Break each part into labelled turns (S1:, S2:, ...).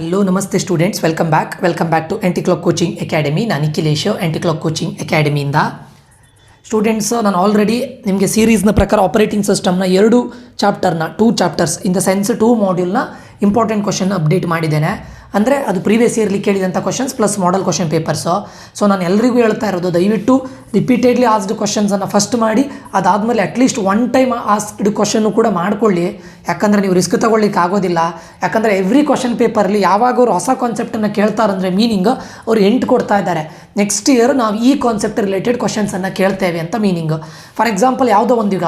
S1: Hello ನಮಸ್ತೆ students, welcome back to anti clock coaching academy. ನಾನು Nikhilesh, anti clock coaching ಅಕಾಡೆಮಿಯಿಂದ. Students, ನಾನು ಆಲ್ರೆಡಿ ನಿಮಗೆ ಸೀರೀಸ್ನ ಪ್ರಕಾರ ಆಪರೇಟಿಂಗ್ ಸಿಸ್ಟಮ್ನ 2 ಚಾಪ್ಟರ್ಸ್ ಇನ್ ದ ಸೆನ್ಸ್ 2 ಮಾಡ್ಯೂಲ್ನ ಇಂಪಾರ್ಟೆಂಟ್ ಕ್ವಶನ್ ಅಪ್ಡೇಟ್ ಮಾಡಿದ್ದೇನೆ. ಅಂದರೆ ಅದು ಪ್ರೀವಿಯಸ್ ಇಯರ್ಲಿ ಕೇಳಿದಂಥ questions plus model question papers. So ನಾನು ಎಲ್ಲರಿಗೂ ಹೇಳ್ತಾ ಇರೋದು, ದಯವಿಟ್ಟು ರಿಪೀಟೆಡ್ಲಿ ಆಸ್ಡ್ ಕ್ವಶನ್ಸನ್ನು ಫಸ್ಟ್ ಮಾಡಿ, ಅದಾದಮೇಲೆ ಅಟ್ಲೀಸ್ಟ್ 1 ಟೈಮ್ ಆಸ್ಕ್ಡ್ ಕ್ವಶನ್ನು ಕೂಡ ಮಾಡ್ಕೊಳ್ಳಿ. ಯಾಕಂದರೆ ನೀವು ರಿಸ್ಕ್ ತೊಗೊಳ್ಳಿಕ್ಕೆ ಆಗೋದಿಲ್ಲ. ಯಾಕಂದರೆ ಎವ್ರಿ ಕ್ವಶನ್ ಪೇಪರ್ಲಿ ಯಾವಾಗ ಅವರು ಹೊಸ ಕಾನ್ಸೆಪ್ಟನ್ನು ಕೇಳ್ತಾರಂದರೆ ಮೀನಿಂಗ್ ಅವರು 8 ಕೊಡ್ತಾ ಇದ್ದಾರೆ. ನೆಕ್ಸ್ಟ್ ಇಯರ್ ನಾವು ಈ ಕಾನ್ಸೆಪ್ಟ್ ರಿಲೇಟೆಡ್ ಕ್ವಶನ್ಸನ್ನು ಕೇಳ್ತೇವೆ ಅಂತ ಮೀನಿಂಗ್. ಫಾರ್ ಎಕ್ಸಾಂಪಲ್, ಯಾವುದೋ ಒಂದೀಗ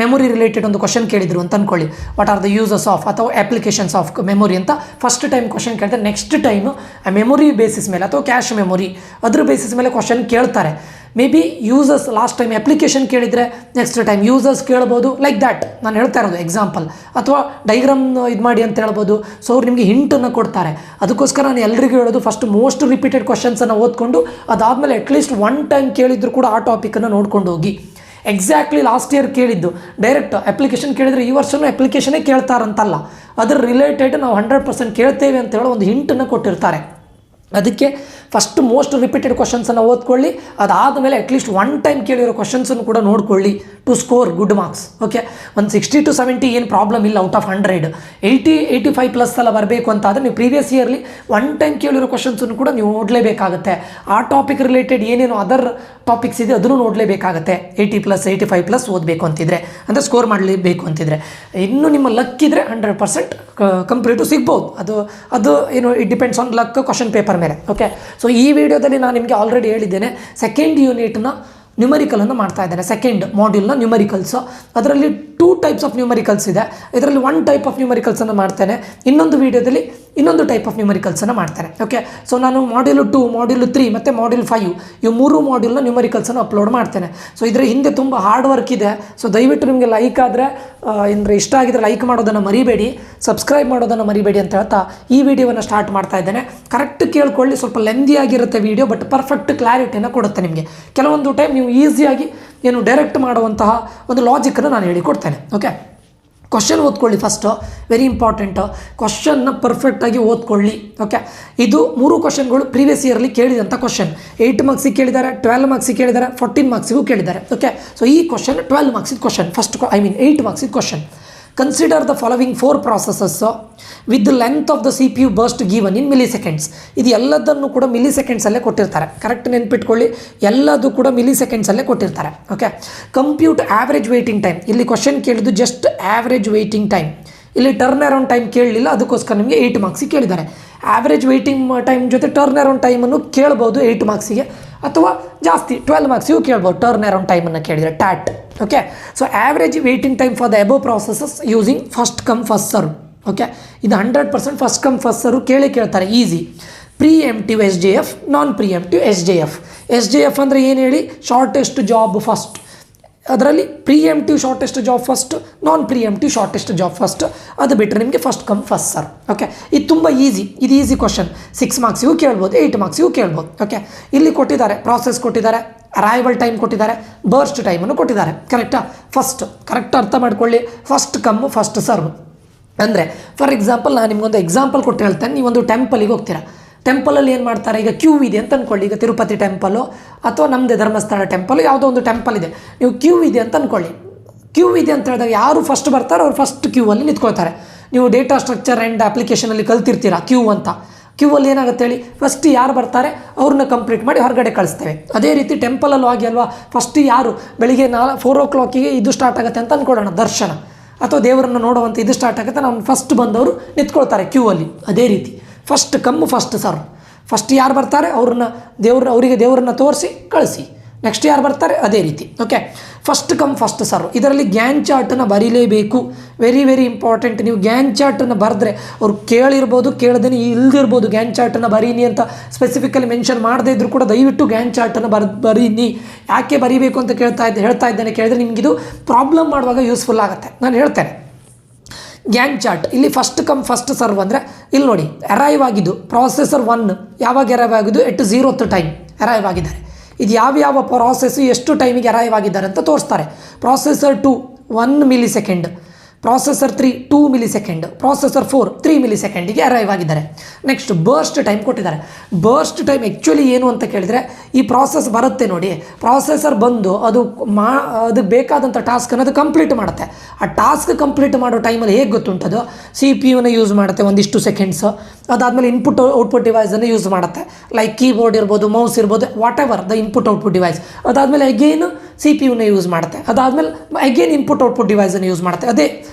S1: ಮೆಮೊರಿ ರಿಲೇಟೆಡ್ ಒಂದು ಕ್ವಶನ್ ಕೇಳಿದ್ರು ಅಂತ ಅಂದ್ಕೊಳ್ಳಿ, what are the uses of ಅಥವಾ ಅಪ್ಲಿಕೇಶನ್ಸ್ ಆಫ್ ಮೆಮೊರಿ ಅಂತ ಫಸ್ಟ್ ಟೈಮ್ ಕ್ವಶನ್ ಕೇಳ್ತಾರೆ. ನೆಕ್ಸ್ಟ್ ಟೈಮ್ ಆ ಮೆಮೊರಿ ಬೇಸಿಸ್ ಮೇಲೆ ಅಥವಾ ಕ್ಯಾಶ್ ಮೆಮೊರಿ ಅದ್ರ ಬೇಸಿಸ್ ಮೇಲೆ ಕ್ವಶನ್ ಕೇಳ್ತಾರೆ. May be uses last time application ಕೇಳಿದರೆ ನೆಕ್ಸ್ಟ್ ಟೈಮ್ ಯೂಸಸ್ ಕೇಳ್ಬೋದು. ಲೈಕ್ ದ್ಯಾಟ್ ನಾನು ಹೇಳ್ತಾ ಇರೋದು ಎಕ್ಸಾಂಪಲ್. ಅಥವಾ ಡೈಗ್ರಾಮ್ ಇದು ಮಾಡಿ ಅಂತ ಹೇಳ್ಬೋದು. ಸೊ ಅವ್ರು ನಿಮಗೆ ಹಿಂಟನ್ನು ಕೊಡ್ತಾರೆ. ಅದಕ್ಕೋಸ್ಕರ ನಾನು ಎಲ್ರಿಗೂ ಹೇಳೋದು, ಫಸ್ಟ್ ಮೋಸ್ಟ್ ರಿಪೀಟೆಡ್ ಕ್ವಶನ್ಸನ್ನು ಓದ್ಕೊಂಡು ಅದಾದಮೇಲೆ ಅಟ್ಲೀಸ್ಟ್ 1 ಟೈಮ್ ಕೇಳಿದ್ರು ಕೂಡ ಆ ಟಾಪಿಕನ್ನು ನೋಡ್ಕೊಂಡು ಹೋಗಿ. ಎಕ್ಸಾಕ್ಟ್ಲಿ ಲಾಸ್ಟ್ ಇಯರ್ ಕೇಳಿದ್ದು ಡೈರೆಕ್ಟ್ ಅಪ್ಲಿಕೇಶನ್ ಕೇಳಿದರೆ ಈ ವರ್ಷವೂ ಅಪ್ಲಿಕೇಶನ್ನೇ ಕೇಳ್ತಾರಂತಲ್ಲ, ಅದರ ರಿಲೇಟೆಡ್ ನಾವು 100% ಕೇಳ್ತೇವೆ ಅಂತ ಹೇಳೋ ಒಂದು ಹಿಂಟನ್ನು ಕೊಟ್ಟಿರ್ತಾರೆ. ಅದಕ್ಕೆ ಫಸ್ಟ್ ಮೋಸ್ಟ್ ರಿಪೀಟೆಡ್ ಕ್ವಶನ್ಸನ್ನು ಓದ್ಕೊಳ್ಳಿ. ಅದಾದಮೇಲೆ ಅಟ್ಲೀಸ್ಟ್ 1 ಟೈಮ್ ಕೇಳಿರೋ ಕ್ವಶನ್ಸನ್ನು ಕೂಡ ನೋಡ್ಕೊಳ್ಳಿ to score good marks. Okay, ಒಂದು 60 to 70 ಏನು ಪ್ರಾಬ್ಲಮ್ ಇಲ್ಲ. ಔಟ್ ಆಫ್ 100 80-85 ಪ್ಲಸ್ ಎಲ್ಲ ಬರಬೇಕು ಅಂತ ಆದರೆ ನೀವು ಪ್ರೀವಿಯಸ್ ಇಯರ್ಲಿ 1 ಟೈಮ್ ಕೇಳಿರೋ ಕ್ವಶನ್ಸನ್ನು ಕೂಡ ನೀವು ನೋಡಲೇಬೇಕಾಗುತ್ತೆ. ಆ ಟಾಪಿಕ್ ರಿಲೇಟೆಡ್ ಏನೇನು ಅದರ್ ಟಾಪಿಕ್ಸ್ ಇದೆ ಅದನ್ನು ನೋಡಲೇಬೇಕಾಗುತ್ತೆ. 80+85+ ಓದಬೇಕು ಅಂತಿದ್ರೆ, ಅಂದರೆ ಸ್ಕೋರ್ ಮಾಡಲೇಬೇಕು ಅಂತಿದ್ರೆ. ಇನ್ನು ನಿಮ್ಮ ಲಕ್ ಇದ್ದರೆ 100% ಕಂಪ್ಲೀಟು ಸಿಗ್ಬೋದು. ಅದು ಏನು, it depends on luck question paper ಮೇಲೆ. ಓಕೆ, ಸೊ ಈ ವಿಡಿಯೋದಲ್ಲಿ ನಾನು ನಿಮಗೆ ಆಲ್ರೆಡಿ ಹೇಳಿದ್ದೇನೆ, ಸೆಕೆಂಡ್ ಯೂನಿಟ್ನ ನ್ಯೂಮರಿಕಲನ್ನು ಮಾಡ್ತಾ ಇದ್ದೇನೆ. ಸೆಕೆಂಡ್ ಮಾಡ್ಯೂಲ್ನ ನ್ಯೂಮರಿಕಲ್ಸು. ಅದರಲ್ಲಿ 2 ಟೈಪ್ಸ್ ಆಫ್ ನ್ಯೂಮರಿಕಲ್ಸ್ ಇದೆ. ಇದರಲ್ಲಿ 1 ಟೈಪ್ ಆಫ್ ನ್ಯೂಮರಿಕಲ್ಸನ್ನು ಮಾಡ್ತೇನೆ, ಇನ್ನೊಂದು ವೀಡಿಯೋದಲ್ಲಿ ಇನ್ನೊಂದು ಟೈಪ್ ಆಫ್ ನ್ಯೂಮರಿಕಲ್ಸನ್ನು ಮಾಡ್ತೇನೆ. ಓಕೆ, ಸೊ ನಾನು ಮಾಡ್ಯೂಲ್ 2, ಮಾಡ್ಯೂಲ್ 3 ಮತ್ತು ಮಾಡ್ಯೂಲ್ 5 ಇವು 3 ಮಾಡ್ಯೂಲ್ನ ನ್ಯೂಮರಿಕಲ್ಸನ್ನು ಅಪ್ಲೋಡ್ ಮಾಡ್ತೇನೆ. ಸೊ ಇದರ ಹಿಂದೆ ತುಂಬ ಹಾರ್ಡ್ ವರ್ಕ್ ಇದೆ. ಸೊ ದಯವಿಟ್ಟು ನಿಮಗೆ ಲೈಕ್ ಆದರೆ ಅಂದರೆ ಇಷ್ಟ ಆಗಿದ್ರೆ ಲೈಕ್ ಮಾಡೋದನ್ನು ಮರಿಬೇಡಿ, ಸಬ್ಸ್ಕ್ರೈಬ್ ಮಾಡೋದನ್ನು ಮರಿಬೇಡಿ ಅಂತ ಹೇಳ್ತಾ ಈ ವಿಡಿಯೋವನ್ನು ಸ್ಟಾರ್ಟ್ ಮಾಡ್ತಾ ಇದ್ದೇನೆ. ಕರೆಕ್ಟ್ ಕೇಳ್ಕೊಳ್ಳಿ, ಸ್ವಲ್ಪ ಲೆಂದಿ ಆಗಿರುತ್ತೆ ವಿಡಿಯೋ, ಬಟ್ ಪರ್ಫೆಕ್ಟ್ ಕ್ಲಾರಿಟಿಯನ್ನು ಕೊಡುತ್ತೆ ನಿಮಗೆ. ಕೆಲವೊಂದು ಟೈಮ್ ನೀವು ಈಸಿಯಾಗಿ ಏನು ಡೈರೆಕ್ಟ್ ಮಾಡುವಂತಹ ಒಂದು ಲಾಜಿಕನ್ನು ನಾನು ಹೇಳಿಕೊಡ್ತೇನೆ. ಓಕೆ, ಕ್ವಶನ್ ಓದ್ಕೊಳ್ಳಿ ಫಸ್ಟು, ವೆರಿ ಇಂಪಾರ್ಟೆಂಟು. ಕ್ವಶನ್ನ ಪರ್ಫೆಕ್ಟಾಗಿ ಓದ್ಕೊಳ್ಳಿ. ಓಕೆ, ಇದು 3 ಕ್ವಶನ್ಗಳು ಪ್ರೀವಿಯಸ್ ಇಯರ್ಲಿ ಕೇಳಿದಂಥ ಕ್ವಶನ್. 8 ಮಾರ್ಕ್ಸಿಗೆ ಕೇಳಿದ್ದಾರೆ, 12 ಮಾರ್ಕ್ಸಿಗೆ ಕೇಳಿದ್ದಾರೆ, 14 ಮಾರ್ಕ್ಸಿಗೂ ಕೇಳಿದ್ದಾರೆ. ಓಕೆ, ಸೊ ಈ ಕ್ವಶನ್ 12 ಮಾರ್ಕ್ಸಿದ ಕ್ವಶನ್, 8 ಮಾರ್ಕ್ಸಿದ question. Consider the following 4 processes with the length of the CPU burst given in milliseconds. ಇದು ಎಲ್ಲದನ್ನು ಕೂಡ ಮಿಲಿ ಸೆಕೆಂಡ್ಸಲ್ಲೇ ಕೊಟ್ಟಿರ್ತಾರೆ. ಕರೆಕ್ಟ್ ನೆನ್ಪಿಟ್ಕೊಳ್ಳಿ, ಎಲ್ಲದು ಕೂಡ ಮಿಲಿ ಸೆಕೆಂಡ್ಸಲ್ಲೇ ಕೊಟ್ಟಿರ್ತಾರೆ. Okay, compute average waiting time. ಇಲ್ಲಿ ಕ್ವಶನ್ ಕೇಳಿದ್ದು ಜಸ್ಟ್ ಆ್ಯಾವ್ರೇಜ್ ವೇಟಿಂಗ್ ಟೈಮ್. ಇಲ್ಲಿ ಟರ್ನ್ ಅರೌಂಡ್ ಟೈಮ್ ಕೇಳಲಿಲ್ಲ, ಅದಕ್ಕೋಸ್ಕರ ನಿಮಗೆ 8 ಮಾರ್ಕ್ಸಿಗೆ ಕೇಳಿದ್ದಾರೆ. ಆ್ಯಾವ್ರೇಜ್ ವೇಟಿಂಗ್ ಟೈಮ್ ಜೊತೆ ಟರ್ನ್ ಅರೌಂಡ್ ಟೈಮನ್ನು ಕೇಳ್ಬೋದು 8 ಮಾರ್ಕ್ಸಿಗೆ, ಅಥವಾ ಜಾಸ್ತಿ 12 ಮಾರ್ಕ್ಸಿಗೂ ಕೇಳ್ಬೋದು ಟರ್ನ್ ಅರೌಂಡ್ ಟೈಮನ್ನು ಕೇಳಿದರೆ, that. Okay, so average waiting time for the above processes using first come first serve. Okay, ಇದು 100% ಫಸ್ಟ್ ಕಮ್ ಫಸ್ಟ್ ಸರ್ವ್ ಕೇಳ್ತಾರೆ, ಈಸಿ. ಪ್ರಿಎಂಪ್ಟಿವ್ SJF, ನಾನ್ ಪ್ರಿಎಂಪ್ಟಿವ್ SJF. SJF ಅಂದರೆ ಏನು ಹೇಳಿ, ಶಾರ್ಟೆಸ್ಟ್ ಜಾಬ್ ಫಸ್ಟ್. ಅದರಲ್ಲಿ ಪ್ರಿಎಂಪ್ಟಿವ್ ಶಾರ್ಟೆಸ್ಟ್ ಜಾಬ್ ಫಸ್ಟ್, ನಾನ್ preemptive shortest job first. ಅದು ಬಿಟ್ಟರೆ ನಿಮಗೆ first come first serve. Okay, ಇದು ತುಂಬ ಈಸಿ. ಇದು ಈಸಿ ಕ್ವಶನ್. 6 ಮಾರ್ಕ್ಸಿಗೂ ಕೇಳ್ಬೋದು, 8 ಮಾರ್ಕ್ಸಿಗೂ ಕೇಳ್ಬೋದು. ಓಕೆ, ಇಲ್ಲಿ ಕೊಟ್ಟಿದ್ದಾರೆ, ಪ್ರಾಸೆಸ್ ಕೊಟ್ಟಿದ್ದಾರೆ, ಅರೈವಲ್ ಟೈಮ್ ಕೊಟ್ಟಿದ್ದಾರೆ, ಬರ್ಸ್ಟ್ ಟೈಮನ್ನು ಕೊಟ್ಟಿದ್ದಾರೆ. ಕರೆಕ್ಟಾ? ಫಸ್ಟ್ ಕರೆಕ್ಟ್ ಅರ್ಥ ಮಾಡ್ಕೊಳ್ಳಿ. ಫಸ್ಟ್ ಕಮ್ ಫಸ್ಟ್ ಸರ್ವ್ ಅಂದರೆ, ಫಾರ್ ಎಕ್ಸಾಂಪಲ್ ನಾನು ನಿಮಗೊಂದು ಎಕ್ಸಾಂಪಲ್ ಕೊಟ್ಟು ಹೇಳ್ತೇನೆ. ನೀವೊಂದು ಟೆಂಪಲಿಗೆ ಹೋಗ್ತೀರಾ. ಟೆಂಪಲಲ್ಲಿ ಏನು ಮಾಡ್ತಾರೆ, ಈಗ ಕ್ಯೂ ಇದೆ ಅಂತ ಅಂದ್ಕೊಳ್ಳಿ. ಈಗ ತಿರುಪತಿ ಟೆಂಪಲು ಅಥವಾ ನಮ್ಮದೇ ಧರ್ಮಸ್ಥಳ ಟೆಂಪಲು, ಯಾವುದೋ ಒಂದು ಟೆಂಪಲ್ ಇದೆ. ನೀವು ಕ್ಯೂ ಇದೆ ಅಂತ ಅಂದ್ಕೊಳ್ಳಿ. ಕ್ಯೂ ಇದೆ ಅಂತ ಹೇಳಿದಾಗ ಯಾರು ಫಸ್ಟ್ ಬರ್ತಾರೋ ಅವ್ರು ಫಸ್ಟ್ ಕ್ಯೂ ಅಲ್ಲಿ ನಿಂತ್ಕೊಳ್ತಾರೆ. ನೀವು ಡೇಟಾ ಸ್ಟ್ರಕ್ಚರ್ ಆ್ಯಂಡ್ ಅಪ್ಲಿಕೇಶನಲ್ಲಿ ಕಲ್ತಿರ್ತೀರಾ ಕ್ಯೂ ಅಂತ. ಕ್ಯೂ ಅಲ್ಲಿ ಏನಾಗುತ್ತೆ ಹೇಳಿ, ಫಸ್ಟ್ ಯಾರು ಬರ್ತಾರೆ ಅವ್ರನ್ನ ಕಂಪ್ಲೀಟ್ ಮಾಡಿ ಹೊರಗಡೆ ಕಳಿಸ್ತೇವೆ. ಅದೇ ರೀತಿ ಟೆಂಪಲಲ್ಲೂ ಆಗಿ ಅಲ್ವಾ, ಫಸ್ಟ್ ಯಾರು ಬೆಳಿಗ್ಗೆ 4 o'clock ಇದು ಸ್ಟಾರ್ಟ್ ಆಗುತ್ತೆ ಅಂತ ಅಂದ್ಕೊಳ್ಳೋಣ, ದರ್ಶನ ಅಥವಾ ದೇವರನ್ನು ನೋಡುವಂಥ ಇದು ಸ್ಟಾರ್ಟ್ ಆಗುತ್ತೆ, ನಾವು ಫಸ್ಟ್ ಬಂದವರು ನಿಂತ್ಕೊಳ್ತಾರೆ ಕ್ಯೂ ಅಲ್ಲಿ. ಅದೇ ರೀತಿ first come first serve. First ಯಾರು ಬರ್ತಾರೆ ಅವರಿಗೆ ದೇವರನ್ನ ತೋರಿಸಿ ಕಳಿಸಿ. ನೆಕ್ಸ್ಟ್ ಯಾರು ಬರ್ತಾರೆ ಅದೇ ರೀತಿ. Okay, first come first serve. ಇದರಲ್ಲಿ ಗ್ಯಾನ್ ಚಾರ್ಟನ್ನು ಬರೀಲೇಬೇಕು. Very very important. ನೀವು ಗ್ಯಾನ್ ಚಾರ್ಟನ್ನು ಬರೆದ್ರೆ ಅವ್ರು ಕೇಳಿರ್ಬೋದು, ಕೇಳದೇನೆ ಇಲ್ದಿರ್ಬೋದು. ಗ್ಯಾನ್ ಚಾರ್ಟನ್ನು ಬರೀನಿ ಅಂತ ಸ್ಪೆಸಿಫಿಕಲಿ ಮೆನ್ಷನ್ ಮಾಡದೇ ಇದ್ದರೂ ಕೂಡ ದಯವಿಟ್ಟು ಗ್ಯಾನ್ ಚಾರ್ಟನ್ನು ಬರೀನಿ. ಯಾಕೆ ಬರೀಬೇಕು ಅಂತ ಹೇಳ್ತಾ ಇದ್ದೇನೆ ಕೇಳಿದ್ರೆ ನಿಮಗಿದು ಪ್ರಾಬ್ಲಮ್ ಮಾಡುವಾಗ ಯೂಸ್ಫುಲ್ ಆಗುತ್ತೆ. ನಾನು ಹೇಳ್ತೇನೆ. ಗ್ಯಾನ್ ಚಾರ್ಟ್ ಇಲ್ಲಿ ಫಸ್ಟ್ ಕಮ್ ಫಸ್ಟ್ ಸರ್ವ್ ಅಂದರೆ, ಇಲ್ಲಿ ನೋಡಿ, ಅರೈವ್ ಆಗಿದ್ದು ಪ್ರಾಸೆಸರ್ 1 ಯಾವಾಗ ಅರೈವ್ ಆಗಿದ್ದು, 0th ಟೈಮ್ ಅರೈವ್ ಆಗಿದ್ದಾರೆ. ಇದು ಯಾವ ಪ್ರಾಸೆಸ್ಸು ಎಷ್ಟು ಟೈಮಿಗೆ ಅರೈವ್ ಆಗಿದ್ದಾರೆ ಅಂತ ತೋರಿಸ್ತಾರೆ. Processor 2 1 milli second, processor 3 2 milli second, processor 4 3 milli ಸೆಕೆಂಡಿಗೆ ಅರೈವ್ ಆಗಿದ್ದಾರೆ. ನೆಕ್ಸ್ಟ್ ಬರ್ಸ್ಟ್ ಟೈಮ್ ಕೊಟ್ಟಿದ್ದಾರೆ. ಬರ್ಸ್ಟ್ ಟೈಮ್ ಆ್ಯಕ್ಚುಲಿ ಏನು ಅಂತ ಕೇಳಿದರೆ, ಈ ಪ್ರಾಸೆಸ್ ಬರುತ್ತೆ ನೋಡಿ, ಪ್ರಾಸೆಸರ್ ಬಂದು ಅದಕ್ಕೆ ಬೇಕಾದಂಥ ಟಾಸ್ಕನ್ನು ಅದು ಕಂಪ್ಲೀಟ್ ಮಾಡುತ್ತೆ. ಆ ಟಾಸ್ಕ್ ಕಂಪ್ಲೀಟ್ ಮಾಡೋ ಟೈಮಲ್ಲಿ ಹೇಗೆ ಗೊತ್ತುಂಟದು, ಸಿ ಪಿ ಯುನ ಯೂಸ್ ಮಾಡುತ್ತೆ ಒಂದಿಷ್ಟು ಸೆಕೆಂಡ್ಸು. ಅದಾದಮೇಲೆ ಇನ್ಪುಟ್ ಔಟ್ಪುಟ್ ಡಿವೈಸನ್ನು ಯೂಸ್ ಮಾಡುತ್ತೆ, ಲೈಕ್ ಕೀಬೋರ್ಡ್ ಇರ್ಬೋದು, ಮೌಸ್ ಇರ್ಬೋದು, what ever the input output device. ಅದಾದಮೇಲೆ ಅಗೇನು ಸಿ ಪಿ ಯುನ ಯೂಸ್ ಮಾಡುತ್ತೆ, ಅದಾದಮೇಲೆ ಅಗೇನ್ ಇನ್ಪುಟ್ ಔಟ್ಪುಟ್ ಡಿವೈಸನ್ನು ಯೂಸ್ ಮಾಡುತ್ತೆ. ಅದೇ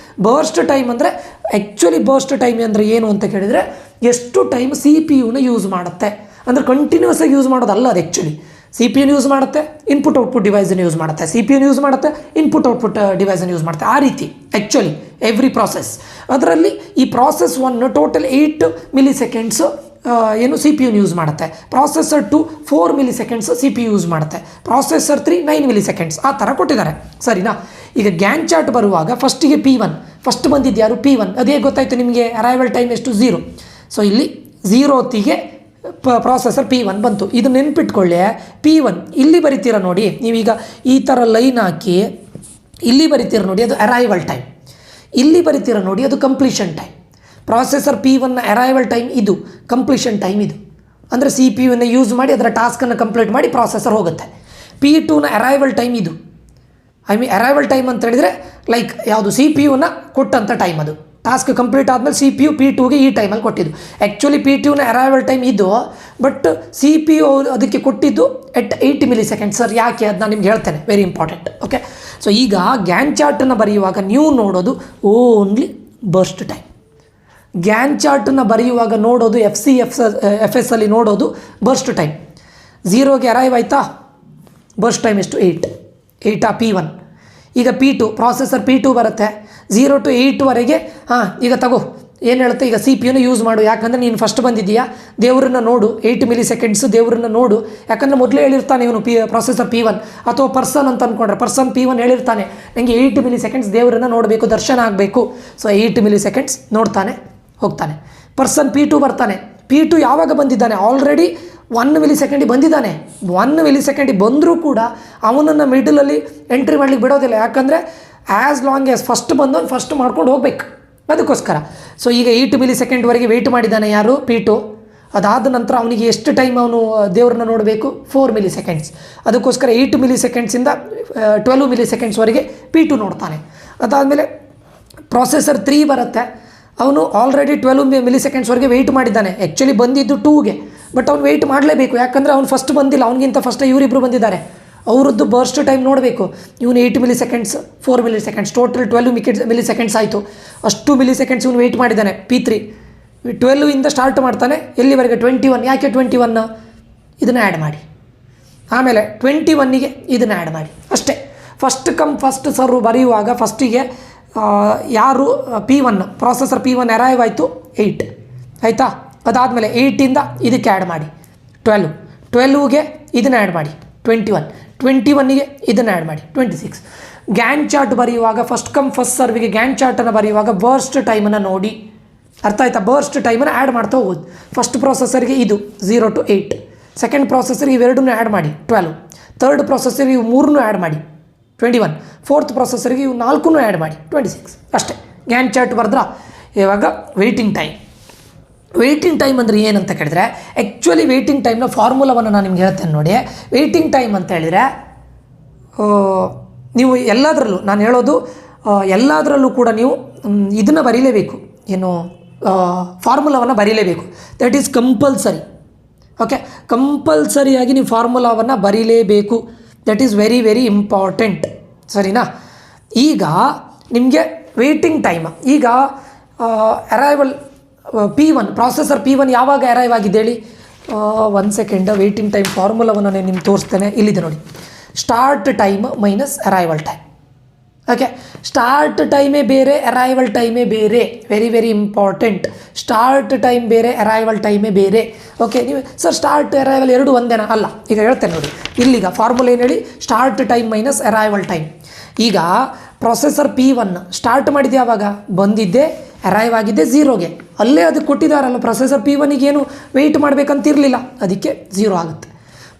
S1: ಬರ್ಸ್ಟ್ ಟೈಮ್ ಅಂದರೆ. ಆ್ಯಕ್ಚುಲಿ ಬರ್ಸ್ಟ್ ಟೈಮ್ ಅಂದರೆ ಏನು ಅಂತ ಕೇಳಿದರೆ, ಎಷ್ಟು ಟೈಮ್ ಸಿ ಪಿ ಯುನ ಯೂಸ್ ಮಾಡುತ್ತೆ ಅಂದರೆ ಕಂಟಿನ್ಯೂಸ್ ಆಗಿ ಯೂಸ್ ಮಾಡೋದಲ್ಲ ಅದು. ಆ್ಯಕ್ಚುಲಿ ಸಿ ಪಿ ಯುನ ಯೂಸ್ ಮಾಡುತ್ತೆ, ಇನ್ಪುಟ್ ಔಟ್ಪುಟ್ ಡಿವೈಸನ್ನು ಯೂಸ್ ಮಾಡುತ್ತೆ, ಸಿ ಪಿ ಯುನ ಯೂಸ್ ಮಾಡುತ್ತೆ, ಇನ್ಪುಟ್ ಔಟ್ಪುಟ್ ಡಿವೈಸನ್ನು ಯೂಸ್ ಮಾಡುತ್ತೆ. ಆ ರೀತಿ ಆ್ಯಕ್ಚುಲಿ ಎವ್ರಿ ಪ್ರಾಸೆಸ್. ಅದರಲ್ಲಿ ಈ ಪ್ರಾಸೆಸ್ 1 ಟೋಟಲ್ 8 ಮಿಲಿ ಸೆಕೆಂಡ್ಸು ಏನು ಸಿ ಪಿ ಯುನ ಯೂಸ್ ಮಾಡುತ್ತೆ. Processor 2 4 milliseconds C P U use ಮಾಡುತ್ತೆ. Processor 3 9 milliseconds. ಆ ಥರ ಕೊಟ್ಟಿದ್ದಾರೆ, ಸರಿನಾ. ಈಗ ಗ್ಯಾನ್ ಚಾರ್ಟ್ ಬರುವಾಗ ಫಸ್ಟಿಗೆ P1 ಫಸ್ಟ್ ಬಂದಿದ್ದು ಯಾರು, P1. ಅದೇ ಗೊತ್ತಾಯಿತು ನಿಮಗೆ, ಅರೈವಲ್ ಟೈಮ್ ಎಷ್ಟು 0. ಸೊ ಇಲ್ಲಿ 0 ಹೊತ್ತಿಗೆ ಪ್ರಾಸೆಸರ್ P1 ಬಂತು. ಇದು ನೆನ್ಪಿಟ್ಕೊಳ್ಳಿ, P1 ಇಲ್ಲಿ ಬರಿತೀರ ನೋಡಿ ನೀವೀಗ, ಈ ಥರ ಲೈನ್ ಹಾಕಿ ಇಲ್ಲಿ ಬರಿತೀರ ನೋಡಿ, ಅದು ಅರೈವಲ್ ಟೈಮ್. ಇಲ್ಲಿ ಬರಿತೀರ ನೋಡಿ, ಅದು ಕಂಪ್ಲೀಷನ್ ಟೈಮ್. ಪ್ರಾಸೆಸರ್ P1ನ ಅರೈವಲ್ ಟೈಮ್ ಇದು, ಕಂಪ್ಲೀಷನ್ ಟೈಮ್ ಇದು. ಅಂದರೆ ಸಿ ಪಿ ಯುನ ಯೂಸ್ ಮಾಡಿ ಅದರ ಟಾಸ್ಕನ್ನು ಕಂಪ್ಲೀಟ್ ಮಾಡಿ ಪ್ರಾಸೆಸರ್ ಹೋಗುತ್ತೆ. P2ನ ಅರೈವಲ್ ಟೈಮ್ ಇದು. ಅರೈವಲ್ ಟೈಮ್ ಅಂತ ಹೇಳಿದರೆ ಲೈಕ್ ಯಾವುದು, ಸಿ ಪಿ ಯುನ ಕೊಟ್ಟಂಥ ಟೈಮ್. ಅದು ಟಾಸ್ಕ್ ಕಂಪ್ಲೀಟ್ ಆದಮೇಲೆ ಸಿ ಪಿ ಯು P2ಗೆ ಈ ಟೈಮಲ್ಲಿ ಕೊಟ್ಟಿದ್ದು. ಆ್ಯಕ್ಚುಲಿ P2ನ ಅರೈವಲ್ ಟೈಮ್ ಇದು, ಬಟ್ ಸಿ ಪಿ ಯು ಅದಕ್ಕೆ ಕೊಟ್ಟಿದ್ದು 8 ಮಿಲಿ ಸೆಕೆಂಡ್. ಸರ್ ಯಾಕೆ ಅದು ನಾನು ನಿಮ್ಗೆ ಹೇಳ್ತೇನೆ, ವೆರಿ ಇಂಪಾರ್ಟೆಂಟ್. ಓಕೆ, ಸೊ ಈಗ ಗ್ಯಾನ್ ಚಾರ್ಟನ್ನು ಬರೆಯುವಾಗ ನೀವು ನೋಡೋದು ಓನ್ಲಿ ಬರ್ಸ್ಟ್ ಟೈಮ್. ಗ್ಯಾನ್ ಚಾರ್ಟನ್ನು ಬರೆಯುವಾಗ ನೋಡೋದು ಎಫ್ ಎಸ್ ಅಲ್ಲಿ ನೋಡೋದು ಬರ್ಸ್ಟ್ ಟೈಮ್. 0ಗೆ ಅರೈವ್ ಆಯಿತಾ, ಬರ್ಸ್ಟ್ ಟೈಮ್ ಎಷ್ಟು 8 P1. ಈಗ P2 ಪ್ರಾಸೆಸರ್ P2 ಬರುತ್ತೆ 0 to 8ವರೆಗೆ. ಈಗ ತಗೋ ಏನು ಹೇಳುತ್ತೆ, ಈಗ ಸಿ ಪಿ ಯುನ ಯೂಸ್ ಮಾಡು, ಯಾಕಂದರೆ ನೀನು ಫಸ್ಟ್ ಬಂದಿದ್ದೀಯಾ, ದೇವರನ್ನ ನೋಡು, 8 ಮಿಲಿ ಸೆಕೆಂಡ್ಸು ದೇವರನ್ನ ನೋಡು. ಯಾಕಂದರೆ ಮೊದಲೇ ಹೇಳಿರ್ತಾನೆ ಇವನು ಪ್ರಾಸೆಸರ್ P1, ಅಥವಾ ಪರ್ಸನ್ ಅಂತ ಅಂದ್ಕೊಂಡ್ರೆ ಪರ್ಸನ್ P1 ಹೇಳಿರ್ತಾನೆ, ನನಗೆ 8 ಮಿಲಿ ಸೆಕೆಂಡ್ಸ್ ದೇವರನ್ನ ನೋಡಬೇಕು, ದರ್ಶನ ಆಗಬೇಕು. ಸೊ 8 ಮಿಲಿ ಸೆಕೆಂಡ್ಸ್ ನೋಡ್ತಾನೆ, ಹೋಗ್ತಾನೆ. ಪರ್ಸನ್ P2 ಬರ್ತಾನೆ. P2 ಯಾವಾಗ ಬಂದಿದ್ದಾನೆ, ಆಲ್ರೆಡಿ 1 ಮಿಲಿ ಸೆಕೆಂಡಿಗೆ ಬಂದಿದ್ದಾನೆ. 1 ಮಿಲಿ ಸೆಕೆಂಡಿಗೆ ಬಂದರೂ ಕೂಡ ಅವನನ್ನು ಮಿಡಲಲ್ಲಿ ಎಂಟ್ರಿ ಮಾಡಲಿಕ್ಕೆ ಬಿಡೋದಿಲ್ಲ. ಯಾಕಂದರೆ ಆ್ಯಸ್ ಲಾಂಗ್ ಆ್ಯಸ್ ಫಸ್ಟ್ ಬಂದವನು ಫಸ್ಟ್ ಮಾಡ್ಕೊಂಡು ಹೋಗ್ಬೇಕು, ಅದಕ್ಕೋಸ್ಕರ. ಸೊ ಈಗ 8 ಮಿಲಿ ಸೆಕೆಂಡ್ವರೆಗೆ ವೆಯ್ಟ್ ಮಾಡಿದ್ದಾನೆ ಯಾರು, P2. ಅದಾದ ನಂತರ ಅವನಿಗೆ ಎಷ್ಟು ಟೈಮ್ ಅವನು ದೇವ್ರನ್ನ ನೋಡಬೇಕು, 4 ಮಿಲಿ ಸೆಕೆಂಡ್ಸ್. ಅದಕ್ಕೋಸ್ಕರ 8 ಮಿಲಿ ಸೆಕೆಂಡ್ಸಿಂದ 12 ಮಿಲಿ ಸೆಕೆಂಡ್ಸ್ವರೆಗೆ P2 ನೋಡ್ತಾನೆ. ಅದಾದಮೇಲೆ ಪ್ರಾಸೆಸರ್ 3 ಬರುತ್ತೆ. ಅವನು ಆಲ್ರೆಡಿ 12 ಮಿಲಿ ಸೆಕೆಂಡ್ಸ್ವರೆಗೆ ವೆಯ್ಟ್ ಮಾಡಿದ್ದಾನೆ. ಆ್ಯಕ್ಚುಲಿ ಬಂದಿದ್ದು 2ಗೆ, ಬಟ್ ಅವ್ನು ವೆಯ್ಟ್ ಮಾಡಲೇಬೇಕು, ಯಾಕಂದರೆ ಅವ್ನು ಫಸ್ಟ್ ಬಂದಿಲ್ಲ, ಅವನಿಗಿಂತ ಫಸ್ಟ್ ಇವರಿಬ್ಬರು ಬಂದಿದ್ದಾರೆ. ಅವರದ್ದು ಬರ್ಸ್ಟ್ ಟೈಮ್ ನೋಡಬೇಕು. ಇವನು 8 milli seconds 4 milli seconds, total 12 milli seconds ಆಯಿತು. ಅಷ್ಟು ಮಿಲಿ ಸೆಕೆಂಡ್ಸ್ ಇವನು ವೆಯ್ಟ್ ಮಾಡಿದ್ದಾನೆ. P3 12ಇಂದ ಸ್ಟಾರ್ಟ್ ಮಾಡ್ತಾನೆ, ಎಲ್ಲಿವರೆಗೆ 21. ಯಾಕೆ 21? ಇದನ್ನು ಆ್ಯಡ್ ಮಾಡಿ. ಆಮೇಲೆ 21ಗೆ ಇದನ್ನು ಆ್ಯಡ್ ಮಾಡಿ, ಅಷ್ಟೇ. ಫಸ್ಟ್ ಕಮ್ ಫಸ್ಟ್ ಸರ್ವ್ ಬರೆಯುವಾಗ ಫಸ್ಟಿಗೆ ಯಾರು P1 ಪ್ರಾಸೆಸರ್ P1 ಅರೈವ್ ಆಯಿತು 8 ಆಯಿತಾ. ಅದಾದಮೇಲೆ 8ಇಂದ ಇದಕ್ಕೆ ಆ್ಯಡ್ ಮಾಡಿ 12ಗೆ ಇದನ್ನು ಆ್ಯಡ್ ಮಾಡಿ 21ಗೆ ಇದನ್ನು ಆ್ಯಡ್ ಮಾಡಿ 26. ಗ್ಯಾನ್ ಚಾರ್ಟ್ ಬರೆಯುವಾಗ ಫಸ್ಟ್ ಕಮ್ ಫಸ್ಟ್ ಸರ್ವಿಗೆ ಗ್ಯಾನ್ ಚಾರ್ಟನ್ನು ಬರೆಯುವಾಗ ಬರ್ಸ್ಟ್ ಟೈಮನ್ನು ನೋಡಿ, ಅರ್ಥ ಆಯ್ತಾ. ಬರ್ಸ್ಟ್ ಟೈಮನ್ನು ಆ್ಯಡ್ ಮಾಡ್ತಾ ಹೋಗೋದು. ಫಸ್ಟ್ ಪ್ರಾಸೆಸರ್ಗೆ ಇದು 0 to 8, ಸೆಕೆಂಡ್ ಪ್ರಾಸೆಸರ್ಗೆ ಇವೆರಡನ್ನೂ ಆ್ಯಡ್ ಮಾಡಿ 12, ಥರ್ಡ್ ಪ್ರಾಸೆಸರ್ಗೆ ಇವು 3 ಆ್ಯಡ್ ಮಾಡಿ 21, ಫೋರ್ತ್ ಪ್ರಾಸೆಸರ್ಗೆ ಇವು 4 ಆ್ಯಡ್ ಮಾಡಿ 26, ಅಷ್ಟೇ. ಗ್ಯಾನ್ ಚಾರ್ಟ್ ಬರೆದ್ರಾ. ಇವಾಗ ವೆಯ್ಟಿಂಗ್ ಟೈಮ್. ವೆಯ್ಟಿಂಗ್ ಟೈಮ್ ಅಂದರೆ ಏನಂತ ಕೇಳಿದ್ರೆ, ಆ್ಯಕ್ಚುಲಿ ವೆಯ್ಟಿಂಗ್ ಟೈಮ್ನ ಫಾರ್ಮುಲಾವನ್ನು ನಾನು ನಿಮ್ಗೆ ಹೇಳ್ತೇನೆ ನೋಡಿ. ವೆಯ್ಟಿಂಗ್ ಟೈಮ್ ಅಂತ ಹೇಳಿದರೆ ನೀವು ಎಲ್ಲದರಲ್ಲೂ, ನಾನು ಹೇಳೋದು ಎಲ್ಲದರಲ್ಲೂ ಕೂಡ ನೀವು ಇದನ್ನು ಬರೀಲೇಬೇಕು, ಏನು ಫಾರ್ಮುಲಾವನ್ನು ಬರೀಲೇಬೇಕು. That is compulsory. ಓಕೆ, ಕಂಪಲ್ಸರಿಯಾಗಿ ನೀವು ಫಾರ್ಮುಲಾವನ್ನು ಬರೀಲೇಬೇಕು. That is very very important, ಸರಿನಾ. ಈಗ ನಿಮಗೆ ವೆಯ್ಟಿಂಗ್ ಟೈಮ್, ಈಗ ಅರೈವಲ್ P1 ಪ್ರಾಸೆಸರ್ P1 ಯಾವಾಗ ಅರೈವ್ ಆಗಿದೆ ಹೇಳಿ. 1 ಸೆಕೆಂಡ್, ವೆಯ್ಟಿಂಗ್ ಟೈಮ್ ಫಾರ್ಮುಲಾವನ್ನು ನಾನು ನಿಮ್ಗೆ ತೋರಿಸ್ತೇನೆ. ಇಲ್ಲಿದೆ ನೋಡಿ, start time minus arrival time. Okay, start ಟೈಮೇ ಬೇರೆ, ಅರೈವಲ್ ಟೈಮೇ ಬೇರೆ. Very very important. Start time ಬೇರೆ, ಅರೈವಲ್ ಟೈಮೇ ಬೇರೆ. ಓಕೆ, ನೀವು ಸರ್ ಸ್ಟಾರ್ಟ್ ಅರೈವಲ್ ಎರಡು ಒಂದೇನಾ? ಅಲ್ಲ. ಈಗ ಹೇಳ್ತೇನೆ ನೋಡಿ, ಇಲ್ಲಿಗ ಫಾರ್ಮುಲಾ ಏನು ಹೇಳಿ, start time minus arrival time. ಈಗ ಪ್ರೊಸೆಸರ್ P1 ಸ್ಟಾರ್ಟ್ ಮಾಡಿದ್ದು ಯಾವಾಗ, ಬಂದಿದ್ದೆ ಅರೈವ್ ಆಗಿದ್ದೆ 0ಗೆ, ಅಲ್ಲೇ ಅದಕ್ಕೆ ಕೊಟ್ಟಿದ್ದಾರಲ್ಲ. ಪ್ರೊಸೆಸರ್ P1ಗೆ ಏನು ವೆಯ್ಟ್ ಮಾಡಬೇಕಂತಿರಲಿಲ್ಲ, ಅದಕ್ಕೆ 0 ಆಗುತ್ತೆ.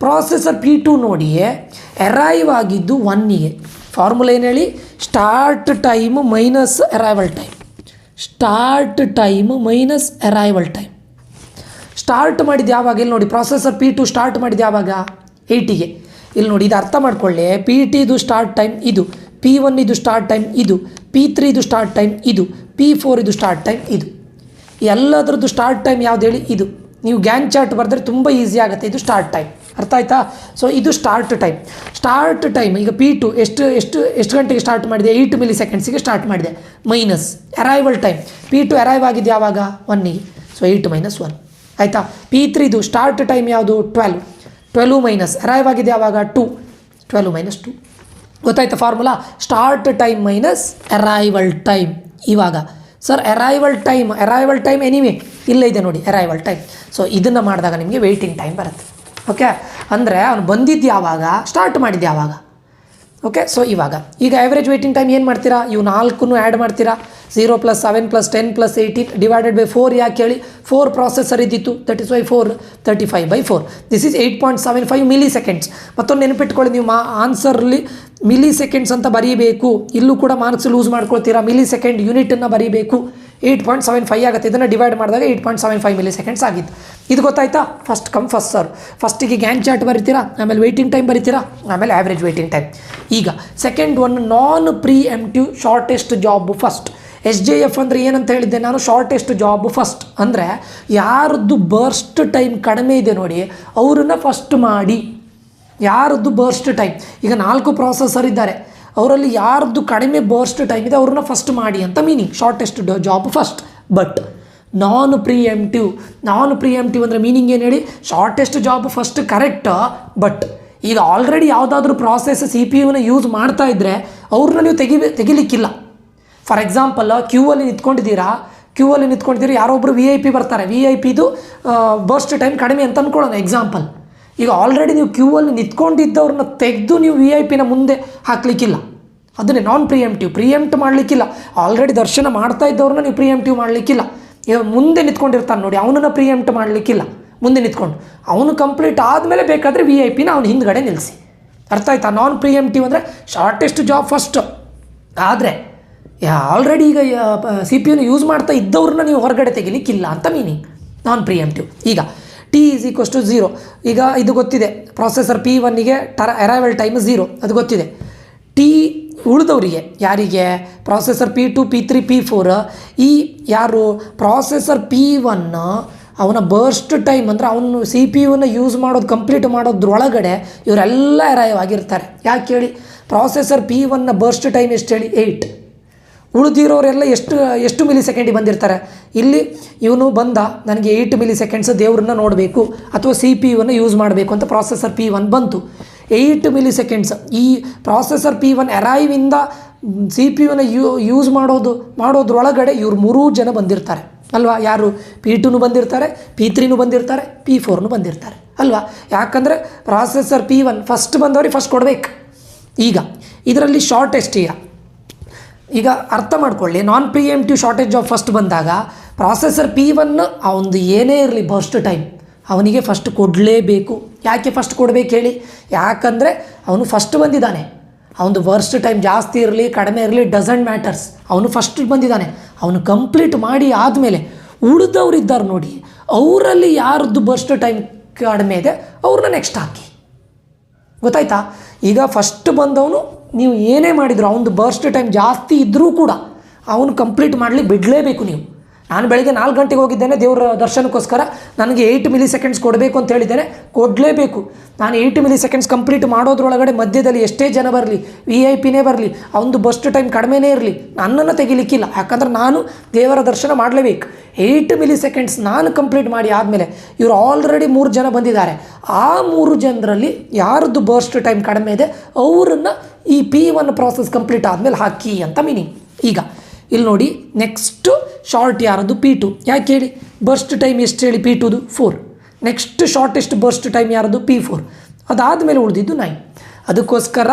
S1: ಪ್ರಾಸೆಸರ್ P2 ನೋಡಿ ಅರೈವ್ ಆಗಿದ್ದು 1ಗೆ, ಫಾರ್ಮುಲಾ ಏನು ಹೇಳಿ, start time minus arrival time. Start time minus arrival time. Start ಮಾಡಿದ್ದು ಯಾವಾಗ? ಇಲ್ಲಿ ನೋಡಿ, ಪ್ರಾಸೆಸರ್ P2 ಸ್ಟಾರ್ಟ್ ಮಾಡಿದ್ದು ಯಾವಾಗ? 80ಗೆ. ಇಲ್ಲಿ ನೋಡಿ, ಇದು ಅರ್ಥ ಮಾಡ್ಕೊಳ್ಳಿ. P2 ಇದು ಸ್ಟಾರ್ಟ್ ಟೈಮ್ ಇದು, P1 ಇದು ಸ್ಟಾರ್ಟ್ ಟೈಮ್ ಇದು, P3 ಇದು ಸ್ಟಾರ್ಟ್ ಟೈಮ್ ಇದು, P4 ಇದು ಸ್ಟಾರ್ಟ್ ಟೈಮ್ ಇದು. ಎಲ್ಲದರದ್ದು ಸ್ಟಾರ್ಟ್ ಟೈಮ್ ಯಾವ್ದು ಹೇಳಿ? ಇದು. ನೀವು ಗ್ಯಾನ್ ಚಾರ್ಟ್ ಬರೆದ್ರೆ ತುಂಬ ಈಸಿ ಆಗುತ್ತೆ. ಇದು ಸ್ಟಾರ್ಟ್ ಟೈಮ್, ಅರ್ಥ ಆಯ್ತಾ? ಸೊ ಇದು ಸ್ಟಾರ್ಟ್ ಟೈಮ್. ಸ್ಟಾರ್ಟ್ ಟೈಮ್ ಈಗ P2 ಎಷ್ಟು ಗಂಟೆಗೆ ಸ್ಟಾರ್ಟ್ ಮಾಡಿದೆ? 8 ಮಿಲಿ ಸೆಕೆಂಡ್ಸಿಗೆ ಸ್ಟಾರ್ಟ್ ಮಾಡಿದೆ. Minus arrival time, P2 arrive ಆಗಿದ್ದು ಯಾವಾಗ? 1ಗೆ. ಸೊ 8 - 1 ಆಯಿತಾ. P3 ಇದು ಸ್ಟಾರ್ಟ್ ಟೈಮ್ ಯಾವುದು? 12 ಮೈನಸ್ ಅರೈವ್ ಆಗಿದೆ ಯಾವಾಗ? 2. 12 - 2 ಗೊತ್ತಾಯ್ತಾ formula? Start time minus arrival time. ಇವಾಗ ಸರ್ ಅರೈವಲ್ ಟೈಮ್ ಎನಿವೆ ಇಲ್ಲೇ ಇದೆ ನೋಡಿ, ಅರೈವಲ್ ಟೈಮ್. ಸೊ ಇದನ್ನು ಮಾಡಿದಾಗ ನಿಮಗೆ ವೆಯ್ಟಿಂಗ್ ಟೈಮ್ ಬರುತ್ತೆ. ಓಕೆ, ಅಂದರೆ ಅವನು ಬಂದಿದ್ದು ಯಾವಾಗ, ಸ್ಟಾರ್ಟ್ ಮಾಡಿದ್ದು ಯಾವಾಗ. ಓಕೆ, ಸೊ ಈಗ ಆ್ಯಾವ್ರೇಜ್ ವೆಯ್ಟಿಂಗ್ ಟೈಮ್ ಏನು ಮಾಡ್ತೀರಾ? ಇವು 4 ಆ್ಯಡ್ ಮಾಡ್ತೀರಾ. 0 + 7 + 10 + 18 ಡಿವೈಡೆಡ್ ಬೈ 4. ಯಾಕೆ ಹೇಳಿ? 4 ಪ್ರಾಸೆಸರ್ ಇದ್ದಿತ್ತು, that is why 4. 35/4 this is 8.75 milli seconds. ಮತ್ತೊಂದು ನೆನಪಿಟ್ಕೊಳ್ಳಿ, ನೀವು ಆನ್ಸರ್ಲಿ ಮಿಲಿ ಸೆಕೆಂಡ್ಸ್ ಅಂತ ಬರೀಬೇಕು. ಇಲ್ಲೂ ಕೂಡ ಮಾರ್ಕ್ಸ್ ಲೂಸ್ ಮಾಡ್ಕೊಳ್ತೀರಾ. ಮಿಲಿ ಸೆಕೆಂಡ್ ಯೂನಿಟನ್ನು ಬರೀಬೇಕು. 8.75 ಆಗುತ್ತೆ. ಇದನ್ನು ಡಿವೈಡ್ ಮಾಡಿದಾಗ 8.75 ಮಿಲಿ ಸೆಕೆಂಡ್ಸ್ ಆಗಿತ್ತು. ಇದು ಗೊತ್ತಾಯ್ತಾ? First come first serve. ಫಸ್ಟಿಗೆ ಗ್ಯಾನ್ ಚಾರ್ಟ್ ಬರೀತೀರಾ, ಆಮೇಲೆ ವೆಯ್ಟಿಂಗ್ ಟೈಮ್ ಬರೀತೀರಾ, ಆಮೇಲೆ ಆ್ಯಾವ್ರೇಜ್ ವೆಯ್ಟಿಂಗ್ ಟೈಮ್. ಈಗ ಸೆಕೆಂಡ್ ಒನ್, ನಾನ್ preemptive shortest job first. SJF ಅಂದರೆ ಏನಂತ ಹೇಳಿದ್ದೆ ನಾನು? ಶಾರ್ಟೆಸ್ಟ್ ಜಾಬ್ ಫಸ್ಟ್ ಅಂದರೆ ಯಾರದ್ದು ಬರ್ಸ್ಟ್ ಟೈಮ್ ಕಡಿಮೆ ಇದೆ ನೋಡಿ, ಅವ್ರನ್ನ ಫಸ್ಟ್ ಮಾಡಿ. ಯಾರದ್ದು ಬರ್ಸ್ಟ್ ಟೈಮ್, ಈಗ 4 ಪ್ರಾಸೆಸರ್ ಇದ್ದಾರೆ, ಅವರಲ್ಲಿ ಯಾರದ್ದು ಕಡಿಮೆ ಬರ್ಸ್ಟ್ ಟೈಮ್ ಇದೆ ಅವ್ರನ್ನ ಫಸ್ಟ್ ಮಾಡಿ ಅಂತ meaning. Shortest job first. But non preemptive ಅಂದರೆ ಮೀನಿಂಗ್ ಏನು ಹೇಳಿ? Shortest job first correct, but ಈಗ ಆಲ್ರೆಡಿ ಯಾವುದಾದ್ರೂ ಪ್ರಾಸೆಸ್ CPU ಯೂಸ್ ಮಾಡ್ತಾ ಇದ್ದರೆ ಅವ್ರನ್ನ ನೀವು ತೆಗಿಲಿಕ್ಕಿಲ್ಲ. ಫಾರ್ ಎಕ್ಸಾಂಪಲ್ ಕ್ಯೂ ಅಲ್ಲಿ ನಿಂತ್ಕೊಂಡಿದ್ದೀರಾ, ಯಾರೊಬ್ಬರು VIP ಬರ್ತಾರೆ, VIPದು ಬರ್ಸ್ಟ್ ಟೈಮ್ ಕಡಿಮೆ ಅಂತ ಅಂದ್ಕೊಳ್ಳೋಣ ಎಕ್ಸಾಂಪಲ್. ಈಗ ಆಲ್ರೆಡಿ ನೀವು ಕ್ಯೂ ಅಲ್ಲಿ ನಿಂತ್ಕೊಂಡಿದ್ದವ್ರನ್ನ ತೆಗೆದು ನೀವು VIP ಮುಂದೆ ಹಾಕಲಿಕ್ಕಿಲ್ಲ. ಅದನ್ನೇ ನಾನ್ ಪ್ರಿಯೆಂಪ್ಟ್ ಮಾಡಲಿಕ್ಕಿಲ್ಲ. ಆಲ್ರೆಡಿ ದರ್ಶನ ಮಾಡ್ತಾ ಇದ್ದವ್ರನ್ನ ನೀವು ಪ್ರಿಯೆಂಪ್ಟಿವ್ ಮಾಡಲಿಕ್ಕಿಲ್ಲ. ಮುಂದೆ ನಿಂತ್ಕೊಂಡಿರ್ತಾನೆ ನೋಡಿ, ಅವನನ್ನು ಪ್ರಿಯೆಂಪ್ಟ್ ಮಾಡಲಿಕ್ಕಿಲ್ಲ. ಮುಂದೆ ನಿಂತ್ಕೊಂಡು ಅವನು ಕಂಪ್ಲೀಟ್ ಆದಮೇಲೆ ಬೇಕಾದರೆ VIP ಅವನು ಹಿಂದ್ಗಡೆ ನಿಲ್ಲಿಸಿ. ಅರ್ಥ ಆಯ್ತಾ? ನಾನ್ ಪ್ರಿಯೆಂಪ್ಟಿವ್ ಅಂದರೆ ಶಾರ್ಟೆಸ್ಟ್ ಜಾಬ್ ಫಸ್ಟ್. ಆದರೆ ಆಲ್ರೆಡಿ ಈಗ CPU ಯೂಸ್ ಮಾಡ್ತಾ ಇದ್ದವ್ರನ್ನ ನೀವು ಹೊರಗಡೆ ತೆಗಿಲಿಕ್ಕಿಲ್ಲ ಅಂತ ಮೀನಿಂಗ್ ನಾನ್ ಪ್ರಿಯೆಂಪ್ಟಿವ್. ಈಗ T = 0. ಈಗ ಇದು ಗೊತ್ತಿದೆ, ಪ್ರಾಸೆಸರ್ P1ಗೆ ಅರೈವಲ್ ಟೈಮ್ 0, ಅದು ಗೊತ್ತಿದೆ. T ಉಳಿದವರಿಗೆ ಯಾರಿಗೆ? Processor P2, P3, P4. ಈ ಯಾರು ಪ್ರಾಸೆಸರ್ P1 ಅವನ ಬರ್ಸ್ಟ್ ಟೈಮ್ ಅಂದರೆ ಅವನು CPU ಯೂಸ್ ಮಾಡೋದು ಕಂಪ್ಲೀಟ್ ಮಾಡೋದ್ರೊಳಗಡೆ ಇವರೆಲ್ಲ ಅರೈವ್ ಆಗಿರ್ತಾರೆ. ಯಾಕೆ ಹೇಳಿ? ಪ್ರಾಸೆಸರ್ P1 ಬರ್ಸ್ಟ್ ಟೈಮ್ ಎಷ್ಟು ಹೇಳಿ? 8. ಉಳಿದಿರೋರೆಲ್ಲ ಎಷ್ಟು ಮಿಲಿ ಸೆಕೆಂಡಿಗೆ ಬಂದಿರ್ತಾರೆ? ಇಲ್ಲಿ ಇವನು ಬಂದ, ನನಗೆ 8 ಮಿಲಿ ಸೆಕೆಂಡ್ಸ್ ದೇವ್ರನ್ನ ನೋಡಬೇಕು ಅಥವಾ CPU ಯೂಸ್ ಮಾಡಬೇಕು ಅಂತ ಪ್ರಾಸೆಸರ್ P1 ಬಂತು. 8 ಮಿಲಿ ಸೆಕೆಂಡ್ಸ್ ಈ ಪ್ರಾಸೆಸರ್ P1 ಅರೈವಿಂದ CPU ಯೂಸ್ ಮಾಡೋದ್ರೊಳಗಡೆ ಇವ್ರು 3 ಜನ ಬಂದಿರ್ತಾರೆ ಅಲ್ವಾ? ಯಾರು? P2 ಬಂದಿರ್ತಾರೆ, P3 ಬಂದಿರ್ತಾರೆ, P4 ಬಂದಿರ್ತಾರೆ ಅಲ್ವಾ? ಯಾಕಂದರೆ ಪ್ರಾಸೆಸರ್ P1 ಫಸ್ಟ್ ಬಂದವ್ರಿಗೆ ಫಸ್ಟ್ ಕೊಡಬೇಕು. ಈಗ ಇದರಲ್ಲಿ ಶಾರ್ಟೆಸ್ಟ್ ಈಗ ಅರ್ಥ ಮಾಡ್ಕೊಳ್ಳಿ, ನಾನ್ ಪ್ರಿಯೆಂಪ್ಟಿವ್ ಶಾರ್ಟೇಜ್ ಜಾಬ್ ಫಸ್ಟ್ ಬಂದಾಗ ಪ್ರಾಸೆಸರ್ P1 ಅವನದು ಏನೇ ಇರಲಿ ಬರ್ಸ್ಟ್ ಟೈಮ್ ಅವನಿಗೆ ಫಸ್ಟ್ ಕೊಡಲೇಬೇಕು. ಯಾಕೆ ಫಸ್ಟ್ ಕೊಡಬೇಕು ಹೇಳಿ? ಯಾಕಂದರೆ ಅವನು ಫಸ್ಟ್ ಬಂದಿದ್ದಾನೆ. ಅವನದು ಬರ್ಸ್ಟ್ ಟೈಮ್ ಜಾಸ್ತಿ ಇರಲಿ ಕಡಿಮೆ ಇರಲಿ ಡಸಂಟ್ ಮ್ಯಾಟರ್ಸ್, ಅವನು ಫಸ್ಟ್ ಬಂದಿದ್ದಾನೆ. ಅವನು ಕಂಪ್ಲೀಟ್ ಮಾಡಿ ಆದಮೇಲೆ ಉಳಿದವ್ರು ಇದ್ದಾರೆ ನೋಡಿ, ಅವರಲ್ಲಿ ಯಾರದ್ದು ಬರ್ಸ್ಟ್ ಟೈಮ್ ಕಡಿಮೆ ಇದೆ ಅವ್ರನ್ನ ನೆಕ್ಸ್ಟ್ ಹಾಕಿ. ಗೊತ್ತಾಯ್ತಾ? ಈಗ ಫಸ್ಟ್ ಬಂದವನು ನೀವು ಏನೇ ಮಾಡಿದ್ರು ಅವನದು ಬರ್ಸ್ಟ್ ಟೈಮ್ ಜಾಸ್ತಿ ಇದ್ದರೂ ಕೂಡ ಅವನು ಕಂಪ್ಲೀಟ್ ಮಾಡಲಿಕ್ಕೆ ಬಿಡಲೇಬೇಕು ನೀವು. ನಾನು ಬೆಳಗ್ಗೆ 4 ಗಂಟೆಗೆ ಹೋಗಿದ್ದೇನೆ ದೇವರ ದರ್ಶನಕ್ಕೋಸ್ಕರ, ನನಗೆ 8 ಮಿಲಿ ಸೆಕೆಂಡ್ಸ್ ಕೊಡಬೇಕು ಅಂತ ಹೇಳಿದ್ದೇನೆ, ಕೊಡಲೇಬೇಕು. ನಾನು 8 ಮಿಲಿ ಸೆಕೆಂಡ್ಸ್ ಕಂಪ್ಲೀಟ್ ಮಾಡೋದ್ರೊಳಗಡೆ ಮಧ್ಯದಲ್ಲಿ ಎಷ್ಟೇ ಜನ ಬರಲಿ, VIP ಬರಲಿ, ಅವನದು ಬಸ್ಟ್ ಟೈಮ್ ಕಡಿಮೆನೇ ಇರಲಿ, ನನ್ನನ್ನು ತೆಗಿಲಿಕ್ಕಿಲ್ಲ. ಯಾಕಂದ್ರೆ ನಾನು ದೇವರ ದರ್ಶನ ಮಾಡಲೇಬೇಕು. 8 ಮಿಲಿ ಸೆಕೆಂಡ್ಸ್ ನಾನು ಕಂಪ್ಲೀಟ್ ಮಾಡಿ ಆದಮೇಲೆ ಇವರು ಆಲ್ರೆಡಿ 3 ಜನ ಬಂದಿದ್ದಾರೆ. ಆ 3 ಜನರಲ್ಲಿ ಯಾರದ್ದು ಬರ್ಸ್ಟ್ ಟೈಮ್ ಕಡಿಮೆ ಇದೆ ಅವರನ್ನು ಈ P1 ಪ್ರಾಸೆಸ್ ಕಂಪ್ಲೀಟ್ ಆದಮೇಲೆ ಹಾಕಿ ಅಂತ ಮೀನಿಂಗ್. ಈಗ ಇಲ್ಲಿ ನೋಡಿ, ನೆಕ್ಸ್ಟು ಶಾರ್ಟ್ ಯಾರದು? P2. ಯಾಕೆ ಹೇಳಿ? ಬರ್ಸ್ಟ್ ಟೈಮ್ ಎಷ್ಟು ಹೇಳಿ? P2ದು 4. ನೆಕ್ಸ್ಟ್ ಶಾರ್ಟೆಸ್ಟ್ ಬರ್ಸ್ಟ್ ಟೈಮ್ ಯಾರದು? P4. ಅದಾದಮೇಲೆ ಉಳಿದಿದ್ದು 9. ಅದಕ್ಕೋಸ್ಕರ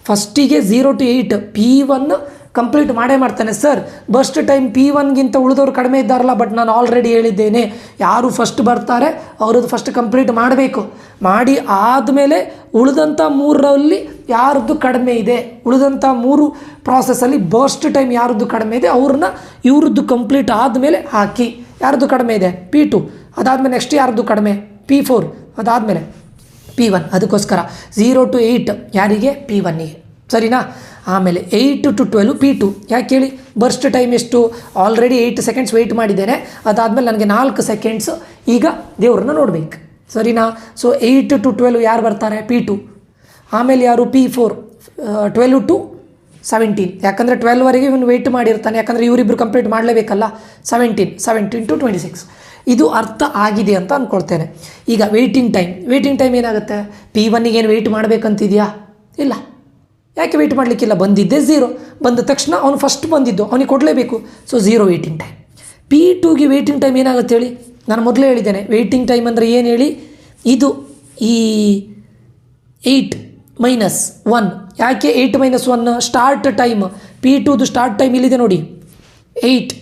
S1: ಫಸ್ಟಿಗೆ 0 to 8 P1 ಕಂಪ್ಲೀಟ್ ಮಾಡೇ ಮಾಡ್ತಾನೆ. ಸರ್ ಬರ್ಸ್ಟ್ ಟೈಮ್ P1ಗಿಂತ ಉಳಿದವರು ಕಡಿಮೆ ಇದ್ದಾರಲ್ಲ, ಬಟ್ ನಾನು ಆಲ್ರೆಡಿ ಹೇಳಿದ್ದೇನೆ, ಯಾರು ಫಸ್ಟ್ ಬರ್ತಾರೆ ಅವ್ರದ್ದು ಫಸ್ಟ್ ಕಂಪ್ಲೀಟ್ ಮಾಡಬೇಕು. ಮಾಡಿ ಆದಮೇಲೆ ಉಳಿದಂಥ 3ರಲ್ಲಿ ಯಾರದ್ದು ಕಡಿಮೆ ಇದೆ, ಉಳಿದಂಥ 3 ಪ್ರಾಸೆಸ್ಸಲ್ಲಿ ಬರ್ಸ್ಟ್ ಟೈಮ್ ಯಾರದ್ದು ಕಡಿಮೆ ಇದೆ ಅವ್ರನ್ನ ಇವ್ರದ್ದು ಕಂಪ್ಲೀಟ್ ಆದಮೇಲೆ ಹಾಕಿ. ಯಾರದ್ದು ಕಡಿಮೆ ಇದೆ P2, ಅದಾದಮೇಲೆ ನೆಕ್ಸ್ಟ್ ಯಾರದ್ದು ಕಡಿಮೆ P4, ಅದಾದಮೇಲೆ P1. ಅದಕ್ಕೋಸ್ಕರ 0 to 8 ಯಾರಿಗೆ P1ಗೆ, ಸರಿನಾ. ಆಮೇಲೆ 8 to 12 P2. ಯಾಕೆ ಹೇಳಿ, ಬರ್ಸ್ಟ್ ಟೈಮ್ ಎಷ್ಟು, ಆಲ್ರೆಡಿ 8 ಸೆಕೆಂಡ್ಸ್ ವೆಯ್ಟ್ ಮಾಡಿದ್ದೇನೆ, ಅದಾದಮೇಲೆ ನನಗೆ 4 ಸೆಕೆಂಡ್ಸ್ ಈಗ ದೇವ್ರನ್ನ ನೋಡಬೇಕು, ಸರಿನಾ. ಸೊ 8 to 12 ಯಾರು ಬರ್ತಾರೆ P2. ಆಮೇಲೆ ಯಾರು P4, 12 to 17, ಯಾಕಂದರೆ 12ವರೆಗೆ ಇವನು ವೆಯ್ಟ್ ಮಾಡಿರ್ತಾನೆ, ಯಾಕಂದರೆ ಇವರಿಬ್ಬರು ಕಂಪ್ಲೀಟ್ ಮಾಡಲೇಬೇಕಲ್ಲ. 17 to 26. ಇದು ಅರ್ಥ ಆಗಿದೆ ಅಂತ ಅಂದ್ಕೊಳ್ತೇನೆ. ಈಗ ವೆಯ್ಟಿಂಗ್ ಟೈಮ್ ಏನಾಗುತ್ತೆ, P1ಗೆ ಏನು ವೆಯ್ಟ್ ಮಾಡಬೇಕಂತಿದೆಯಾ, ಇಲ್ಲ. ಯಾಕೆ ವೆಯ್ಟ್ ಮಾಡಲಿಕ್ಕಿಲ್ಲ, ಬಂದಿದ್ದೇ 0, ಬಂದ ತಕ್ಷಣ ಅವನು ಫಸ್ಟ್ ಬಂದಿದ್ದು ಅವನಿಗೆ ಕೊಡಲೇಬೇಕು. So 0 waiting time. P2ಗೆ ವೆಯ್ಟಿಂಗ್ ಟೈಮ್ ಏನಾಗುತ್ತೆ ಹೇಳಿ, ನಾನು ಮೊದಲೇ ಹೇಳಿದ್ದೇನೆ. ವೆಯ್ಟಿಂಗ್ ಟೈಮ್ ಅಂದರೆ ಏನು ಹೇಳಿ, ಇದು ಈ 8 - 1. ಯಾಕೆ 8 - 1, ಸ್ಟಾರ್ಟ್ ಟೈಮ್. P2ದು ಸ್ಟಾರ್ಟ್ ಟೈಮ್ ಇಲ್ಲಿದೆ ನೋಡಿ, 8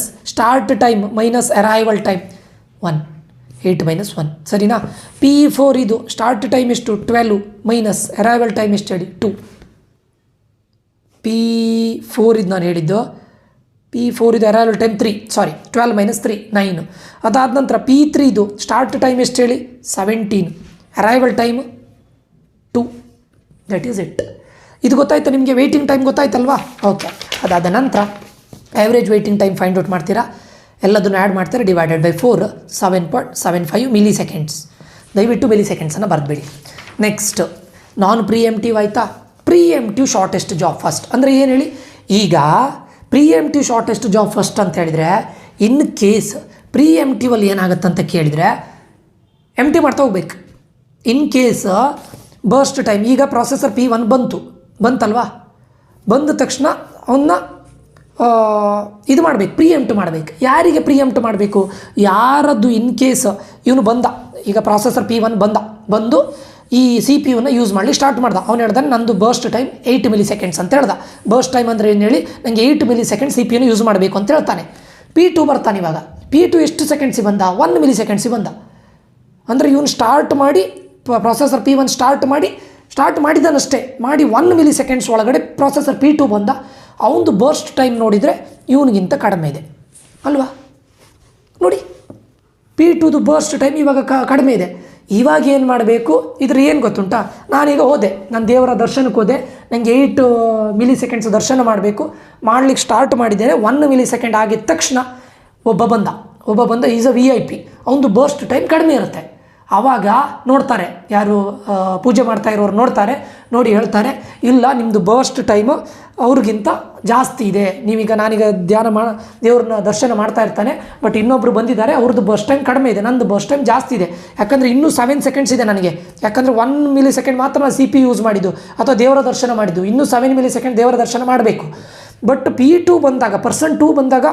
S1: - start time minus arrival time 1, 8 - 1, ಸರಿನಾ. P4 ಇದು ಸ್ಟಾರ್ಟ್ ಟೈಮ್ ಎಷ್ಟು 12 ಮೈನಸ್ ಅರೈವಲ್ ಟೈಮ್ ಎಷ್ಟು ಹೇಳಿ 2. P4 ಇದು ನಾನು ಹೇಳಿದ್ದು, P4 ಇದು ಅರೈವಲ್ ಟೈಮ್ 3, 12 - 3 9. ಅದಾದ ನಂತರ P3 ಇದು ಸ್ಟಾರ್ಟ್ ಟೈಮ್ ಎಷ್ಟು ಹೇಳಿ 17, arrival time 2. That is it. ಇದು ಗೊತ್ತಾಯ್ತು ನಿಮಗೆ, ವೆಯ್ಟಿಂಗ್ ಟೈಮ್ ಗೊತ್ತಾಯ್ತಲ್ವಾ. ಓಕೆ, ಅದಾದ ನಂತರ average waiting time find out ಮಾಡ್ತೀರಾ, ಎಲ್ಲದನ್ನು ಆ್ಯಡ್ ಮಾಡ್ತಾರೆ, ಡಿವೈಡೆಡ್ ಬೈ 4, 7.75 ಮಿಲಿ ಸೆಕೆಂಡ್ಸ್. ದಯವಿಟ್ಟು ಮಿಲಿ ಸೆಕೆಂಡ್ಸನ್ನು ಬರೆದ್ಬಿಡಿ. ನೆಕ್ಸ್ಟ್ ನಾನ್ ಪ್ರಿಎಂಪ್ಟಿವ್ ಆಯಿತಾ. ಪ್ರಿಎಂಪ್ಟಿವ್ ಶಾರ್ಟೆಸ್ಟ್ ಜಾಬ್ ಫಸ್ಟ್ ಅಂದರೆ ಏನು ಹೇಳಿ, ಈಗ ಪ್ರಿಎಂಪ್ಟಿವ್ ಶಾರ್ಟೆಸ್ಟ್ ಜಾಬ್ ಫಸ್ಟ್ ಅಂತ ಹೇಳಿದರೆ, ಇನ್ ಕೇಸ್ ಪ್ರಿಎಂಪ್ಟಿವಲ್ಲಿ ಏನಾಗುತ್ತೆ ಅಂತ ಕೇಳಿದರೆ ಎಂಟಿ ಮಾಡ್ತಾ ಹೋಗ್ಬೇಕು. ಇನ್ ಕೇಸ್ ಬರ್ಸ್ಟ್ ಟೈಮ್, ಈಗ ಪ್ರಾಸೆಸರ್ P1 ಬಂತಲ್ವಾ, ಬಂದ ತಕ್ಷಣ ಅವನ್ನ ಇದು ಮಾಡಬೇಕು, ಪ್ರಿಎಂಪ್ಟ್ ಮಾಡಬೇಕು. ಯಾರಿಗೆ ಪ್ರಿಎಂಪ್ಟ್ ಮಾಡಬೇಕು, ಯಾರದ್ದು ಇನ್ ಕೇಸ್ ಇವನು ಬಂದ, ಈಗ ಪ್ರಾಸೆಸರ್ P1 ಬಂದು ಈ CPU ಯೂಸ್ ಮಾಡಲಿ ಸ್ಟಾರ್ಟ್ ಮಾಡ್ದ. ಅವ್ನು ಹೇಳ್ದಾನೆ ನಂದು ಬರ್ಸ್ಟ್ ಟೈಮ್ 8 ಮಿಲಿ ಸೆಕೆಂಡ್ಸ್ ಅಂತ ಹೇಳ್ದ. ಬರ್ಸ್ಟ್ ಟೈಮ್ ಅಂದರೆ ಏನು ಹೇಳಿ, ನನಗೆ 8 ಮಿಲಿ ಸೆಕೆಂಡ್ CPU ಯೂಸ್ ಮಾಡಬೇಕು ಅಂತ ಹೇಳ್ತಾನೆ. P2 ಬರ್ತಾನೆ. ಇವಾಗ P2 ಎಷ್ಟು ಸೆಕೆಂಡ್ಸಿಗೆ ಬಂದ, 1 ಮಿಲಿ ಸೆಕೆಂಡ್ಸಿಗೆ ಬಂದ. ಅಂದರೆ ಇವನು ಸ್ಟಾರ್ಟ್ ಮಾಡಿ ಪ್ರಾಸೆಸರ್ P1 ಸ್ಟಾರ್ಟ್ ಮಾಡಿದಾನಷ್ಟೇ, ಮಾಡಿ 1 ಮಿಲಿ ಸೆಕೆಂಡ್ಸ್ ಒಳಗಡೆ ಪ್ರಾಸೆಸರ್ P2 ಬಂದ. ಅವನದು ಬರ್ಸ್ಟ್ ಟೈಮ್ ನೋಡಿದರೆ ಇವನಿಗಿಂತ ಕಡಿಮೆ ಇದೆ ಅಲ್ವಾ. ನೋಡಿ P2ದು ಬರ್ಸ್ಟ್ ಟೈಮ್ ಇವಾಗ ಕಡಿಮೆ ಇದೆ. ಇವಾಗ ಏನು ಮಾಡಬೇಕು, ಇದ್ರ ಏನು ಗೊತ್ತುಂಟಾ, ನಾನೀಗ ಹೋದೆ, ನಾನು ದೇವರ ದರ್ಶನಕ್ಕೆ ಹೋದೆ, ನನಗೆ 8 ಮಿಲಿ ಸೆಕೆಂಡ್ಸ್ ದರ್ಶನ ಮಾಡಬೇಕು, ಮಾಡಲಿಕ್ಕೆ ಸ್ಟಾರ್ಟ್ ಮಾಡಿದ್ದೇನೆ. 1 ಮಿಲಿ ಸೆಕೆಂಡ್ ಆಗಿದ ತಕ್ಷಣ ಒಬ್ಬ ಬಂದ ಈಸ್ ಅ VIP. ಅವನದು ಬರ್ಸ್ಟ್ ಟೈಮ್ ಕಡಿಮೆ ಇರುತ್ತೆ. ಆವಾಗ ನೋಡ್ತಾರೆ, ಯಾರು ಪೂಜೆ ಮಾಡ್ತಾ ಇರೋರು ನೋಡ್ತಾರೆ, ನೋಡಿ ಹೇಳ್ತಾರೆ, ಇಲ್ಲ ನಿಮ್ಮದು ಬರ್ಸ್ಟ್ ಟೈಮು ಅವ್ರಿಗಿಂತ ಜಾಸ್ತಿ ಇದೆ. ನಾನೀಗ ದೇವ್ರನ್ನ ದರ್ಶನ ಮಾಡ್ತಾ ಇರ್ತಾನೆ, ಬಟ್ ಇನ್ನೊಬ್ಬರು ಬಂದಿದ್ದಾರೆ, ಅವ್ರದ್ದು ಬರ್ಸ್ಟ್ ಟೈಮ್ ಕಡಿಮೆ ಇದೆ, ನಂದು ಬರ್ಸ್ಟ್ ಟೈಮ್ ಜಾಸ್ತಿ ಇದೆ. ಯಾಕಂದರೆ ಇನ್ನೂ 7 ಸೆಕೆಂಡ್ಸ್ ಇದೆ ನನಗೆ, ಯಾಕಂದರೆ 1 ಮಿಲಿ ಸೆಕೆಂಡ್ ಮಾತ್ರ ನಾನು CPU ಯೂಸ್ ಮಾಡಿದ್ದು ಅಥವಾ ದೇವರ ದರ್ಶನ ಮಾಡಿದ್ದು, ಇನ್ನೂ 7 ಮಿಲಿ ಸೆಕೆಂಡ್ ದೇವರ ದರ್ಶನ ಮಾಡಬೇಕು. ಬಟ್ P2 ಬಂದಾಗ, ಪರ್ಸನ್ 2 ಬಂದಾಗ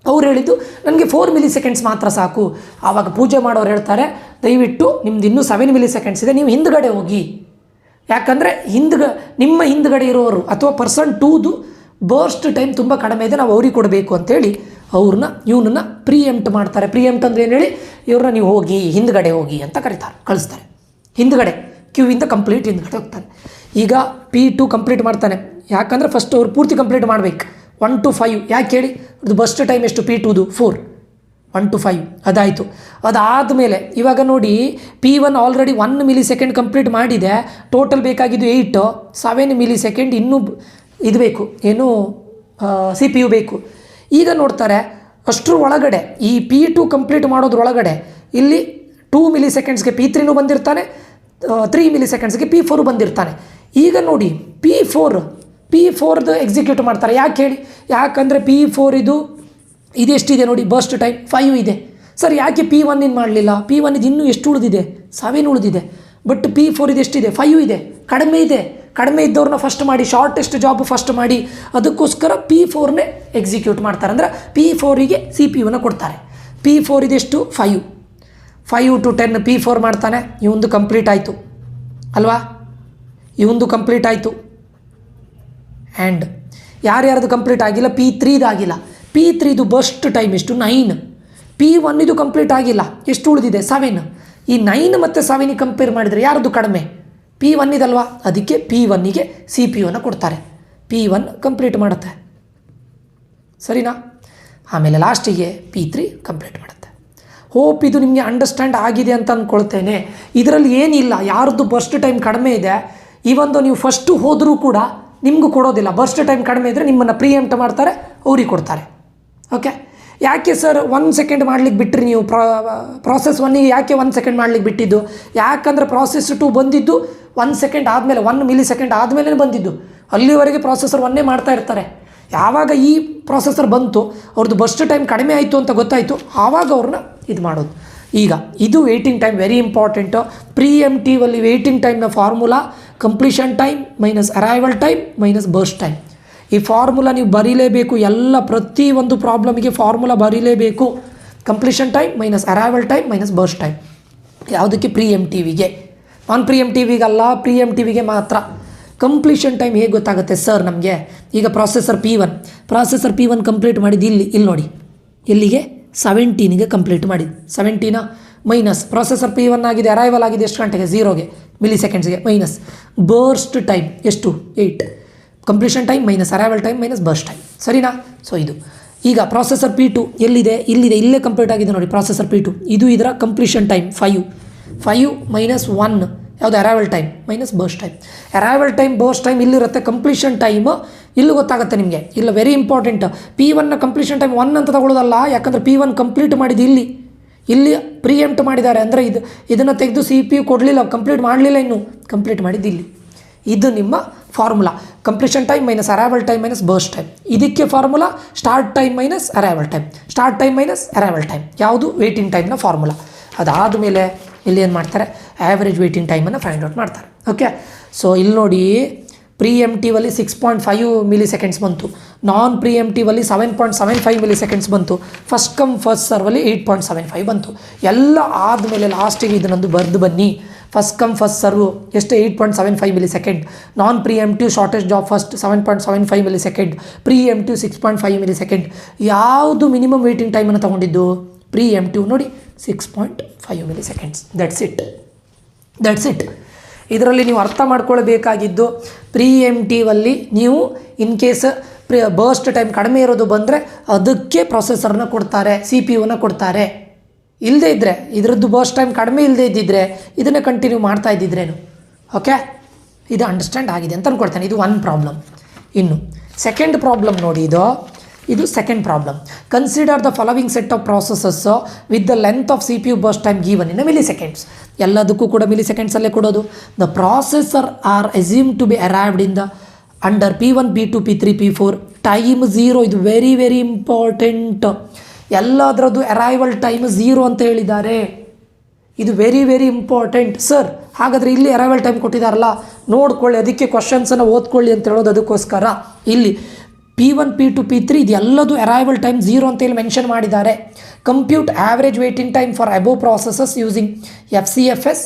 S1: ಅವ್ರು ಹೇಳಿದ್ದು ನನಗೆ 4 ಮಿಲಿ ಸೆಕೆಂಡ್ಸ್ ಮಾತ್ರ ಸಾಕು. ಆವಾಗ ಪೂಜೆ ಮಾಡೋರು ಹೇಳ್ತಾರೆ, ದಯವಿಟ್ಟು ನಿಮ್ದು ಇನ್ನೂ 7 ಮಿಲಿ ಸೆಕೆಂಡ್ಸ್ ಇದೆ, ನೀವು ಹಿಂದ್ಗಡೆ ಹೋಗಿ. ಯಾಕಂದರೆ ನಿಮ್ಮ ಹಿಂದ್ಗಡೆ ಇರೋರು ಅಥವಾ ಪರ್ಸನ್ 2ದು ಬರ್ಸ್ಟ್ ಟೈಮ್ ತುಂಬ ಕಡಿಮೆ ಇದೆ, ನಾವು ಅವ್ರಿಗೆ ಕೊಡಬೇಕು ಅಂತೇಳಿ ಇವನನ್ನು ಪ್ರಿಎಂಪ್ಟ್ ಮಾಡ್ತಾರೆ. ಪ್ರಿಎಂಪ್ಟ್ ಅಂದರೆ ಏನು ಹೇಳಿ, ಇವ್ರನ್ನ ನೀವು ಹೋಗಿ ಹಿಂದ್ಗಡೆ ಹೋಗಿ ಅಂತ ಕಳಿಸ್ತಾರೆ. ಹಿಂದ್ಗಡೆ ಕ್ಯೂವಿಂದ ಕಂಪ್ಲೀಟ್ ಹಿಂದ್ಗಡೆ ಹೋಗ್ತಾನೆ. ಈಗ P2 ಕಂಪ್ಲೀಟ್ ಮಾಡ್ತಾನೆ, ಯಾಕಂದರೆ ಫಸ್ಟ್ ಅವ್ರು ಪೂರ್ತಿ ಕಂಪ್ಲೀಟ್ ಮಾಡಬೇಕು. 1 to 5 ಯಾಕೆ ಹೇಳಿ, ಅದು ಬರ್ಸ್ಟ್ ಟೈಮ್ ಎಷ್ಟು P2ದು 4, 1 to 5 ಅದಾಯಿತು. ಅದಾದಮೇಲೆ ಇವಾಗ ನೋಡಿ P1 already 1 millisecond complete ಮಾಡಿದೆ, ಟೋಟಲ್ ಬೇಕಾಗಿದ್ದು 8, 7 ಮಿಲಿ ಸೆಕೆಂಡ್ ಇನ್ನೂ ಇದು ಬೇಕು, ಏನು CPU ಬೇಕು. ಈಗ ನೋಡ್ತಾರೆ ಅಷ್ಟರ ಒಳಗಡೆ ಈ P2 ಕಂಪ್ಲೀಟ್ ಮಾಡೋದ್ರೊಳಗಡೆ ಇಲ್ಲಿ 2 ಮಿಲಿ ಸೆಕೆಂಡ್ಸ್ಗೆ P3 ಬಂದಿರ್ತಾನೆ, 3 ಮಿಲಿ ಸೆಕೆಂಡ್ಸ್ಗೆ P4 ಬಂದಿರ್ತಾನೆ. ಈಗ ನೋಡಿ P4ದು ಎಕ್ಸಿಕ್ಯೂಟ್ ಮಾಡ್ತಾರೆ. ಯಾಕೆ ಹೇಳಿ, ಯಾಕಂದರೆ P4 ಇದೆಷ್ಟಿದೆ ನೋಡಿ, ಬರ್ಸ್ಟ್ ಟೈಮ್ 5 ಇದೆ. ಸರ್ ಯಾಕೆ P1 ಮಾಡಲಿಲ್ಲ, P1 ಇನ್ನೂ ಎಷ್ಟು ಉಳಿದಿದೆ, 7 ಉಳಿದಿದೆ. ಬಟ್ P4 ಎಷ್ಟಿದೆ, 5 ಇದೆ, ಕಡಿಮೆ ಇದ್ದವ್ರನ್ನ ಫಸ್ಟ್ ಮಾಡಿ, ಶಾರ್ಟೆಸ್ಟ್ ಜಾಬ್ ಫಸ್ಟ್ ಮಾಡಿ, ಅದಕ್ಕೋಸ್ಕರ P4ನೇ ಎಕ್ಸಿಕ್ಯೂಟ್ ಮಾಡ್ತಾರೆ. ಅಂದರೆ P4ಗೆ CPU ಕೊಡ್ತಾರೆ. P4 ಇದೆಷ್ಟು 5 to 10 P4 ಮಾಡ್ತಾನೆ. ಇವಂದು ಕಂಪ್ಲೀಟ್ ಆಯಿತು ಅಲ್ವಾ, ಇವಂದು ಕಂಪ್ಲೀಟ್ ಆಯಿತು. ಆ್ಯಂಡ್ ಯಾರ್ಯಾರ್ದು ಕಂಪ್ಲೀಟ್ ಆಗಿಲ್ಲ, P3 ಆಗಿಲ್ಲ. P3 ಬರ್ಸ್ಟ್ ಟೈಮ್ ಎಷ್ಟು 9. P1 ಇದು ಕಂಪ್ಲೀಟ್ ಆಗಿಲ್ಲ, ಎಷ್ಟು ಉಳಿದಿದೆ 7. ಈ 9 ಮತ್ತು 7 ಕಂಪೇರ್ ಮಾಡಿದರೆ ಯಾರ್ದು ಕಡಿಮೆ? P1 ಇದಲ್ವಾ, ಅದಕ್ಕೆ P1ಗೆ CPU ಕೊಡ್ತಾರೆ. P1 ಕಂಪ್ಲೀಟ್ ಮಾಡುತ್ತೆ, ಸರಿನಾ? ಆಮೇಲೆ ಲಾಸ್ಟಿಗೆ P3 ಕಂಪ್ಲೀಟ್ ಮಾಡುತ್ತೆ. ಹೋಪ್ ಇದು ನಿಮಗೆ ಅಂಡರ್ಸ್ಟ್ಯಾಂಡ್ ಆಗಿದೆ ಅಂತ ಅಂದ್ಕೊಳ್ತೇನೆ. ಇದರಲ್ಲಿ ಏನಿಲ್ಲ, ಯಾರ್ದು ಬರ್ಸ್ಟ್ ಟೈಮ್ ಕಡಿಮೆ ಇದೆ ಇವೊಂದು ನೀವು ಫಸ್ಟು ಹೋದರೂ ಕೂಡ ನಿಮಗೂ ಕೊಡೋದಿಲ್ಲ. ಬರ್ಸ್ಟ್ ಟೈಮ್ ಕಡಿಮೆ ಇದ್ದರೆ ನಿಮ್ಮನ್ನು ಪ್ರಿಯೆಂಪ್ಟ್ ಮಾಡ್ತಾರೆ, ಅವ್ರಿಗೆ ಕೊಡ್ತಾರೆ. ಓಕೆ, ಯಾಕೆ ಸರ್ 1 ಸೆಕೆಂಡ್ ಮಾಡ್ಲಿಕ್ಕೆ ಬಿಟ್ಟರೆ ನೀವು ಪ್ರಾಸೆಸ್ 1ಗೆ ಯಾಕೆ 1 ಸೆಕೆಂಡ್ ಮಾಡ್ಲಿಕ್ಕೆ ಬಿಟ್ಟಿದ್ದು? ಯಾಕಂದರೆ ಪ್ರಾಸೆಸ್ 2 ಬಂದಿದ್ದು 1 ಸೆಕೆಂಡ್ ಆದಮೇಲೆ, 1 ಮಿಲಿ ಸೆಕೆಂಡ್ ಆದಮೇಲೆ ಬಂದಿದ್ದು. ಅಲ್ಲಿವರೆಗೆ ಪ್ರಾಸೆಸರ್ 1 ಮಾಡ್ತಾ ಇರ್ತಾರೆ. ಯಾವಾಗ ಈ ಪ್ರಾಸೆಸರ್ ಬಂತು, ಅವ್ರದ್ದು ಬರ್ಸ್ಟ್ ಟೈಮ್ ಕಡಿಮೆ ಆಯಿತು ಅಂತ ಗೊತ್ತಾಯಿತು, ಆವಾಗ ಅವ್ರನ್ನ ಇದು ಮಾಡೋದು. ಈಗ ಇದು ವೇಟಿಂಗ್ ಟೈಮ್ ವೆರಿ ಇಂಪಾರ್ಟೆಂಟು. ಪ್ರಿಎಂಪ್ಟಿವಲ್ಲಿ ವೇಟಿಂಗ್ ಟೈಮ್ನ formula completion time minus arrival time minus burst time. ಈ ಫಾರ್ಮುಲಾ ನೀವು ಬರೀಲೇಬೇಕು, ಎಲ್ಲ ಪ್ರತಿಯೊಂದು ಪ್ರಾಬ್ಲಮಿಗೆ ಫಾರ್ಮುಲಾ ಬರೀಲೇಬೇಕು. Completion time minus arrival time minus burst time. ಯಾವುದಕ್ಕೆ? ಪ್ರಿಎಂಪ್ಟಿವಿಗೆ. ನಾನ್ ಪ್ರಿಎಂಪ್ಟಿವಿಗಲ್ಲ, ಪ್ರಿಎಂಪ್ಟಿವಿಗೆ ಮಾತ್ರ. ಕಂಪ್ಲೀಷನ್ ಟೈಮ್ ಹೇಗೆ ಗೊತ್ತಾಗುತ್ತೆ ಸರ್ ನಮಗೆ? ಈಗ ಪ್ರಾಸೆಸರ್ P1 ಕಂಪ್ಲೀಟ್ ಮಾಡಿದ್ದು ಇಲ್ಲಿ ನೋಡಿ, ಇಲ್ಲಿಗೆ 17ಗೆ ಕಂಪ್ಲೀಟ್ ಮಾಡಿದ್ದು. 17 ಮೈನಸ್ ಪ್ರಾಸೆಸರ್ P1 ಆಗಿದೆ, ಅರೈವಲ್ ಆಗಿದೆ ಎಷ್ಟು ಗಂಟೆಗೆ? 0ಗೆ ಮಿಲಿ ಸೆಕೆಂಡ್ಸ್ಗೆ, ಮೈನಸ್ ಬರ್ಸ್ಟ್ ಟೈಮ್ ಎಷ್ಟು? 8. Completion time minus arrival time minus burst time, ಸರಿನಾ? ಸೊ ಇದು ಈಗ ಪ್ರಾಸೆಸರ್ P2 ಎಲ್ಲಿದೆ? ಇಲ್ಲೇ ಕಂಪ್ಲೀಟ್ ಆಗಿದೆ ನೋಡಿ ಪ್ರಾಸೆಸರ್ P2. ಇದು ಇದರ ಕಂಪ್ಲೀಷನ್ ಟೈಮ್ 5 ಮೈನಸ್ 1 ಯಾವುದು? Arrival time minus burst time. Arrival time burst time ಇಲ್ಲಿರುತ್ತೆ, ಕಂಪ್ಲೀಷನ್ ಟೈಮ್ ಇಲ್ಲಿ ಗೊತ್ತಾಗುತ್ತೆ ನಿಮಗೆ. ಇಲ್ಲ ವೆರಿ ಇಂಪಾರ್ಟೆಂಟ್. P1ನ ಕಂಪ್ಲೀಷನ್ ಟೈಮ್ 1 ಅಂತ ತಗೊಳ್ಳೋದಲ್ಲ, ಯಾಕಂದರೆ P1 ಕಂಪ್ಲೀಟ್ ಮಾಡಿದ್ದು ಇಲ್ಲಿ ಪ್ರಿಎಂಪ್ಟ್ ಮಾಡಿದ್ದಾರೆ. ಅಂದರೆ ಇದನ್ನು ತೆಗೆದು CPU ಕೊಡಲಿಲ್ಲ, ಕಂಪ್ಲೀಟ್ ಮಾಡಲಿಲ್ಲ, ಇನ್ನು ಕಂಪ್ಲೀಟ್ ಮಾಡಿದ್ದು ಇಲ್ಲಿ. ಇದು ನಿಮ್ಮ formula, completion time minus arrival time minus burst time. ಇದಕ್ಕೆ formula start time minus arrival time, start time minus arrival time. ಯಾವುದು? ವೇಟಿಂಗ್ ಟೈಮ್ನ ಫಾರ್ಮುಲಾ. ಅದಾದಮೇಲೆ ಇಲ್ಲಿ ಏನು ಮಾಡ್ತಾರೆ? ಆ್ಯಾವ್ರೇಜ್ ವೇಟಿಂಗ್ ಟೈಮನ್ನು ಫೈಂಡ್ ಔಟ್ ಮಾಡ್ತಾರೆ. ಓಕೆ, ಸೊ ಇಲ್ಲಿ ನೋಡಿ, ಪ್ರಿಎಂಪ್ಟಿವಲ್ಲಿ 6.5 ಮಿಲಿ ಸೆಕೆಂಡ್ಸ್ ಬಂತು, ನಾನ್ ಪ್ರಿಎಂಪ್ಟಿವಲ್ಲಿ 7.75 ಮಿಲಿ ಸೆಕೆಂಡ್ಸ್ ಬಂತು, ಫಸ್ಟ್ ಕಮ್ ಫಸ್ಟ್ ಸರ್ವಲ್ಲಿ 8.75 ಬಂತು. ಎಲ್ಲ ಆದಮೇಲೆ ಲಾಸ್ಟಿಗೆ ಇದನ್ನೊಂದು ಬರೆದು ಬನ್ನಿ. ಫಸ್ಟ್ ಕಮ್ ಫಸ್ಟ್ ಸರ್ವ್ ಎಷ್ಟು? 8.75 millisecond. Non preemptive shortest job first 7.75 millisecond, preemptive 6.5 millisecond. ಯಾವುದು ಮಿನಿಮಮ್ ವೇಟಿಂಗ್ ಟೈಮನ್ನು ತೊಗೊಂಡಿದ್ದು? ಪ್ರಿಎಂಪ್ಟಿವ್ ನೋಡಿ 6.5 ಮಿಲಿ ಸೆಕೆಂಡ್ಸ್. That's it. ಇದರಲ್ಲಿ ನೀವು ಅರ್ಥ ಮಾಡ್ಕೊಳ್ಬೇಕಾಗಿದ್ದು, ಪ್ರಿಎಂಪ್ಟಿವಲ್ಲಿ ನೀವು ಇನ್ ಕೇಸ್ ಬರ್ಸ್ಟ್ ಟೈಮ್ ಕಡಿಮೆ ಇರೋದು ಬಂದರೆ ಅದಕ್ಕೆ ಪ್ರೊಸೆಸರ್ನ ಕೊಡ್ತಾರೆ, CPU ಕೊಡ್ತಾರೆ. ಇಲ್ಲದೇ ಇದ್ದರೆ, ಇದರದ್ದು ಬರ್ಸ್ಟ್ ಟೈಮ್ ಕಡಿಮೆ ಇಲ್ಲದೇ ಇದ್ದಿದ್ದರೆ ಇದನ್ನೇ ಕಂಟಿನ್ಯೂ ಮಾಡ್ತಾ ಇದ್ದಿದ್ರೇನು. ಓಕೆ, ಇದು ಅಂಡರ್ಸ್ಟ್ಯಾಂಡ್ ಆಗಿದೆ ಅಂತ ಅಂದ್ಕೊಳ್ತೇನೆ. ಇದು 1 ಪ್ರಾಬ್ಲಮ್. ಇನ್ನು ಸೆಕೆಂಡ್ ಪ್ರಾಬ್ಲಮ್ ನೋಡಿ, ಇದು second problem. Consider the following set of processes with the length of CPU burst time given in milliseconds. ಎಲ್ಲದಕ್ಕೂ ಕೂಡ ಮಿಲಿ ಸೆಕೆಂಡ್ಸಲ್ಲೇ ಕೊಡೋದು. The processor are assume to be arrived in the under P1 P2 P3 P4 time 0. ಇದು very very important. ಎಲ್ಲದರದ್ದು arrival time 0 ಅಂತ ಹೇಳಿದ್ದಾರೆ. ಇದು ವೆರಿ ವೆರಿ ಇಂಪಾರ್ಟೆಂಟ್. ಸರ್ ಹಾಗಾದರೆ ಇಲ್ಲಿ ಅರೈವಲ್ ಟೈಮ್ ಕೊಟ್ಟಿದ್ದಾರಲ್ಲ, ನೋಡ್ಕೊಳ್ಳಿ, ಅದಕ್ಕೆ ಕ್ವಶನ್ಸನ್ನು ಓದ್ಕೊಳ್ಳಿ ಅಂತ ಹೇಳೋದು. ಅದಕ್ಕೋಸ್ಕರ ಇಲ್ಲಿ P1 P2 P3 ಇದು ಎಲ್ಲದು ಅರೈವಲ್ ಟೈಮ್ 0 ಅಂತೇಳಿ ಮೆನ್ಷನ್ ಮಾಡಿದ್ದಾರೆ. Compute average waiting time for above processes using FCFS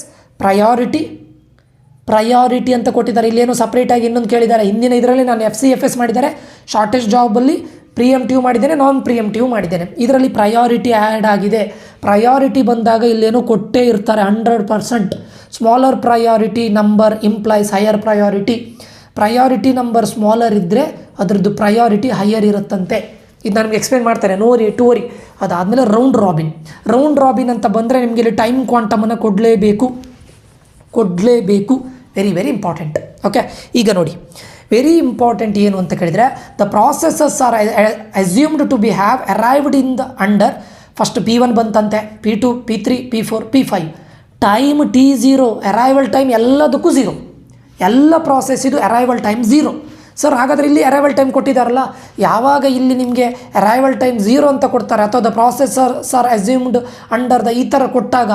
S1: priority ಅಂತ ಕೊಟ್ಟಿದ್ದಾರೆ. ಇಲ್ಲೇನೋ ಸಪ್ರೇಟಾಗಿ ಇನ್ನೊಂದು ಕೇಳಿದ್ದಾರೆ. ಹಿಂದಿನ ಇದರಲ್ಲಿ ನಾನು FCFS ಮಾಡಿದ್ದಾರೆ, ಶಾರ್ಟೆಸ್ಟ್ ಜಾಬಲ್ಲಿ ಪ್ರಿಎಂಪ್ಟಿವ್ ಮಾಡಿದ್ದೇನೆ, ನಾನ್ ಪ್ರಿಎಂಪ್ಟಿವ್ ಮಾಡಿದ್ದೇನೆ. ಇದರಲ್ಲಿ ಪ್ರಯಾರಿಟಿ ಆ್ಯಡ್ ಆಗಿದೆ. ಪ್ರಯಾರಿಟಿ ಬಂದಾಗ ಇಲ್ಲೇನೋ ಕೊಟ್ಟೇ ಇರ್ತಾರೆ 100%. Smaller priority number implies higher priority number smaller ಇದ್ದರೆ ಅದರದ್ದು ಪ್ರಯಾರಿಟಿ ಹೈಯರ್ ಇರುತ್ತಂತೆ. ಇದು ನನಗೆ ಎಕ್ಸ್ಪ್ಲೇನ್ ಮಾಡ್ತಾರೆ, ನೋರಿ ಟೂರಿ. ಅದಾದಮೇಲೆ ರೌಂಡ್ ರಾಬಿನ್ ಅಂತ ಬಂದರೆ ನಿಮಗೆ ಇಲ್ಲಿ ಟೈಮ್ ಕ್ವಾಂಟಮನ್ನು ಕೊಡಲೇಬೇಕು. Very very important. ಓಕೆ, ಈಗ ನೋಡಿ, ವೆರಿ ಇಂಪಾರ್ಟೆಂಟ್ ಏನು ಅಂತ ಕೇಳಿದರೆ, the processes are assumed to be have arrived in the under first P1 ಬಂತಂತೆ, P2 P3 P4 P5 time T0. Arrival time ಎಲ್ಲದಕ್ಕೂ 0. ಎಲ್ಲ ಪ್ರಾಸೆಸ್ ಇದು ಅರೈವಲ್ ಟೈಮ್ 0. ಸರ್ ಹಾಗಾದರೆ ಇಲ್ಲಿ ಅರೈವಲ್ ಟೈಮ್ ಕೊಟ್ಟಿದ್ದಾರಲ್ಲ, ಯಾವಾಗ ಇಲ್ಲಿ ನಿಮಗೆ ಅರೈವಲ್ ಟೈಮ್ 0 ಅಂತ ಕೊಡ್ತಾರೆ ಅಥವಾ the processors are assumed under the ಈ ಥರ ಕೊಟ್ಟಾಗ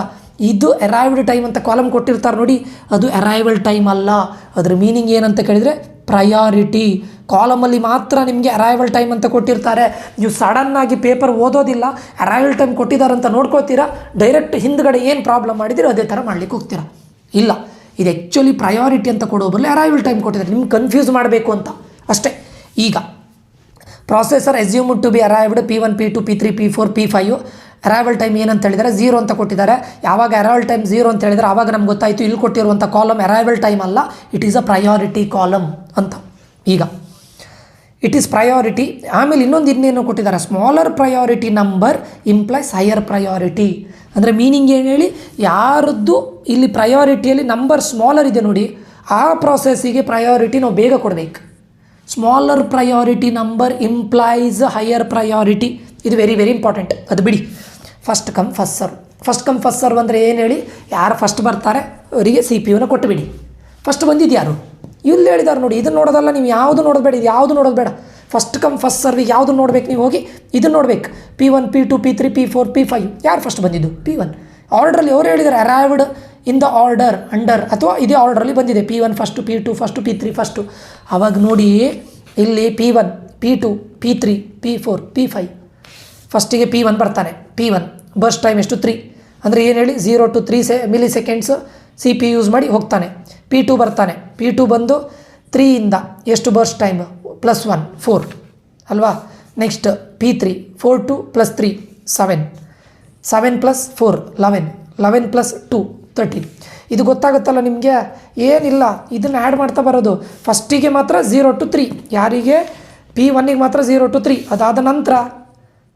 S1: ಇದು ಅರೈವ್ಡ್ ಟೈಮ್ ಅಂತ ಕಾಲಮ್ ಕೊಟ್ಟಿರ್ತಾರೆ ನೋಡಿ, ಅದು ಅರೈವಲ್ ಟೈಮ್ ಅಲ್ಲ. ಅದರ ಮೀನಿಂಗ್ ಏನಂತ ಕೇಳಿದರೆ ಪ್ರಯಾರಿಟಿ. ಕಾಲಮಲ್ಲಿ ಮಾತ್ರ ನಿಮಗೆ ಅರೈವಲ್ ಟೈಮ್ ಅಂತ ಕೊಟ್ಟಿರ್ತಾರೆ. ನೀವು ಸಡನ್ನಾಗಿ ಪೇಪರ್ ಓದೋದಿಲ್ಲ, ಅರೈವಲ್ ಟೈಮ್ ಕೊಟ್ಟಿದ್ದಾರಂತ ನೋಡ್ಕೊಳ್ತೀರಾ, ಡೈರೆಕ್ಟ್ ಹಿಂದ್ಗಡೆ ಏನು ಪ್ರಾಬ್ಲಮ್ ಮಾಡಿದ್ದೀರೋ ಅದೇ ಥರ ಮಾಡ್ಲಿಕ್ಕೆ ಹೋಗ್ತೀರಾ. ಇಲ್ಲ, ಇದು ಆ್ಯಕ್ಚುಲಿ ಪ್ರಯಾರಿಟಿ ಅಂತ ಕೊಡೋ ಬರಲಿ ಅರೈವಲ್ ಟೈಮ್ ಕೊಟ್ಟಿದ್ದಾರೆ, ನಿಮ್ಗೆ ಕನ್ಫ್ಯೂಸ್ ಮಾಡಬೇಕು ಅಂತ ಅಷ್ಟೇ. ಈಗ processor assumed to be arrived P1 P2 P3 P4 P5 arrival time ಏನಂತ ಹೇಳಿದರೆ 0 ಅಂತ ಕೊಟ್ಟಿದ್ದಾರೆ. ಯಾವಾಗ ಅರೈವಲ್ ಟೈಮ್ 0 ಅಂತ ಹೇಳಿದರೆ ಆವಾಗ ನಮ್ಗೆ ಗೊತ್ತಾಯಿತು ಇಲ್ಲಿ ಕೊಟ್ಟಿರುವಂಥ ಕಾಲಮ್ ಅರೈವಲ್ ಟೈಮ್ ಅಲ್ಲ, it is a priority column ಅಂತ. ಈಗ ಇಟ್ ಈಸ್ ಪ್ರಯಾರಿಟಿ. ಆಮೇಲೆ ಇನ್ನೇನು ಕೊಟ್ಟಿದ್ದಾರೆ, smaller priority number implies higher priority. ಅಂದರೆ ಮೀನಿಂಗ್ ಏನು ಹೇಳಿ, ಯಾರದ್ದು ಇಲ್ಲಿ ಪ್ರಯಾರಿಟಿಯಲ್ಲಿ ನಂಬರ್ ಸ್ಮಾಲರ್ ಇದೆ ನೋಡಿ, ಆ ಪ್ರಾಸೆಸ್ಸಿಗೆ ಪ್ರಯಾರಿಟಿ ನಾವು ಬೇಗ ಕೊಡಬೇಕು. Smaller priority number implies higher priority. ಇದು ವೆರಿ ವೆರಿ ಇಂಪಾರ್ಟೆಂಟ್, ಅದು ಬಿಡಿ. First come first serve. First come first serve ಅಂದರೆ ಏನು ಹೇಳಿ, ಯಾರು ಫಸ್ಟ್ ಬರ್ತಾರೆ ಅವರಿಗೆ CPU ಕೊಟ್ಟುಬಿಡಿ. ಫಸ್ಟ್ ಬಂದಿದ್ದು ಯಾರು ಇಲ್ಲಿ ಹೇಳಿದಾರೆ ನೋಡಿ, ಇದನ್ನು ನೋಡೋದಲ್ಲ, ನೀವು ಯಾವುದು ನೋಡೋದು ಬೇಡ, ಇದು ಯಾವುದು ನೋಡೋದು ಬೇಡ. ಫಸ್ಟ್ ಕಮ್ ಫಸ್ಟ್ ಸರ್ವಿಗೆ ಯಾವುದು ನೋಡ್ಬೇಕು, ನೀವು ಹೋಗಿ ಇದನ್ನು ನೋಡ್ಬೇಕು. P1 P2 P3 P4 P5 ಯಾರು ಫಸ್ಟ್ ಬಂದಿದ್ದು P1. ಆರ್ಡ್ರಲ್ಲಿ ಅವ್ರು ಹೇಳಿದ್ದಾರೆ arrived in the order under, ಅಥವಾ ಇದೇ ಆರ್ಡ್ರಲ್ಲಿ ಬಂದಿದೆ P1 first P2 first P3 first. ಆವಾಗ ನೋಡಿ ಇಲ್ಲಿ P1 P2 P3 P4 P5 ಫಸ್ಟಿಗೆ P1 ಬರ್ತಾನೆ. P1 ಬರ್ಸ್ಟ್ ಟೈಮ್ ಎಷ್ಟು 3, ಅಂದರೆ ಏನು ಹೇಳಿ 0 to 3 milli seconds CPU use ಮಾಡಿ ಹೋಗ್ತಾನೆ. P2 ಬರ್ತಾನೆ. P2 ಬಂದು 3ಇಂದ ಎಷ್ಟು ಬರ್ಸ್ಟ್ ಟೈಮ್ +1 4 ಅಲ್ವಾ. Next P3 4 2 + 3 7 7 + 4 11 11 + 2 13. ಇದು ಗೊತ್ತಾಗುತ್ತಲ್ಲ ನಿಮಗೆ, ಏನಿಲ್ಲ ಇದನ್ನು ಆ್ಯಡ್ ಮಾಡ್ತಾ ಬರೋದು. ಫಸ್ಟಿಗೆ ಮಾತ್ರ 0 to 3, ಯಾರಿಗೆ P1ಗೆ ಮಾತ್ರ 0 to 3. ಅದಾದ ನಂತರ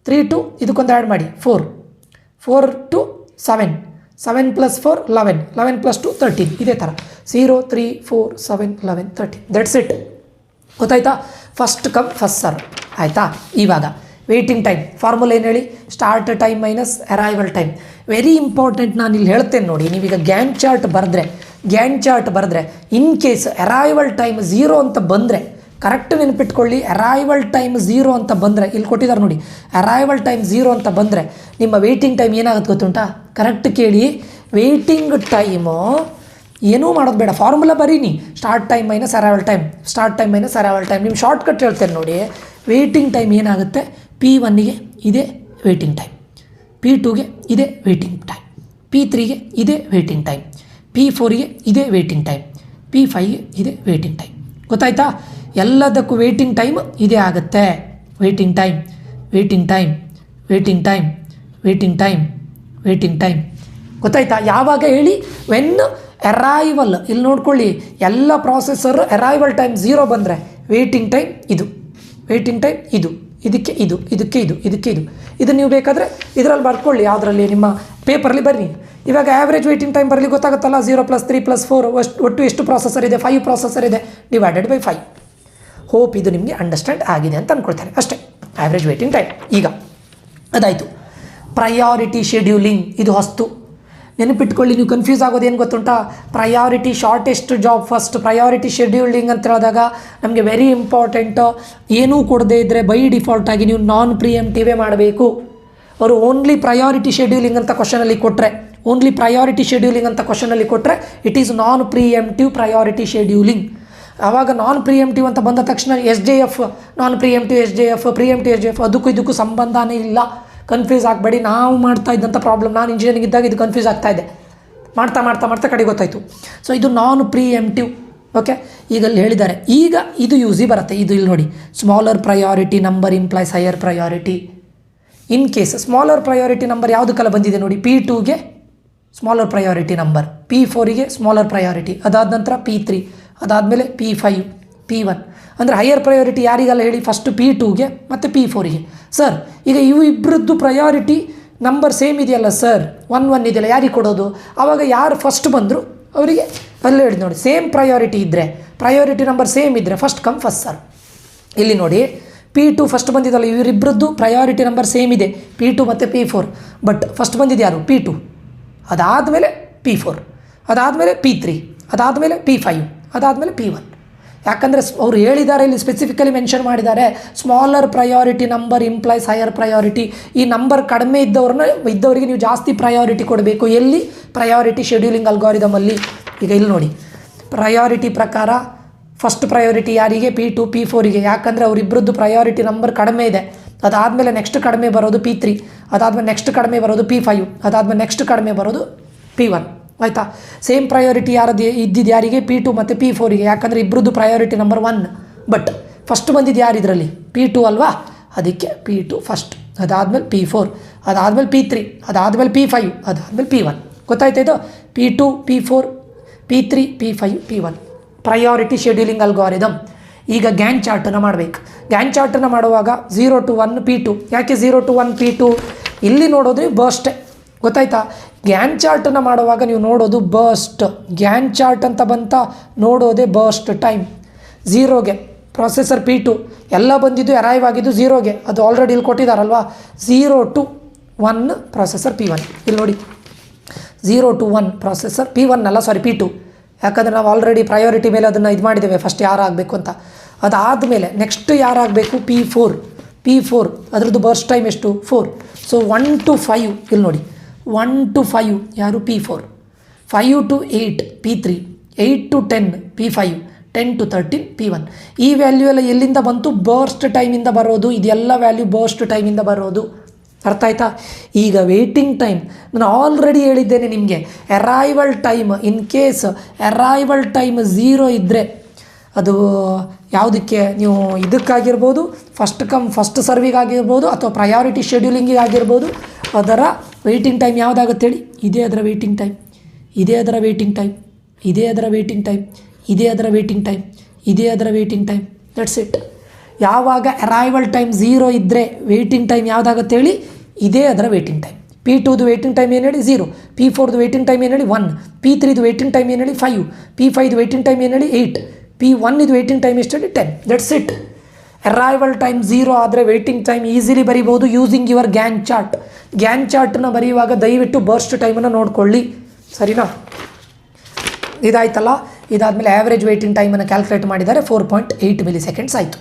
S1: 3 to ಇದಕ್ಕೊಂದು ಆ್ಯಡ್ ಮಾಡಿ 4 4 to 7 7 + 4 11 11 + 2 13. ಇದೇ ಥರ 0 3 4 7 11 13. That's it. ಗೊತ್ತಾಯ್ತಾ? ಫಸ್ಟ್ ಕಮ್ ಫಸ್ಟ್ ಸರ್ವ್ ಆಯಿತಾ. ಇವಾಗ ವೇಟಿಂಗ್ ಟೈಮ್ ಫಾರ್ಮುಲಾ ಏನು ಹೇಳಿ, start time minus arrival time. Very important, ನಾನು ಇಲ್ಲಿ ಹೇಳ್ತೇನೆ ನೋಡಿ. ನೀವೀಗ ಗ್ಯಾನ್ ಚಾರ್ಟ್ ಬರೆದ್ರೆ ಇನ್ ಕೇಸ್ ಅರೈವಲ್ ಟೈಮ್ 0 ಅಂತ ಬಂದರೆ ಕರೆಕ್ಟ್ ನೆನಪಿಟ್ಕೊಳ್ಳಿ. ಅರೈವಲ್ ಟೈಮ್ 0 ಅಂತ ಬಂದರೆ ಇಲ್ಲಿ ಕೊಟ್ಟಿದ್ದಾರೆ ನೋಡಿ, ಅರೈವಲ್ ಟೈಮ್ 0 ಅಂತ ಬಂದರೆ ನಿಮ್ಮ ವೇಟಿಂಗ್ ಟೈಮ್ ಏನಾಗುತ್ತೆ ಗೊತ್ತುಂಟಾ? ಕರೆಕ್ಟ್ ಕೇಳಿ. ವೇಟಿಂಗ್ ಟೈಮು ಏನೂ ಮಾಡೋದು ಬೇಡ, ಫಾರ್ಮುಲಾ ಬರೀನಿ. Start time minus arrival time, start time minus arrival time. ನಿಮ್ಮ ಶಾರ್ಟ್ಕಟ್ ಹೇಳ್ತೇನೆ ನೋಡಿ. ವೇಟಿಂಗ್ ಟೈಮ್ ಏನಾಗುತ್ತೆ, P1ಗೆ ಇದೇ ವೇಟಿಂಗ್ ಟೈಮ್, P2ಗೆ ಇದೇ ವೇಟಿಂಗ್ ಟೈಮ್, P3ಗೆ ಇದೇ ವೇಟಿಂಗ್ ಟೈಮ್, P4ಗೆ ಇದೇ ವೇಟಿಂಗ್ ಟೈಮ್, P5ಗೆ ಇದೇ ವೇಟಿಂಗ್ ಟೈಮ್. ಗೊತ್ತಾಯ್ತಾ? ಎಲ್ಲದಕ್ಕೂ ವೇಟಿಂಗ್ ಟೈಮ್ ಇದೇ ಆಗುತ್ತೆ. Waiting time waiting time waiting time waiting time waiting time. ಗೊತ್ತಾಯ್ತಾ? ಯಾವಾಗ ಹೇಳಿ, ವೆನ್ ಅರೈವಲ್. ಇಲ್ಲಿ ನೋಡ್ಕೊಳ್ಳಿ, ಎಲ್ಲ ಪ್ರಾಸೆಸರ್ ಅರೈವಲ್ ಟೈಮ್ 0 ಬಂದರೆ ವೇಟಿಂಗ್ ಟೈಮ್ ಇದು, ವೇಟಿಂಗ್ ಟೈಮ್ ಇದು, ಇದಕ್ಕೆ ಇದು, ಇದಕ್ಕೆ ಇದು, ಇದಕ್ಕೆ ಇದು. ಇದು ನೀವು ಬೇಕಾದರೆ ಇದರಲ್ಲಿ ಬರ್ಕೊಳ್ಳಿ, ಯಾವುದರಲ್ಲಿ ನಿಮ್ಮ ಪೇಪರಲ್ಲಿ ಬರ್ರಿ. ಇವಾಗ ಆ್ಯಾವ್ರೇಜ್ ವೇಟಿಂಗ್ ಟೈಮ್ ಬರಲಿ ಗೊತ್ತಾಗುತ್ತಲ್ಲ. 0 + 3 + 4 ಒಟ್ಟು ಎಷ್ಟು ಪ್ರಾಸೆಸರ್ ಇದೆ, 5 ಪ್ರಾಸೆಸರ್ ಇದೆ, ಡಿವೈಡೆಡ್ ಬೈ 5. ಹೋಪ್ ಇದು ನಿಮಗೆ ಅಂಡರ್ಸ್ಟ್ಯಾಂಡ್ ಆಗಿದೆ ಅಂತ ಅಂದ್ಕೊಳ್ತಾರೆ ಅಷ್ಟೇ. Average waiting time. ಈಗ ಅದಾಯಿತು. ಪ್ರಯಾರಿಟಿ ಶೆಡ್ಯೂಲಿಂಗ್ ಇದು ಹೊಸ್ತು. ನೆನಪಿಟ್ಕೊಳ್ಳಿ, ನೀವು ಕನ್ಫ್ಯೂಸ್ ಆಗೋದು ಏನು ಗೊತ್ತುಂಟಾ? Priority shortest job first, priority scheduling ಅಂತ ಹೇಳಿದಾಗ ನಮಗೆ ವೆರಿ ಇಂಪಾರ್ಟೆಂಟು. ಏನೂ ಕೊಡದೇ ಇದ್ದರೆ ಬೈ ಡಿಫಾಲ್ಟಾಗಿ ನೀವು ನಾನ್ ಪ್ರಿಯಂಪ್ಟಿವೇ ಮಾಡಬೇಕು. ಅವರು ಓನ್ಲಿ ಪ್ರಯಾರಿಟಿ ಶೆಡ್ಯೂಲಿಂಗ್ ಅಂತ ಕ್ವಶನಲ್ಲಿ ಕೊಟ್ಟರೆ, ಓನ್ಲಿ ಪ್ರಯಾರಿಟಿ ಶೆಡ್ಯೂಲಿಂಗ್ ಅಂತ ಕ್ವಶನಲ್ಲಿ ಕೊಟ್ಟರೆ it is non preemptive priority scheduling. ಆವಾಗ ನಾನ್ ಪ್ರಿಯಂಪ್ಟಿವ್ ಅಂತ ಬಂದ ತಕ್ಷಣ SJF, ನಾನ್ ಪ್ರಿಯಂಪ್ಟಿವ್ SJF, ಪ್ರಿಯಂಪ್ಟಿವ್ SJF ಅದಕ್ಕೂ ಇದಕ್ಕೂ ಸಂಬಂಧನೇ ಇಲ್ಲ. ಕನ್ಫ್ಯೂಸ್ ಆಗಬೇಡಿ. ನಾವು ಮಾಡ್ತಾ ಇದ್ದಂಥ ಪ್ರಾಬ್ಲಮ್, ನಾನು ಇಂಜಿನಿಯರಿಂಗ್ ಇದ್ದಾಗ ಇದು ಕನ್ಫ್ಯೂಸ್ ಆಗ್ತಾ ಇದೆ. ಮಾಡ್ತಾ ಕಡೆ ಗೊತ್ತಾಯಿತು. ಸೊ ಇದು ನಾನ್ ಪ್ರಿಯಂಪ್ಟಿವ್. ಓಕೆ, ಈಗ ಅಲ್ಲಿ ಹೇಳಿದ್ದಾರೆ. ಈಗ ಇದು ಯೂಸಿ ಬರುತ್ತೆ. ಇದು ಇಲ್ಲಿ ನೋಡಿ, smaller priority number implies higher priority. In case smaller priority number ಯಾವುದಕ್ಕೆಲ್ಲ ಬಂದಿದೆ ನೋಡಿ, P2ಗೆ ಸ್ಮಾಲರ್ ಪ್ರಯಾರಿಟಿ ನಂಬರ್, P4ಗೆ ಸ್ಮಾಲರ್ ಪ್ರಯಾರಿಟಿ, ಅದಾದ ನಂತರ P3, ಅದಾದಮೇಲೆ P5, P1. ಅಂದರೆ ಹೈಯರ್ ಪ್ರಯಾರಿಟಿ ಯಾರಿಗೆಲ್ಲ ಹೇಳಿ, ಫಸ್ಟು P2ಗೆ ಮತ್ತು P4ಗೆ. ಸರ್ ಈಗ ಇವು ಇಬ್ಬರದ್ದು ಪ್ರಯಾರಿಟಿ ನಂಬರ್ ಸೇಮ್ ಇದೆಯಲ್ಲ ಸರ್, 1 1 ಇದೆಯಲ್ಲ, ಯಾರಿಗೆ ಕೊಡೋದು? ಆವಾಗ ಯಾರು ಫಸ್ಟ್ ಬಂದರು ಅವರಿಗೆ ಅಲ್ಲೇ ಹೇಳಿ ನೋಡಿ, ಸೇಮ್ ಪ್ರಯಾರಿಟಿ ಇದ್ದರೆ, ಪ್ರಯಾರಿಟಿ ನಂಬರ್ ಸೇಮ್ ಇದ್ದರೆ ಫಸ್ಟ್ ಕಮ್ ಫಸ್ಟ್ ಸರ್ವ್. ಇಲ್ಲಿ ನೋಡಿ, P2 ಫಸ್ಟ್ ಬಂದಿದ್ದಲ್ಲ, ಇವರಿಬ್ಬರದ್ದು ಪ್ರಯಾರಿಟಿ ನಂಬರ್ ಸೇಮ್ ಇದೆ, P2 ಮತ್ತು P4. ಬಟ್ ಫಸ್ಟ್ ಬಂದಿದ್ದು ಯಾರು? P2, ಅದಾದಮೇಲೆ P4, ಅದಾದಮೇಲೆ P3, ಅದಾದಮೇಲೆ P5, ಅದಾದಮೇಲೆ P1. ಯಾಕಂದರೆ ಅವರು ಹೇಳಿದ್ದಾರೆ, ಇಲ್ಲಿ ಸ್ಪೆಸಿಫಿಕಲಿ ಮೆನ್ಷನ್ ಮಾಡಿದ್ದಾರೆ, smaller priority number implies higher priority. ಈ ನಂಬರ್ ಕಡಿಮೆ ಇದ್ದವರಿಗೆ ನೀವು ಜಾಸ್ತಿ ಪ್ರಯಾರಿಟಿ ಕೊಡಬೇಕು. ಎಲ್ಲಿ? ಪ್ರಯಾರಿಟಿ ಶೆಡ್ಯೂಲಿಂಗ್ ಅಲ್ಗಾರಿದಮಲ್ಲಿ. ಈಗ ಇಲ್ಲಿ ನೋಡಿ, ಪ್ರಯಾರಿಟಿ ಪ್ರಕಾರ ಫಸ್ಟ್ ಪ್ರಯಾರಿಟಿ ಯಾರಿಗೆ? P2 P4ಗೆ. ಯಾಕಂದರೆ ಅವರಿಬ್ಬರದ್ದು ಪ್ರಯಾರಿಟಿ ನಂಬರ್ ಕಡಿಮೆ ಇದೆ. ಅದಾದಮೇಲೆ ನೆಕ್ಸ್ಟ್ ಕಡಿಮೆ ಬರೋದು P3, ಅದಾದಮೇಲೆ ನೆಕ್ಸ್ಟ್ ಕಡಿಮೆ ಬರೋದು P5, ಅದಾದಮೇಲೆ ನೆಕ್ಸ್ಟ್ ಕಡಿಮೆ ಬರೋದು P1. ಆಯಿತಾ? ಸೇಮ್ ಪ್ರಯಾರಿಟಿ ಯಾರದ್ದು ಇದ್ದಿದ್ದು ಯಾರಿಗೆ? P2 ಮತ್ತು P4ಗೆ. ಯಾಕಂದರೆ ಇಬ್ಬರದ್ದು ಪ್ರಯಾರಿಟಿ ನಂಬರ್ 1. ಬಟ್ ಫಸ್ಟ್ ಬಂದಿದ್ದು ಯಾರು ಇದರಲ್ಲಿ P2 ಅಲ್ವಾ, ಅದಕ್ಕೆ P2 ಫಸ್ಟ್, ಅದಾದಮೇಲೆ P4, ಅದಾದಮೇಲೆ P3, ಅದಾದಮೇಲೆ P5, ಅದಾದಮೇಲೆ P1. ಗೊತ್ತಾಯ್ತಾ ಇದು? P2 P4 P3 P5 P1 priority scheduling algorithm. ಈಗ ಗ್ಯಾನ್ ಚಾರ್ಟನ್ನು ಮಾಡಬೇಕು. ಗ್ಯಾನ್ ಚಾರ್ಟನ್ನು ಮಾಡುವಾಗ 0 to 1 P2. ಯಾಕೆ 0 to 1 P2? ಇಲ್ಲಿ ನೋಡೋದು ಬರ್ಸ್ಟೇ. ಗೊತ್ತಾಯ್ತಾ? ಗ್ಯಾನ್ ಚಾರ್ಟನ್ನು ಮಾಡುವಾಗ ನೀವು ನೋಡೋದು ಬರ್ಸ್ಟ್. ಗ್ಯಾನ್ ಚಾರ್ಟ್ ಅಂತ ಬಂತ ನೋಡೋದೇ ಬರ್ಸ್ಟ್ ಟೈಮ್. 0ಗೆ ಪ್ರೊಸೆಸರ್ P2 ಎಲ್ಲ ಬಂದಿದ್ದು ಅರೈವ್ ಆಗಿದ್ದು 0ಗೆ, ಅದು ಆಲ್ರೆಡಿ ಇಲ್ಲಿ ಕೊಟ್ಟಿದ್ದಾರಲ್ವಾ. 0 to 1 ಪ್ರೊಸೆಸರ್ P1. ಇಲ್ಲಿ ನೋಡಿ 0 to 1 ಪ್ರೊಸೆಸರ್ P1 ಅಲ್ಲ, ಸಾರಿ P2. ಯಾಕಂದರೆ ನಾವು ಆಲ್ರೆಡಿ ಪ್ರಯಾರಿಟಿ ಮೇಲೆ ಅದನ್ನು ಇದು ಮಾಡಿದ್ದೇವೆ, ಫಸ್ಟ್ ಯಾರು ಆಗಬೇಕು ಅಂತ. ಅದಾದಮೇಲೆ ನೆಕ್ಸ್ಟ್ ಯಾರಾಗಬೇಕು? P4 ಅದರದ್ದು ಬರ್ಸ್ಟ್ ಟೈಮ್ ಎಷ್ಟು? 4. ಸೊ 1 to 5 ಇಲ್ಲಿ ನೋಡಿ, 1 to 5 ಯಾರು? P4. 5 to 8 P3. 8 to 10 P5. 10 to 13 P1. ಈ ವ್ಯಾಲ್ಯೂ ಎಲ್ಲ ಎಲ್ಲಿಂದ ಬಂತು? ಬರ್ಸ್ಟ್ ಟೈಮಿಂದ ಬರೋದು. ಇದೆಲ್ಲ ವ್ಯಾಲ್ಯೂ ಬರ್ಸ್ಟ್ ಟೈಮಿಂದ ಬರೋದು. ಅರ್ಥ ಆಯ್ತಾ? ಈಗ ವೇಟಿಂಗ್ ಟೈಮ್ ನಾನು ಆಲ್ರೆಡಿ ಹೇಳಿದ್ದೇನೆ ನಿಮಗೆ. Arrival time, in case arrival time 0 ಇದ್ದರೆ ಅದು ಯಾವುದಕ್ಕೆ? ನೀವು ಇದಕ್ಕಾಗಿರ್ಬೋದು, ಫಸ್ಟ್ ಕಮ್ ಫಸ್ಟ್ ಸರ್ವಿಗಾಗಿರ್ಬೋದು, ಅಥವಾ ಪ್ರಯಾರಿಟಿ ಶೆಡ್ಯೂಲಿಂಗಿಗೆ ಆಗಿರ್ಬೋದು. ಅದರ ವೇಟಿಂಗ್ ಟೈಮ್ ಯಾವುದಾಗುತ್ತೆ ಹೇಳಿ? ಇದೇ ಅದರ ವೇಟಿಂಗ್ ಟೈಮ್, ಇದೇ ಅದರ ವೇಟಿಂಗ್ ಟೈಮ್, ಇದೇ ಅದರ ವೇಟಿಂಗ್ ಟೈಮ್, ಇದೇ ಅದರ ವೇಟಿಂಗ್ ಟೈಮ್, ಇದೇ ಅದರ ವೇಟಿಂಗ್ ಟೈಮ್. That's it. ಯಾವಾಗ ಅರೈವಲ್ ಟೈಮ್ 0 ಇದ್ದರೆ ವೇಟಿಂಗ್ ಟೈಮ್ ಯಾವುದಾಗುತ್ತೆ ಹೇಳಿ? ಇದೇ ಅದರ ವೇಟಿಂಗ್ ಟೈಮ್. P2ದು ವೇಟಿಂಗ್ ಟೈಮ್ ಏನು ಹೇಳಿ? 0. P4ದು ವೇಟಿಂಗ್ ಟೈಮ್ ಏನು ಹೇಳಿ? 1. P3ದು ವೇಟಿಂಗ್ ಟೈಮ್ ಏನು ಹೇಳಿ? 5. P5ದು ವೇಟಿಂಗ್ ಟೈಮ್ ಏನು ಹೇಳಿ? 8. P1 ಇದು ವೇಟಿಂಗ್ ಟೈಮ್ ಎಷ್ಟು ಹೇಳಿ? 10. That's it. ಅರೈವಲ್ ಟೈಮ್ 0 ಆದರೆ ವೇಟಿಂಗ್ ಟೈಮ್ ಈಸಿಲಿ ಬರಿಬೋದು using your Gantt chart. Gantt ಚಾರ್ಟನ್ನ ಬರೆಯುವಾಗ ದಯವಿಟ್ಟು ಬರ್ಸ್ಟ್ ಟೈಮನ್ನು ನೋಡ್ಕೊಳ್ಳಿ, ಸರಿನಾ? ಇದಾಯ್ತಲ್ಲ. ಇದಾದಮೇಲೆ ಆ್ಯಾವ್ರೇಜ್ ವೇಟಿಂಗ್ ಟೈಮನ್ನು ಕ್ಯಾಲ್ಕುಲೇಟ್ ಮಾಡಿದ್ದಾರೆ. 4.8 ಮಿಲಿ ಸೆಕೆಂಡ್ಸ್ ಆಯಿತು.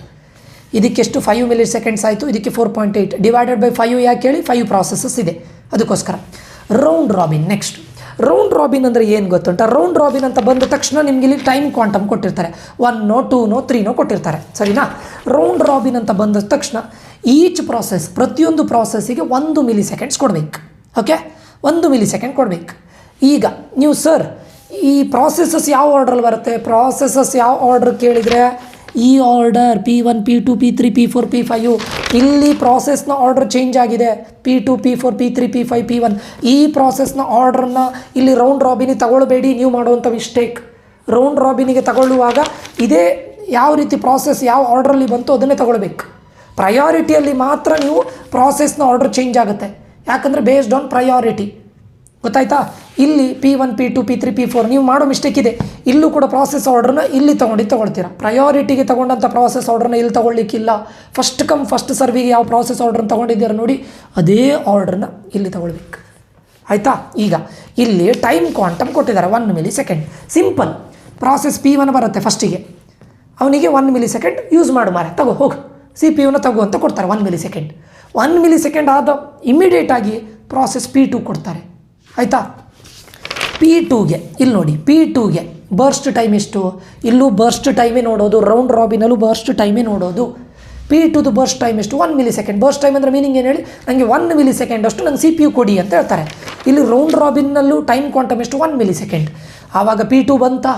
S1: ಇದಕ್ಕೆಷ್ಟು? 5 ಮಿಲಿ ಸೆಕೆಂಡ್ಸ್ ಆಯಿತು. ಇದಕ್ಕೆ 4.8 ಡಿವೈಡೆಡ್ ಬೈ 5 ಯಾಕೆ ಹೇಳಿ? 5 ಪ್ರಾಸೆಸಸ್ ಇದೆ, ಅದಕ್ಕೋಸ್ಕರ. Round robin. Next round robin ಅಂದರೆ ಏನು ಗೊತ್ತುಂಟ? ರೌಂಡ್ ರಾಬಿನ್ ಅಂತ ಬಂದ ತಕ್ಷಣ ನಿಮ್ಗೆ ಇಲ್ಲಿ ಟೈಮ್ ಕ್ವಾಂಟಮ್ ಕೊಟ್ಟಿರ್ತಾರೆ. 1ನೋ 2ನೋ 3ನೋ ಕೊಟ್ಟಿರ್ತಾರೆ, ಸರಿನಾ? ರೌಂಡ್ ರಾಬಿನ್ ಅಂತ ಬಂದ ತಕ್ಷಣ ಈಚ್ ಪ್ರಾಸೆಸ್, ಪ್ರತಿಯೊಂದು ಪ್ರಾಸೆಸ್ಸಿಗೆ 1 ಮಿಲಿ ಸೆಕೆಂಡ್ಸ್ ಕೊಡಬೇಕು. ಓಕೆ, 1 ಮಿಲಿ ಸೆಕೆಂಡ್ ಕೊಡಬೇಕು. ಈಗ ನೀವು ಸರ್ ಈ ಪ್ರಾಸೆಸಸ್ ಯಾವ ಆರ್ಡ್ರಲ್ಲಿ ಬರುತ್ತೆ? ಪ್ರಾಸೆಸಸ್ ಯಾವ ಆರ್ಡ್ರ್ ಕೇಳಿದರೆ ಈ order P1 P2 P3 P4 P5. ಇಲ್ಲಿ ಪ್ರಾಸೆಸ್ನ ಆರ್ಡರ್ ಚೇಂಜ್ ಆಗಿದೆ. P2 P4 P3 P5 P1. ಈ ಪ್ರಾಸೆಸ್ನ ಆರ್ಡ್ರನ್ನ ಇಲ್ಲಿ ರೌಂಡ್ ರಾಬಿನಿಗೆ ತಗೊಳ್ಬೇಡಿ, ನೀವು ಮಾಡುವಂಥ ಮಿಸ್ಟೇಕ್. ರೌಂಡ್ ರಾಬಿನಿಗೆ ತಗೊಳ್ಳುವಾಗ ಇದೇ ಯಾವ ರೀತಿ ಪ್ರಾಸೆಸ್ ಯಾವ ಆರ್ಡ್ರಲ್ಲಿ ಬಂತು ಅದನ್ನೇ ತಗೊಳ್ಬೇಕು. ಪ್ರಯಾರಿಟಿಯಲ್ಲಿ ಮಾತ್ರ ನೀವು ಪ್ರಾಸೆಸ್ನ ಆರ್ಡರ್ ಚೇಂಜ್ ಆಗುತ್ತೆ, ಯಾಕಂದರೆ ಬೇಸ್ಡ್ ಆನ್ ಪ್ರಯಾರಿಟಿ. ಗೊತ್ತಾಯ್ತಾ? ಇಲ್ಲಿ P1 P2 P3 P4 ನೀವು ಮಾಡೋ ಮಿಸ್ಟೇಕ್ ಇದೆ. ಇಲ್ಲೂ ಕೂಡ ಪ್ರಾಸೆಸ್ ಆರ್ಡ್ರನ್ನ ಇಲ್ಲಿ ತೊಗೊಳ್ತೀರಾ. ಪ್ರಯಾರಿಟಿಗೆ ತೊಗೊಂಡಂಥ ಪ್ರಾಸೆಸ್ ಆರ್ಡ್ರನ್ನ ಇಲ್ಲಿ ತೊಗೊಳ್ಲಿಕ್ಕಿಲ್ಲ. ಫಸ್ಟ್ ಕಮ್ ಫಸ್ಟ್ ಸರ್ವಿಗೆ ಯಾವ ಪ್ರಾಸೆಸ್ ಆರ್ಡ್ರನ್ನ ತೊಗೊಂಡಿದ್ದೀರ ನೋಡಿ, ಅದೇ ಆರ್ಡ್ರನ್ನ ಇಲ್ಲಿ ತೊಗೊಳ್ಬೇಕು. ಆಯಿತಾ? ಈಗ ಇಲ್ಲಿ ಟೈಮ್ ಕ್ವಾಂಟಮ್ ಕೊಟ್ಟಿದ್ದಾರೆ 1 milli second. Simple. Process P1 ಬರುತ್ತೆ ಫಸ್ಟಿಗೆ, ಅವನಿಗೆ 1 ಮಿಲಿ ಸೆಕೆಂಡ್ ಯೂಸ್ ಮಾಡು ಮಾರೆ, ತಗೋ ಹೋಗು CPU ತಗೋ ಅಂತ ಕೊಡ್ತಾರೆ. 1 ಮಿಲಿ ಸೆಕೆಂಡ್. 1 ಮಿಲಿ ಸೆಕೆಂಡ್ ಆದ ಇಮಿಡಿಯೇಟಾಗಿ ಪ್ರಾಸೆಸ್ P2 ಕೊಡ್ತಾರೆ. ಆಯಿತಾ? P2ಗೆ ಇಲ್ಲಿ ನೋಡಿ, P2ಗೆ ಬರ್ಸ್ಟ್ ಟೈಮ್ ಎಷ್ಟು? ಇಲ್ಲೂ ಬರ್ಸ್ಟ್ ಟೈಮೇ ನೋಡೋದು, ರೌಂಡ್ ರಾಬಿನಲ್ಲೂ ಬರ್ಸ್ಟ್ ಟೈಮೇ ನೋಡೋದು. P2ದು ಬರ್ಸ್ಟ್ ಟೈಮ್ ಎಷ್ಟು? 1 ಮಿಲಿ ಸೆಕೆಂಡ್. ಬರ್ಸ್ಟ್ ಟೈಮ್ ಅಂದರೆ ಮೀನಿಂಗ್ ಏನು ಹೇಳಿ? ನನಗೆ 1 ಮಿಲಿ ಸೆಕೆಂಡ್ ಅಷ್ಟು ನಂಗೆ CPU ಕೊಡಿ ಅಂತ ಹೇಳ್ತಾರೆ. ಇಲ್ಲಿ ರೌಂಡ್ ರಾಬಿನ್ನಲ್ಲೂ ಟೈಮ್ ಕ್ವಾಂಟಮ್ ಎಷ್ಟು? 1 ಮಿಲಿ ಸೆಕೆಂಡ್. ಆವಾಗ P2 ಬಂತಾ?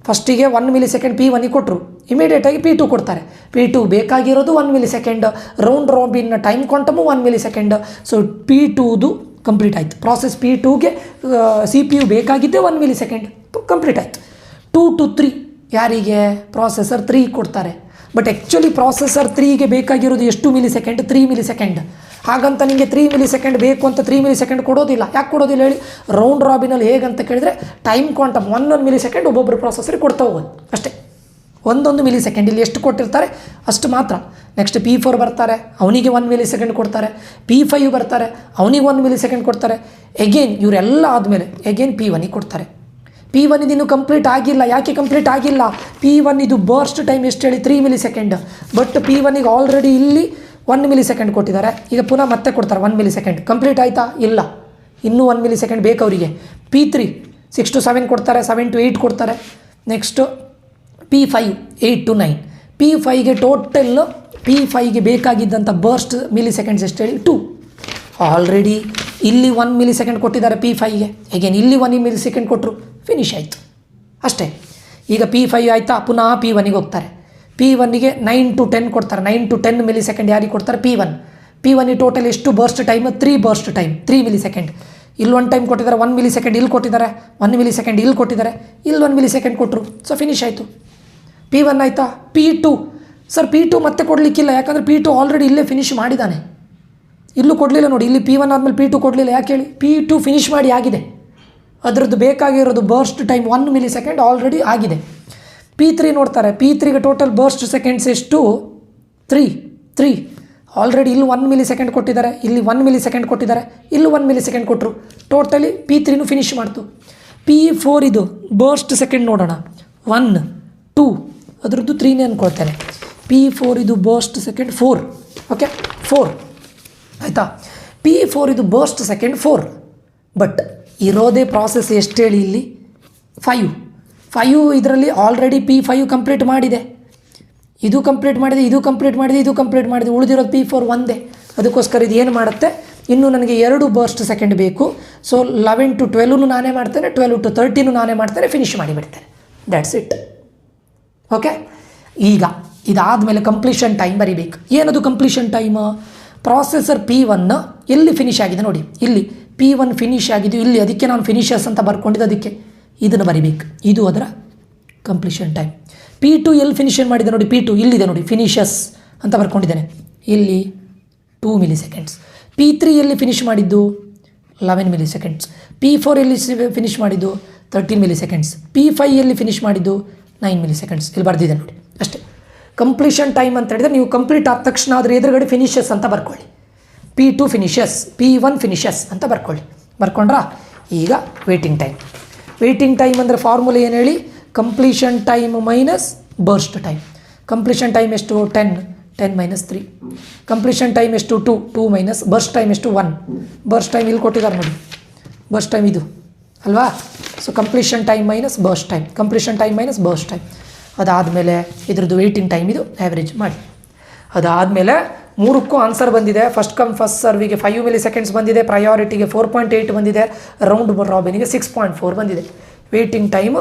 S1: ಫಸ್ಟಿಗೆ 1 ಮಿಲಿ ಸೆಕೆಂಡ್ P1ಗೆ ಕೊಟ್ಟರು, ಇಮಿಡಿಯೇಟಾಗಿ P2 ಕೊಡ್ತಾರೆ. P2 ಬೇಕಾಗಿರೋದು 1 ಮಿಲಿ ಸೆಕೆಂಡ್, ರೌಂಡ್ ರಾಬಿನ್ನ time quantum 1 millisecond. So P2ದು ಕಂಪ್ಲೀಟ್ ಆಯಿತು. ಪ್ರಾಸೆಸ್ P2ಗೆ CPU ಬೇಕಾಗಿದ್ದೇ 1 ಮಿಲಿ ಸೆಕೆಂಡ್, ಕಂಪ್ಲೀಟ್ ಆಯಿತು. 2 to 3 ಯಾರಿಗೆ? ಪ್ರಾಸೆಸರ್ 3 ಕೊಡ್ತಾರೆ. ಬಟ್ ಆ್ಯಕ್ಚುಲಿ ಪ್ರಾಸೆಸರ್ 3ಗೆ ಬೇಕಾಗಿರೋದು ಎಷ್ಟು ಮಿಲಿ ಸೆಕೆಂಡ್? 3 milli second. ಹಾಗಂತ ನಿಮಗೆ 3 ಮಿಲಿ ಸೆಕೆಂಡ್ ಬೇಕು ಅಂತ 3 ಮಿಲಿ ಸೆಕೆಂಡ್ ಕೊಡೋದಿಲ್ಲ. ಯಾಕೆ ಕೊಡೋದಿಲ್ಲ ಹೇಳಿ? ರೌಂಡ್ ರಾಬಿನಲ್ಲಿ ಹೇಗಂತ ಕೇಳಿದರೆ ಟೈಮ್ ಕ್ವಾಂಟಮ್ 1 ಮಿಲಿ ಸೆಕೆಂಡ್ ಒಬ್ಬೊಬ್ಬರು ಪ್ರಾಸೆಸರಿಗೆ ಕೊಡ್ತಾ ಹೋಗೋದು ಅಷ್ಟೇ. 1 ಮಿಲಿ ಸೆಕೆಂಡ್ ಇಲ್ಲಿ ಎಷ್ಟು ಕೊಟ್ಟಿರ್ತಾರೆ ಅಷ್ಟು ಮಾತ್ರ. ನೆಕ್ಸ್ಟ್ P4 ಬರ್ತಾರೆ, ಅವನಿಗೆ 1 ಮಿಲಿ ಸೆಕೆಂಡ್ ಕೊಡ್ತಾರೆ. P5 ಬರ್ತಾರೆ, ಅವನಿಗೆ 1 ಮಿಲಿ ಸೆಕೆಂಡ್ ಕೊಡ್ತಾರೆ. ಎಗೇನ್ ಇವರೆಲ್ಲ ಆದಮೇಲೆ ಎಗೇನ್ P1ಗೆ ಕೊಡ್ತಾರೆ. P1 ಇದು ಇನ್ನೂ ಕಂಪ್ಲೀಟ್ ಆಗಿಲ್ಲ. ಯಾಕೆ ಕಂಪ್ಲೀಟ್ ಆಗಿಲ್ಲ? P1 ಇದು ಬರ್ಸ್ಟ್ ಟೈಮ್ ಎಷ್ಟು ಹೇಳಿ? 3 ಮಿಲಿ ಸೆಕೆಂಡ್. ಬಟ್ P1ಗೆ ಆಲ್ರೆಡಿ ಇಲ್ಲಿ 1 ಮಿಲಿ ಸೆಕೆಂಡ್ ಕೊಟ್ಟಿದ್ದಾರೆ. ಈಗ ಪುನಃ ಮತ್ತೆ ಕೊಡ್ತಾರೆ 1 ಮಿಲಿ ಸೆಕೆಂಡ್. ಕಂಪ್ಲೀಟ್ ಆಯಿತಾ? ಇಲ್ಲ, ಇನ್ನೂ 1 ಮಿಲಿ ಸೆಕೆಂಡ್ ಬೇಕು ಅವರಿಗೆ. P3 6 to 7 ಕೊಡ್ತಾರೆ, 7 to 8 ಕೊಡ್ತಾರೆ. Next P5 8 to 9. P5ಗೆ ಟೋಟಲ್ P5ಗೆ ಬೇಕಾಗಿದ್ದಂಥ ಬರ್ಸ್ಟ್ ಮಿಲಿ ಸೆಕೆಂಡ್ಸ್ ಎಷ್ಟು ಹೇಳಿ? 2. ಆಲ್ರೆಡಿ ಇಲ್ಲಿ 1 ಮಿಲಿ ಸೆಕೆಂಡ್ ಕೊಟ್ಟಿದ್ದಾರೆ P5ಗೆ, ಅಗೇನ್ ಇಲ್ಲಿ 1 ಮಿಲಿ ಸೆಕೆಂಡ್ ಕೊಟ್ಟರು, ಫಿನಿಶ್ ಆಯಿತು ಅಷ್ಟೇ. ಈಗ P5 ಆಯಿತಾ? ಪುನಃ P1ಗೆ ಹೋಗ್ತಾರೆ. P1ಗೆ 9 to 10 ಕೊಡ್ತಾರೆ. 9 to 10 ಮಿಲಿ ಸೆಕೆಂಡ್ ಯಾರಿಗೆ ಕೊಡ್ತಾರೆ? P1 ಟೋಟಲ್ ಎಷ್ಟು burst time? 3 burst time, 3 milli second. ಇಲ್ಲಿ 1 ಟೈಮ್ ಕೊಟ್ಟಿದ್ದಾರೆ, 1 ಮಿಲಿ ಸೆಕೆಂಡ್ ಇಲ್ಲಿ ಕೊಟ್ಟಿದ್ದಾರೆ, 1 ಮಿಲಿ ಸೆಕೆಂಡ್ ಇಲ್ಲಿ ಕೊಟ್ಟಿದ್ದಾರೆ, ಇಲ್ಲಿ 1 ಮಿಲಿ ಸೆಕೆಂಡ್ ಕೊಟ್ಟರು. ಸೊ ಫಿನಿಶ್ ಆಯಿತು. P1 ಆಯಿತಾ? P2 ಸರ್ P2 ಮತ್ತೆ ಕೊಡಲಿಕ್ಕಿಲ್ಲ, ಯಾಕಂದರೆ P2 ಆಲ್ರೆಡಿ ಇಲ್ಲೇ ಫಿನಿಶ್ ಮಾಡಿದ್ದಾನೆ. ಇಲ್ಲೂ ಕೊಡಲಿಲ್ಲ ನೋಡಿ, ಇಲ್ಲಿ P1 ಆದಮೇಲೆ P2 ಕೊಡಲಿಲ್ಲ. ಯಾಕೆ ಹೇಳಿ? P2 ಫಿನಿಶ್ ಮಾಡಿ ಆಗಿದೆ. ಅದರದ್ದು ಬೇಕಾಗಿರೋದು burst time 1 milli second already ಆಗಿದೆ. P3 ನೋಡ್ತಾರೆ. P3ಗೆ ಟೋಟಲ್ ಬರ್ಸ್ಟ್ ಸೆಕೆಂಡ್ಸ್ ಎಷ್ಟು? 3 ಆಲ್ರೆಡಿ ಇಲ್ಲಿ 1 ಮಿಲಿ ಸೆಕೆಂಡ್ ಕೊಟ್ಟಿದ್ದಾರೆ, ಇಲ್ಲಿ 1 ಮಿಲಿ ಸೆಕೆಂಡ್ ಕೊಟ್ಟಿದ್ದಾರೆ, ಇಲ್ಲಿ 1 ಮಿಲಿ ಸೆಕೆಂಡ್ ಕೊಟ್ಟರು. ಟೋಟಲಿ P3 ಫಿನಿಶ್ ಮಾಡ್ತು. P4 ಇದು ಬರ್ಸ್ಟ್ ಸೆಕೆಂಡ್ ನೋಡೋಣ. 1 2 ಅದರದ್ದು 3ನೇ ಅಂದ್ಕೊಳ್ತೇನೆ. P4 ಇದು ಬರ್ಸ್ಟ್ ಸೆಕೆಂಡ್ 4. ಓಕೆ 4 ಆಯಿತಾ? P4 ಇದು ಬರ್ಸ್ಟ್ ಸೆಕೆಂಡ್ 4. ಬಟ್ ಇರೋದೇ ಪ್ರಾಸೆಸ್ ಎಷ್ಟು ಹೇಳಿ ಇಲ್ಲಿ? 5 ಇದರಲ್ಲಿ ಆಲ್ರೆಡಿ P5 ಕಂಪ್ಲೀಟ್ ಮಾಡಿದೆ, ಇದು ಕಂಪ್ಲೀಟ್ ಮಾಡಿದೆ, ಇದು ಕಂಪ್ಲೀಟ್ ಮಾಡಿದೆ, ಇದು ಕಂಪ್ಲೀಟ್ ಮಾಡಿದೆ. ಉಳಿದಿರೋದು P4 ಒಂದೇ. ಅದಕ್ಕೋಸ್ಕರ ಇದು ಏನು ಮಾಡುತ್ತೆ? ಇನ್ನು ನನಗೆ 2 ಬರ್ಸ್ಟ್ ಸೆಕೆಂಡ್ ಬೇಕು. ಸೊ 11 to 12 ನಾನೇ ಮಾಡ್ತೇನೆ, 12 to 13 ನಾನೇ ಮಾಡ್ತೇನೆ, ಫಿನಿಶ್ ಮಾಡಿಬಿಡ್ತೇನೆ. That's it. ಓಕೆ, ಈಗ ಇದಾದಮೇಲೆ ಕಂಪ್ಲೀಷನ್ ಟೈಮ್ ಬರಿಬೇಕು. ಏನದು ಕಂಪ್ಲೀಷನ್ ಟೈಮ್? ಪ್ರಾಸೆಸರ್ P1 ಎಲ್ಲಿ ಫಿನಿಶ್ ಆಗಿದೆ ನೋಡಿ, ಇಲ್ಲಿ P1 ಫಿನಿಶ್ ಆಗಿದ್ದು ಇಲ್ಲಿ, ಅದಕ್ಕೆ ನಾನು ಫಿನಿಷರ್ಸ್ ಅಂತ ಬರ್ಕೊಂಡಿದ್ದು, ಅದಕ್ಕೆ ಇದನ್ನು ಬರಿಬೇಕು. ಇದು ಅದರ ಕಂಪ್ಲೀಷನ್ ಟೈಮ್. P2 ಎಲ್ಲಿ ಫಿನಿಷನ್ ಮಾಡಿದೆ ನೋಡಿ, P2 ಇಲ್ಲಿದೆ ನೋಡಿ, ಫಿನಿಷಸ್ ಅಂತ ಬರ್ಕೊಂಡಿದ್ದೇನೆ, ಇಲ್ಲಿ 2 ಮಿಲಿ ಸೆಕೆಂಡ್ಸ್. P3 ಎಲ್ಲಿ ಫಿನಿಶ್ ಮಾಡಿದ್ದು? 11 ಮಿಲಿ ಸೆಕೆಂಡ್ಸ್. P4 ಎಲ್ಲಿ ಫಿನಿಶ್ ಮಾಡಿದ್ದು? 13 ಮಿಲಿ ಸೆಕೆಂಡ್ಸ್. P5 ಎಲ್ಲಿ ಫಿನಿಶ್ ಮಾಡಿದ್ದು? 9 ಮಿಲಿ ಸೆಕೆಂಡ್ಸ್. ಇಲ್ಲಿ ಬರ್ದಿದೆ ನೋಡಿ, ಅಷ್ಟೇ. ಕಂಪ್ಲೀಷನ್ ಟೈಮ್ ಅಂತ ಹೇಳಿದರೆ ನೀವು ಕಂಪ್ಲೀಟ್ ಆದ ತಕ್ಷಣ ಅದರ ಎದುರುಗಡೆ ಫಿನಿಷಸ್ ಅಂತ ಬರ್ಕೊಳ್ಳಿ. P2 ಫಿನಿಷಸ್, P1 ಫಿನಿಷಸ್ ಅಂತ ಬರ್ಕೊಳ್ಳಿ. ಬರ್ಕೊಂಡ್ರಾ? ಈಗ ವೇಟಿಂಗ್ ಟೈಮ್ ಅಂದರೆ ಫಾರ್ಮುಲಾ ಏನು ಹೇಳಿ? Completion time minus burst time. Completion time ಎಷ್ಟು? 10 ಮೈನಸ್ 3. ಕಂಪ್ಲೀಷನ್ ಟೈಮ್ ಎಷ್ಟು? 2 ಮೈನಸ್ ಬರ್ಸ್ಟ್ ಟೈಮ್ ಎಷ್ಟು? 1. ಬರ್ಸ್ಟ್ ಟೈಮ್ ಇಲ್ಲಿ ಕೊಟ್ಟಿದ್ದಾರೆ ನೋಡಿ, ಬರ್ಸ್ಟ್ ಟೈಮ್ ಇದು ಅಲ್ವಾ? So completion time minus burst time. ಅದಾದಮೇಲೆ ಇದ್ರದ್ದು ವೇಟಿಂಗ್ ಟೈಮ್ ಇದು ಆ್ಯಾವ್ರೇಜ್ ಮಾಡಿ. ಅದಾದಮೇಲೆ 3ಕ್ಕೂ ಆನ್ಸರ್ ಬಂದಿದೆ. ಫಸ್ಟ್ ಕಮ್ ಫಸ್ಟ್ ಸರ್ವಿಗೆ 5 ಮಿಲಿ ಸೆಕೆಂಡ್ಸ್ ಬಂದಿದೆ, ಪ್ರಯಾರಿಟಿಗೆ 4.8 ಬಂದಿದೆ, ರೌಂಡ್ ರಾಬಿನಿಗೆ 6.4 ಬಂದಿದೆ. ವೇಟಿಂಗ್ ಟೈಮ್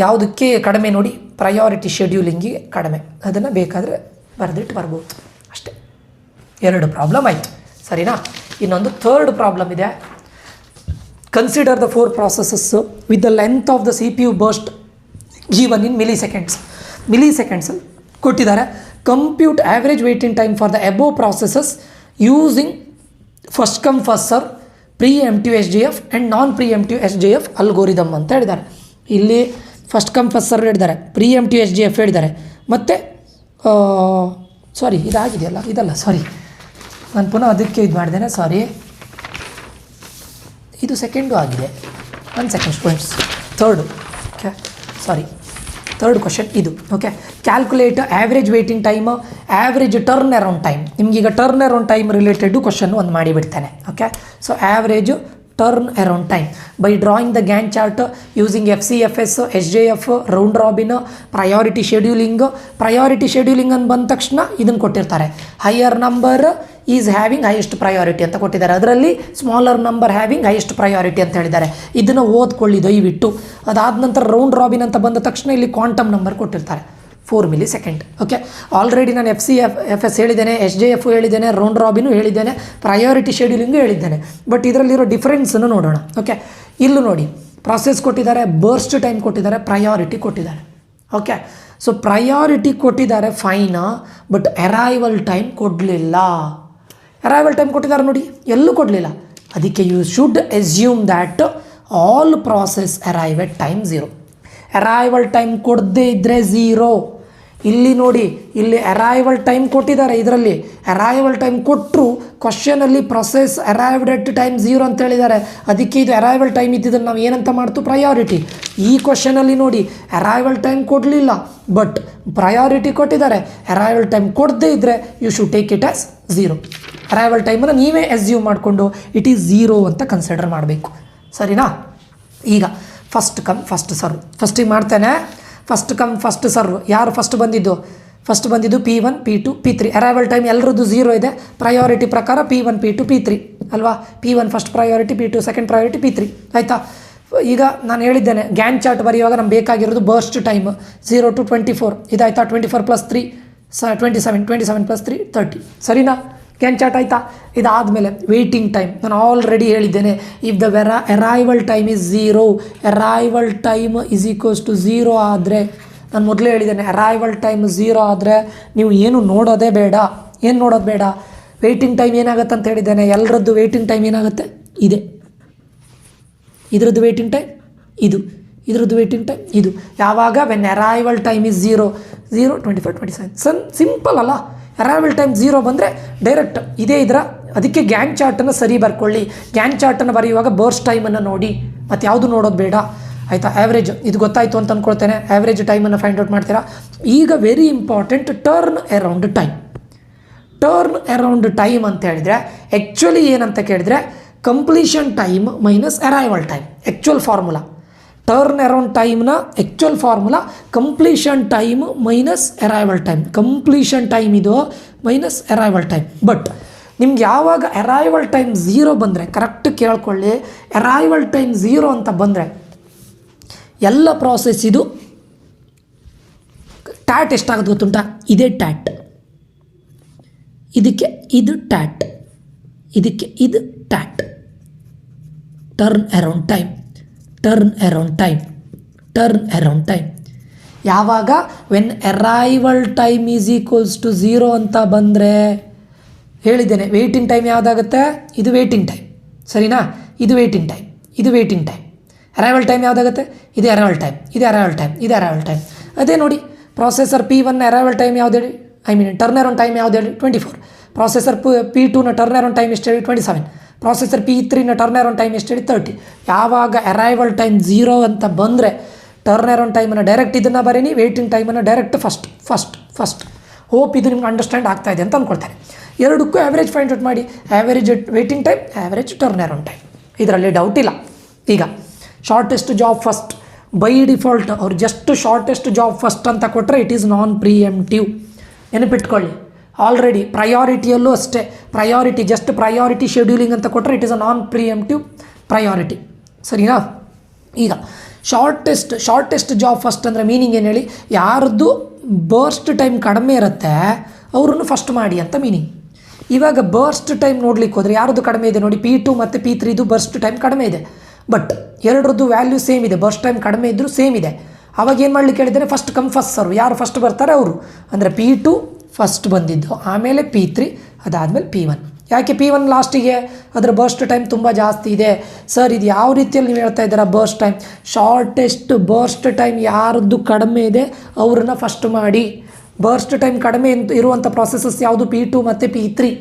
S1: ಯಾವುದಕ್ಕೆ ಕಡಿಮೆ ನೋಡಿ? ಪ್ರಯಾರಿಟಿ ಶೆಡ್ಯೂಲಿಂಗಿಗೆ ಕಡಿಮೆ. ಅದನ್ನು ಬೇಕಾದರೆ ಬರೆದಿಟ್ಟು ಬರ್ಬೋದು ಅಷ್ಟೇ. 2 ಪ್ರಾಬ್ಲಮ್ ಆಯಿತು, ಸರಿನಾ? ಇನ್ನೊಂದು ಥರ್ಡ್ ಪ್ರಾಬ್ಲಮ್ ಇದೆ. Consider the 4 processes with the length of the CPU burst given in ಮಿಲಿ ಸೆಕೆಂಡ್ಸಲ್ಲಿ ಕೊಟ್ಟಿದ್ದಾರೆ. Compute average waiting time for the above processes using first come first serve, preemptive SJF and non preemptive SJF algorithm ಅಂತ ಹೇಳಿದ್ದಾರೆ. ಇಲ್ಲಿ first come first serve ಹೇಳಿದ್ದಾರೆ, ಪ್ರೀಎಂಪ್ಟಿವ್ SJF ಹೇಳಿದ್ದಾರೆ, ಮತ್ತು ಸಾರಿ ಇದಾಗಿದೆಯಲ್ಲ, ಇದಲ್ಲ, ಸಾರಿ ನಾನು ಪುನಃ ಅದಕ್ಕೆ ಇದು ಮಾಡಿದ್ದೇನೆ, ಸಾರಿ ಇದು ಸೆಕೆಂಡು ಆಗಿದೆ. 1 second students, third. Okay, sorry, third question ಇದು. Okay, calculate average waiting time, average turn around time. ನಿಮಗೀಗ turn around time related question ಒಂದು ಮಾಡಿಬಿಡ್ತೇನೆ. Okay, so average turn around time by drawing the Gantt chart using FCFS, SJF, round robin, priority scheduling ಅಂತ ಬಂದ ತಕ್ಷಣ ಇದನ್ನು ಕೊಟ್ಟಿರ್ತಾರೆ. Higher number is having highest priority ಅಂತ ಕೊಟ್ಟಿದ್ದಾರೆ. ಅದರಲ್ಲಿ smaller number having highest priority ಅಂತ ಹೇಳಿದ್ದಾರೆ. ಇದನ್ನು ಓದ್ಕೊಳ್ಳಿ ದಯವಿಟ್ಟು. ಅದಾದ ನಂತರ ರೌಂಡ್ ರಾಬಿನ್ ಅಂತ ಬಂದ ತಕ್ಷಣ ಇಲ್ಲಿ ಕ್ವಾಂಟಮ್ ನಂಬರ್ ಕೊಟ್ಟಿರ್ತಾರೆ, 4 ಮಿಲಿ ಸೆಕೆಂಡ್. ಓಕೆ, ಆಲ್ರೆಡಿ ನಾನು FCFS ಹೇಳಿದ್ದೇನೆ, SJF ಹೇಳಿದ್ದೇನೆ, ರೌಂಡ್ ರಾಬಿನು ಹೇಳಿದ್ದೇನೆ, ಪ್ರಯಾರಿಟಿ ಶೆಡ್ಯೂಲಿಂಗು ಹೇಳಿದ್ದೇನೆ. ಬಟ್ ಇದರಲ್ಲಿರೋ ಡಿಫ್ರೆನ್ಸನ್ನು ನೋಡೋಣ. ಓಕೆ, ಇಲ್ಲೂ ನೋಡಿ, ಪ್ರಾಸೆಸ್ ಕೊಟ್ಟಿದ್ದಾರೆ, ಬರ್ಸ್ಟ್ ಟೈಮ್ ಕೊಟ್ಟಿದ್ದಾರೆ, ಪ್ರಯಾರಿಟಿ ಕೊಟ್ಟಿದ್ದಾರೆ. ಓಕೆ, ಸೊ ಪ್ರಯಾರಿಟಿ ಕೊಟ್ಟಿದ್ದಾರೆ ಫೈನ್, ಬಟ್ ಅರೈವಲ್ ಟೈಮ್ ಕೊಡಲಿಲ್ಲ. ಅರೈವಲ್ ಟೈಮ್ ಕೊಟ್ಟಿದ್ದಾರೆ ನೋಡಿ, ಎಲ್ಲೂ ಕೊಡಲಿಲ್ಲ. ಅದಕ್ಕೆ you should assume that all process arrive at time 0. Arrival time ಕೊಡದೇ ಇದ್ದರೆ 0. ಇಲ್ಲಿ ನೋಡಿ, ಇಲ್ಲಿ ಅರೈವಲ್ ಟೈಮ್ ಕೊಟ್ಟಿದ್ದಾರೆ. ಇದರಲ್ಲಿ ಅರೈವಲ್ ಟೈಮ್ ಕೊಟ್ಟರು, ಕ್ವಶನಲ್ಲಿ ಪ್ರೊಸೆಸ್ ಅರೈವ್ಡ್ ಎಟ್ ಟೈಮ್ 0 ಅಂತ ಹೇಳಿದ್ದಾರೆ. ಅದಕ್ಕೆ ಇದು ಅರೈವಲ್ ಟೈಮ್ ಇದ್ದಿದ್ದನ್ನು ನಾವು ಏನಂತ ಮಾಡ್ತು? ಪ್ರಯಾರಿಟಿ. ಈ ಕ್ವಶನಲ್ಲಿ ನೋಡಿ, ಅರೈವಲ್ ಟೈಮ್ ಕೊಡಲಿಲ್ಲ, ಬಟ್ ಪ್ರಯಾರಿಟಿ ಕೊಟ್ಟಿದ್ದಾರೆ. ಅರೈವಲ್ ಟೈಮ್ ಕೊಡದೇ ಇದ್ದರೆ you should take it as 0. Arrival ಟೈಮನ್ನು ನೀವೇ ಅಸ್ಯೂಮ್ ಮಾಡಿಕೊಂಡು ಇಟ್ ಈಸ್ 0 ಅಂತ ಕನ್ಸಿಡರ್ ಮಾಡಬೇಕು, ಸರಿನಾ? ಈಗ ಫಸ್ಟ್ ಕಮ್ ಫಸ್ಟ್ ಸರ್ವ್ ಫಸ್ಟಿಗೆ ಮಾಡ್ತೇನೆ. First come first serve. ಯಾರು ಫಸ್ಟ್ ಬಂದಿದ್ದು P1, P2, P3. Arrival time ಎಲ್ಲರದ್ದು 0 ಇದೆ. ಪ್ರಯಾರಿಟಿ ಪ್ರಕಾರ P1, P2, P3 ಅಲ್ವಾ? P1 first priority, P2 second priority, P3 ಆಯಿತಾ? ಈಗ ನಾನು ಹೇಳಿದ್ದೇನೆ ಗ್ಯಾನ್ ಚಾರ್ಟ್ ಬರೆಯುವಾಗ ನಮ್ಗೆ ಬೇಕಾಗಿರೋದು ಬರ್ಸ್ಟ್ ಟೈಮ್ 0 to 24 ಇದಾಯ್ತಾ. 24 + 3 27, 27 + 3 30 ಸರಿನಾ. ಗ್ಯಾನ್ ಚಾರ್ಟ್ ಆಯಿತಾ. ಇದಾದಮೇಲೆ ವೇಟಿಂಗ್ ಟೈಮ್ ನಾನು ಆಲ್ರೆಡಿ ಹೇಳಿದ್ದೇನೆ. If the arrival time is 0, arrival time is equals to 0 ಆದರೆ, ನಾನು ಮೊದಲೇ ಹೇಳಿದ್ದೇನೆ ಅರೈವಲ್ ಟೈಮ್ 0 ಆದರೆ ನೀವು ಏನು ನೋಡೋದೇ ಬೇಡ. ಏನು ನೋಡೋದು ಬೇಡ, ವೇಟಿಂಗ್ ಟೈಮ್ ಏನಾಗುತ್ತೆ ಅಂತ ಹೇಳಿದ್ದೇನೆ. ಎಲ್ಲರದ್ದು ವೇಟಿಂಗ್ ಟೈಮ್ ಏನಾಗುತ್ತೆ, ಇದೆ. ಇದರದ್ದು ವೇಟಿಂಗ್ ಟೈಮ್ ಇದು, ಇದರದ್ದು ವೇಟಿಂಗ್ ಟೈಮ್ ಇದು. ಯಾವಾಗ when arrival time is 0, 24, 27 simple ಅಲ್ಲ. ಅರೈವಲ್ ಟೈಮ್ 0 ಬಂದರೆ ಡೈರೆಕ್ಟ್ ಇದೇ ಅದಕ್ಕೆ ಗ್ಯಾನ್ ಚಾರ್ಟನ್ನು ಸರಿ ಬರ್ಕೊಳ್ಳಿ. ಗ್ಯಾನ್ ಚಾರ್ಟನ್ನು ಬರೆಯುವಾಗ ಬರ್ಸ್ಟ್ ಟೈಮನ್ನು ನೋಡಿ, ಮತ್ತು ಯಾವುದು ನೋಡೋದು ಬೇಡ ಆಯಿತಾ. ಆ್ಯಾವ್ರೇಜ್ ಇದು ಗೊತ್ತಾಯಿತು ಅಂತ ಅಂದ್ಕೊಳ್ತೇನೆ. ಆ್ಯಾವ್ರೇಜ್ ಟೈಮನ್ನು ಫೈಂಡ್ ಔಟ್ ಮಾಡ್ತೀರಾ. ಈಗ very important turn around time. Turn around time ಅಂತ ಹೇಳಿದರೆ ಆ್ಯಕ್ಚುಲಿ ಏನಂತ ಕೇಳಿದರೆ completion time minus arrival time. Actual formula turnaround ಟೈಮ್ನ actual formula completion time minus arrival time. Completion time ಇದು ಮೈನಸ್ ಅರೈವಲ್ ಟೈಮ್. ಬಟ್ ನಿಮ್ಗೆ ಯಾವಾಗ arrival time 0 ಬಂದರೆ correct ಕೇಳ್ಕೊಳ್ಳಿ. ಅರೈವಲ್ ಟೈಮ್ 0 ಅಂತ ಬಂದರೆ ಎಲ್ಲ ಪ್ರಾಸೆಸ್ ಇದು ಟ್ಯಾಟ್ ಎಷ್ಟಾಗುತ್ತೆ ಗೊತ್ತುಂಟಾ, ಇದೇ ಟ್ಯಾಟ್, ಇದಕ್ಕೆ ಇದು ಟ್ಯಾಟ್, ಇದಕ್ಕೆ ಇದು TAT. Turn around time, turn around time, turn around time. ಯಾವಾಗ when arrival time is equals to 0 ಅಂತ ಬಂದರೆ ಹೇಳಿದ್ದೇನೆ ವೇಟಿಂಗ್ ಟೈಮ್ ಯಾವುದಾಗುತ್ತೆ, ಇದು ವೇಟಿಂಗ್ ಟೈಮ್ ಸರಿನಾ. ಇದು ವೇಟಿಂಗ್ ಟೈಮ್, ಇದು ವೇಟಿಂಗ್ ಟೈಮ್. ಅರೈವಲ್ ಟೈಮ್ ಯಾವುದಾಗುತ್ತೆ, ಇದು ಅರೈವಲ್ ಟೈಮ್, ಇದು ಅರೈವಲ್ ಟೈಮ್, ಇದು ಅರೈವಲ್ ಟೈಮ್. ಅದೇ ನೋಡಿ ಪ್ರಾಸೆಸರ್ P1 ಅರೈವಲ್ ಟೈಮ್ ಯಾವ್ದು ಹೇಳಿ, ಟರ್ನ್ ಅರೌಂಡ್ ಟೈಮ್ ಯಾವ್ದು ಹೇಳಿ 24. ಪ್ರಾಸೆಸರ್ P2ನ ಟರ್ನ್ ಅರೌಂಡ್ ಟೈಮ್ ಎಷ್ಟು ಹೇಳಿ 27. ಪ್ರಾಸೆಸರ್ P3ನ ಟರ್ನ್ ಅರೌಂಡ್ ಟೈಮ್ ಎಷ್ಟು ಹೇಳಿ 30. ಯಾವಾಗ ಅರೈವಲ್ ಟೈಮ್ 0 ಅಂತ ಬಂದರೆ ಟರ್ನ್ ಅರೌಂಡ್ ಟೈಮನ್ನು ಡೈರೆಕ್ಟ್ ಇದನ್ನು ಬರೀನಿ, ವೇಟಿಂಗ್ ಟೈಮನ್ನು ಡೈರೆಕ್ಟ್ ಫಸ್ಟ್. ಹೋಪ್ ಇದು ನಿಮ್ಗೆ ಅಂಡರ್ಸ್ಟ್ಯಾಂಡ್ ಆಗ್ತಾ ಇದೆ ಅಂತ ಅಂದ್ಕೊಳ್ತಾರೆ. ಎರಡಕ್ಕೂ ಆ್ಯಾವ್ರೇಜ್ ಫೈಂಡ್ ಔಟ್ ಮಾಡಿ. Average waiting time, average turn around time, ಇದರಲ್ಲಿ ಡೌಟ್ ಇಲ್ಲ. ಈಗ shortest job first by default ಅವ್ರು ಜಸ್ಟ್ ಶಾರ್ಟೆಸ್ಟ್ ಜಾಬ್ ಫಸ್ಟ್ ಅಂತ ಕೊಟ್ಟರೆ ಇಟ್ ಈಸ್ ನಾನ್ ಪ್ರಿಯೆಂಪ್ಟಿವ್. ನೆನಪಿಟ್ಕೊಳ್ಳಿ. ಆಲ್ರೆಡಿ ಪ್ರಯಾರಿಟಿಯಲ್ಲೂ ಅಷ್ಟೇ, ಪ್ರಯಾರಿಟಿ ಜಸ್ಟ್ ಪ್ರಯಾರಿಟಿ ಶೆಡ್ಯೂಲಿಂಗ್ ಅಂತ ಕೊಟ್ಟರೆ it is a non preemptive priority ಸರಿನಾ. ಈಗ ಶಾರ್ಟೆಸ್ಟ್ ಜಾಬ್ ಫಸ್ಟ್ ಅಂದರೆ ಮೀನಿಂಗ್ ಏನು ಹೇಳಿ, ಯಾರ್ದು ಬರ್ಸ್ಟ್ ಟೈಮ್ ಕಡಿಮೆ ಇರುತ್ತೆ ಅವ್ರನ್ನು ಫಸ್ಟ್ ಮಾಡಿ ಅಂತ ಮೀನಿಂಗ್. ಇವಾಗ ಬರ್ಸ್ಟ್ ಟೈಮ್ ನೋಡ್ಲಿಕ್ಕೆ ಹೋದರೆ ಯಾರದ್ದು ಕಡಿಮೆ ಇದೆ ನೋಡಿ, P2 ಮತ್ತು P3 ಬರ್ಸ್ಟ್ ಟೈಮ್ ಕಡಿಮೆ ಇದೆ. ಬಟ್ ಎರಡರದ್ದು ವ್ಯಾಲ್ಯೂ ಸೇಮ್ ಇದೆ, ಬರ್ಸ್ಟ್ ಟೈಮ್ ಕಡಿಮೆ ಇದ್ದರೂ ಸೇಮ್ ಇದೆ. ಅವಾಗ ಏನು ಮಾಡಲಿಕ್ಕೆ ಹೇಳಿದ್ದೇನೆ, ಫಸ್ಟ್ ಕಮ್ ಫಸ್ಟ್ ಸರ್ವ್, ಯಾರು ಫಸ್ಟ್ ಬರ್ತಾರೆ ಅವರು. ಅಂದರೆ P2 ಫಸ್ಟ್ ಬಂದಿದ್ದು, ಆಮೇಲೆ P3, ಅದಾದಮೇಲೆ P1. ಯಾಕೆ P1 ಲಾಸ್ಟಿಗೆ, ಅದರ ಬರ್ಸ್ಟ್ ಟೈಮ್ ತುಂಬ ಜಾಸ್ತಿ ಇದೆ ಸರ್. ಇದು ಯಾವ ರೀತಿಯಲ್ಲಿ ನೀವು ಹೇಳ್ತಾ ಇದ್ದೀರಾ, burst time shortest burst time ಯಾರದ್ದು ಕಡಿಮೆ ಇದೆ ಅವ್ರನ್ನ ಫಸ್ಟ್ ಮಾಡಿ. ಬರ್ಸ್ಟ್ ಟೈಮ್ ಕಡಿಮೆ ಇರುವಂಥ ಪ್ರಾಸೆಸಸ್ ಯಾವುದು P2 ಮತ್ತು P3.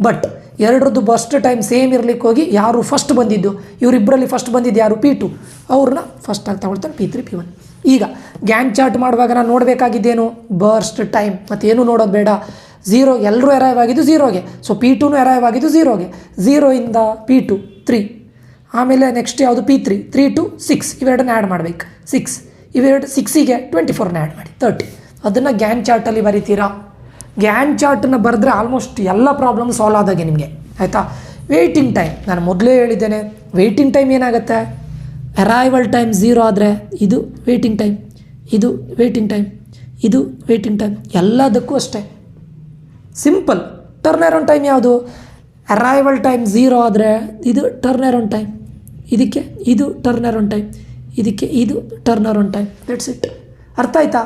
S1: ಬಟ್ ಎರಡರದ್ದು ಬರ್ಸ್ಟ್ ಟೈಮ್ ಸೇಮ್ ಇರಲಿಕ್ಕೆ ಹೋಗಿ ಯಾರು ಫಸ್ಟ್ ಬಂದಿದ್ದು, ಇವರಿಬ್ಬರಲ್ಲಿ ಫಸ್ಟ್ ಬಂದಿದ್ದು ಯಾರು P2, ಅವ್ರನ್ನ ಫಸ್ಟ್ ಆಗಿ ತಗೊಳ್ತಾರೆ P3 P1. ಈಗ ಗ್ಯಾನ್ ಚಾರ್ಟ್ ಮಾಡುವಾಗ ನಾನು ನೋಡಬೇಕಾಗಿದ್ದೇನು, ಬರ್ಸ್ಟ್ ಟೈಮ್, ಮತ್ತು ಏನು ನೋಡೋದು ಬೇಡ. 0 ಎಲ್ಲರೂ ಅರೈವ್ ಆಗಿದ್ದು 0ಗೆ, ಸೊ P2ನೂ ಅರೈವ್ ಆಗಿದ್ದು 0ಗೆ. 0ಇಂದ P2 3, ಆಮೇಲೆ ನೆಕ್ಸ್ಟ್ ಯಾವುದು P3 3 to 6, ಇವೆರಡನ್ನ ಆ್ಯಡ್ ಮಾಡಬೇಕು 6, ಇವೆರಡು 6ಗೆ 24ನ ಆ್ಯಡ್ ಮಾಡಿ 30. ಅದನ್ನು ಗ್ಯಾನ್ ಚಾರ್ಟಲ್ಲಿ ಬರಿತೀರಾ. ಗ್ಯಾನ್ ಚಾರ್ಟನ್ನು ಬರೆದ್ರೆ ಆಲ್ಮೋಸ್ಟ್ ಎಲ್ಲ ಪ್ರಾಬ್ಲಮ್ ಸಾಲ್ವ್ ಆದಾಗೆ ನಿಮಗೆ ಆಯಿತಾ. ವೇಟಿಂಗ್ ಟೈಮ್ ನಾನು ಮೊದಲೇ ಹೇಳಿದ್ದೇನೆ, ವೇಟಿಂಗ್ ಟೈಮ್ ಏನಾಗುತ್ತೆ, ಅರೈವಲ್ ಟೈಮ್ 0 ಆದರೆ ಇದು ವೇಟಿಂಗ್ ಟೈಮ್, ಇದು ವೇಟಿಂಗ್ ಟೈಮ್, ಇದು ವೇಟಿಂಗ್ ಟೈಮ್, ಎಲ್ಲದಕ್ಕೂ ಅಷ್ಟೇ ಸಿಂಪಲ್. ಟರ್ನ್ ಅರೌಂಡ್ ಟೈಮ್ ಯಾವುದು, ಅರೈವಲ್ ಟೈಮ್ 0 ಆದರೆ ಇದು ಟರ್ನ್ ಅರೌಂಡ್ ಟೈಮ್, ಇದಕ್ಕೆ ಇದು ಟರ್ನ್ ಅರೌಂಡ್ ಟೈಮ್, ಇದಕ್ಕೆ ಇದು turn around time. That's it. ಅರ್ಥ ಆಯ್ತಾ.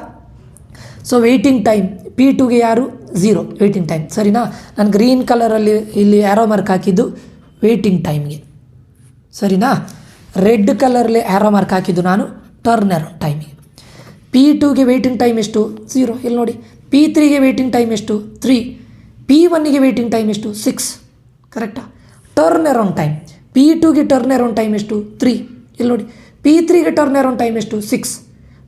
S1: ಸೊ ವೇಟಿಂಗ್ ಟೈಮ್ P2ಗೆ ಯಾರು 0 ವೇಟಿಂಗ್ ಟೈಮ್ ಸರಿನಾ. ನಾನು ಗ್ರೀನ್ ಕಲರಲ್ಲಿ ಇಲ್ಲಿ ಆ್ಯರೋ ಮಾರ್ಕ್ ಹಾಕಿದ್ದು ವೇಟಿಂಗ್ ಟೈಮ್ಗೆ ಸರಿನಾ. ರೆಡ್ ಕಲರಲ್ಲಿ ಆ್ಯರೋ ಮಾರ್ಕ್ ಹಾಕಿದ್ದು ನಾನು ಟರ್ನ್ ಅರೌಂಡ್ ಟೈಮಿಗೆ. P2ಗೆ ವೇಟಿಂಗ್ ಟೈಮ್ ಎಷ್ಟು 0, ಇಲ್ಲಿ ನೋಡಿ. P3ಗೆ ವೇಟಿಂಗ್ ಟೈಮ್ ಎಷ್ಟು 3, P1ಗೆ ವೇಟಿಂಗ್ ಟೈಮ್ ಎಷ್ಟು 6, ಕರೆಕ್ಟಾ. ಟರ್ನ್ ಅರೌಂಡ್ ಟೈಮ್ P2ಗೆ ಟರ್ನ್ ಅರೌಂಡ್ ಟೈಮ್ ಎಷ್ಟು 3, ಇಲ್ಲಿ ನೋಡಿ. P3ಗೆ ಟರ್ನ್ ಅರೌಂಡ್ ಟೈಮ್ ಎಷ್ಟು 6,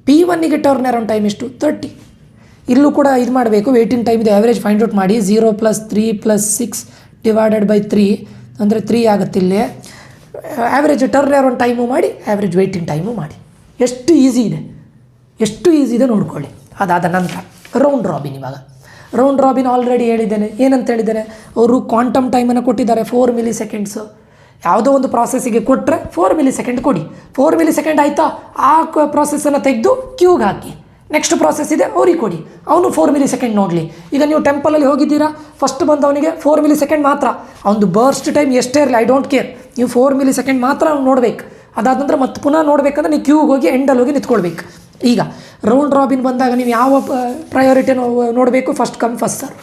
S1: P1ಗೆ ಟರ್ನ್ ಅರೌಂಡ್ ಟೈಮ್ ಎಷ್ಟು 30. ಇಲ್ಲೂ ಕೂಡ ಇದು ಮಾಡಬೇಕು, ವೇಟಿಂಗ್ ಟೈಮ್ ಇದು ಆ್ಯಾವ್ರೇಜ್ ಫೈಂಡ್ ಔಟ್ ಮಾಡಿ. 0 + 3 + 6 / 3 ಅಂದರೆ 3 ಆಗುತ್ತೆ ಇಲ್ಲಿ. ಆ್ಯಾವ್ರೇಜ್ ಟರ್ನ್ ಅರೌಂಡ್ ಟೈಮು ಮಾಡಿ, ಆ್ಯಾವ್ರೇಜ್ ವೇಟಿಂಗ್ ಟೈಮು ಮಾಡಿ. ಎಷ್ಟು ಈಸಿ ಇದೆ ನೋಡ್ಕೊಳ್ಳಿ. ಅದಾದ ನಂತರ ರೌಂಡ್ ರಾಬಿನ್. ಇವಾಗ ರೌಂಡ್ ರಾಬಿನ್ ಆಲ್ರೆಡಿ ಹೇಳಿದ್ದೇನೆ. ಏನಂತ ಹೇಳಿದ್ದೇನೆ, ಅವರು ಕ್ವಾಂಟಮ್ ಟೈಮನ್ನು ಕೊಟ್ಟಿದ್ದಾರೆ 4 ಮಿಲಿ ಸೆಕೆಂಡ್ಸು. ಯಾವುದೋ ಒಂದು ಪ್ರಾಸೆಸ್ಸಿಗೆ ಕೊಟ್ಟರೆ 4 ಮಿಲಿ ಸೆಕೆಂಡ್ ಕೊಡಿ. 4 ಮಿಲಿ ಸೆಕೆಂಡ್ ಆಯಿತಾ, ಆ ಪ್ರಾಸೆಸನ್ನು ತೆಗೆದು ಕ್ಯೂಗೆ ಹಾಕಿ. ನೆಕ್ಸ್ಟ್ ಪ್ರಾಸೆಸ್ ಇದೆ ಅವ್ರಿಗೆ ಕೊಡಿ, ಅವನು 4 ಮಿಲಿ ಸೆಕೆಂಡ್ ನೋಡಲಿ. ಈಗ ನೀವು ಟೆಂಪಲಲ್ಲಿ ಹೋಗಿದ್ದೀರಾ, ಫಸ್ಟ್ ಬಂದವನಿಗೆ 4 ಮಿಲಿ ಸೆಕೆಂಡ್ ಮಾತ್ರ, ಅವನು ಬರ್ಸ್ಟ್ ಟೈಮ್ ಎಷ್ಟೇ ಇರಲಿ, ಐ ಡೋಂಟ್ ಕೇರ್, ನೀವು 4 ಮಿಲಿ ಸೆಕೆಂಡ್ ಮಾತ್ರ ಅವ್ನು ನೋಡಬೇಕು. ಅದಾದ ನಂತರ ಮತ್ತೆ ಪುನಃ ನೋಡಬೇಕಂದ್ರೆ ನೀವು ಕ್ಯೂಗೆ ಹೋಗಿ ಎಂಡಲ್ಲಿ ಹೋಗಿ ನಿಂತ್ಕೊಳ್ಬೇಕು. ಈಗ ರೌಂಡ್ ರಾಬಿನ್ ಬಂದಾಗ ನೀವು ಯಾವ ಪ್ರಯಾರಿಟಿನ ನೋಡಬೇಕು, ಫಸ್ಟ್ ಕಮ್ ಫಸ್ಟ್ ಸರ್ವ್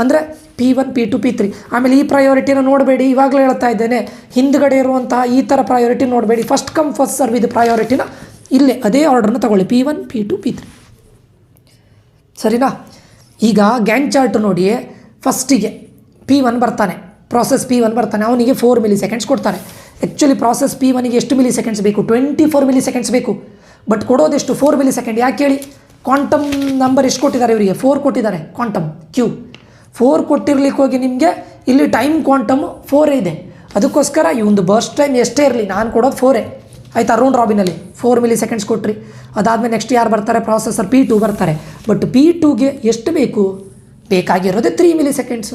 S1: ಅಂದರೆ P1 P2 P3. ಆಮೇಲೆ ಈ ಪ್ರಯಾರಿಟಿನ ನೋಡಬೇಡಿ, ಇವಾಗಲೇ ಹೇಳ್ತಾ ಇದ್ದೇನೆ, ಹಿಂದ್ಗಡೆ ಇರುವಂತಹ ಈ ಥರ ಪ್ರಯಾರಿಟಿ ನೋಡಬೇಡಿ. ಫಸ್ಟ್ ಕಮ್ ಫಸ್ಟ್ ಸರ್ವ್ ಇದು ಪ್ರಯಾರಿಟಿನ ಇಲ್ಲೇ ಅದೇ ಆರ್ಡ್ರನ್ನ ತಗೊಳ್ಳಿ, P1 P2 P3, ಸರಿನಾ? ಈಗ ಗ್ಯಾಂಟ್ ಚಾರ್ಟ್ ನೋಡಿ, ಫಸ್ಟಿಗೆ P1 ಬರ್ತಾನೆ, ಪ್ರಾಸೆಸ್ P1 ಬರ್ತಾನೆ, ಅವನಿಗೆ 4 ಮಿಲಿ ಸೆಕೆಂಡ್ಸ್ ಕೊಡ್ತಾರೆ. ಆ್ಯಕ್ಚುಲಿ ಪ್ರಾಸೆಸ್ P1ಗೆ ಎಷ್ಟು ಮಿಲಿ ಸೆಕೆಂಡ್ಸ್ ಬೇಕು? 24 ಮಿಲಿ ಸೆಕೆಂಡ್ಸ್ ಬೇಕು. ಬಟ್ ಕೊಡೋದೆಷ್ಟು? 4 milli second. ಯಾಕೆ ಹೇಳಿ? ಕ್ವಾಂಟಮ್ ನಂಬರ್ ಎಷ್ಟು ಕೊಟ್ಟಿದ್ದಾರೆ ಇವರಿಗೆ? 4 ಕೊಟ್ಟಿದ್ದಾರೆ. ಕ್ವಾಂಟಮ್ ಕ್ಯೂ 4 ಕೊಟ್ಟಿರ್ಲಿಕ್ಕೆ ಹೋಗಿ ನಿಮಗೆ ಇಲ್ಲಿ ಟೈಮ್ ಕ್ವಾಂಟಮ್ 4 ಇದೆ. ಅದಕ್ಕೋಸ್ಕರ ಈ ಒಂದು ಬರ್ಸ್ಟ್ ಟೈಮ್ ಎಷ್ಟೇ ಇರಲಿ, ನಾನು ಕೊಡೋದು 4 ಆಯಿತಾ? ರೌಂಡ್ ರಾಬಿನಲ್ಲಿ 4 ಮಿಲಿ ಸೆಕೆಂಡ್ಸ್ ಕೊಟ್ರಿ. ಅದಾದಮೇಲೆ ನೆಕ್ಸ್ಟ್ ಯಾರು ಬರ್ತಾರೆ? ಪ್ರಾಸೆಸರ್ P2 ಬರ್ತಾರೆ. ಬಟ್ P2ಗೆ ಎಷ್ಟು ಬೇಕು? ಬೇಕಾಗಿರೋದೇ 3 ಮಿಲಿ ಸೆಕೆಂಡ್ಸ್.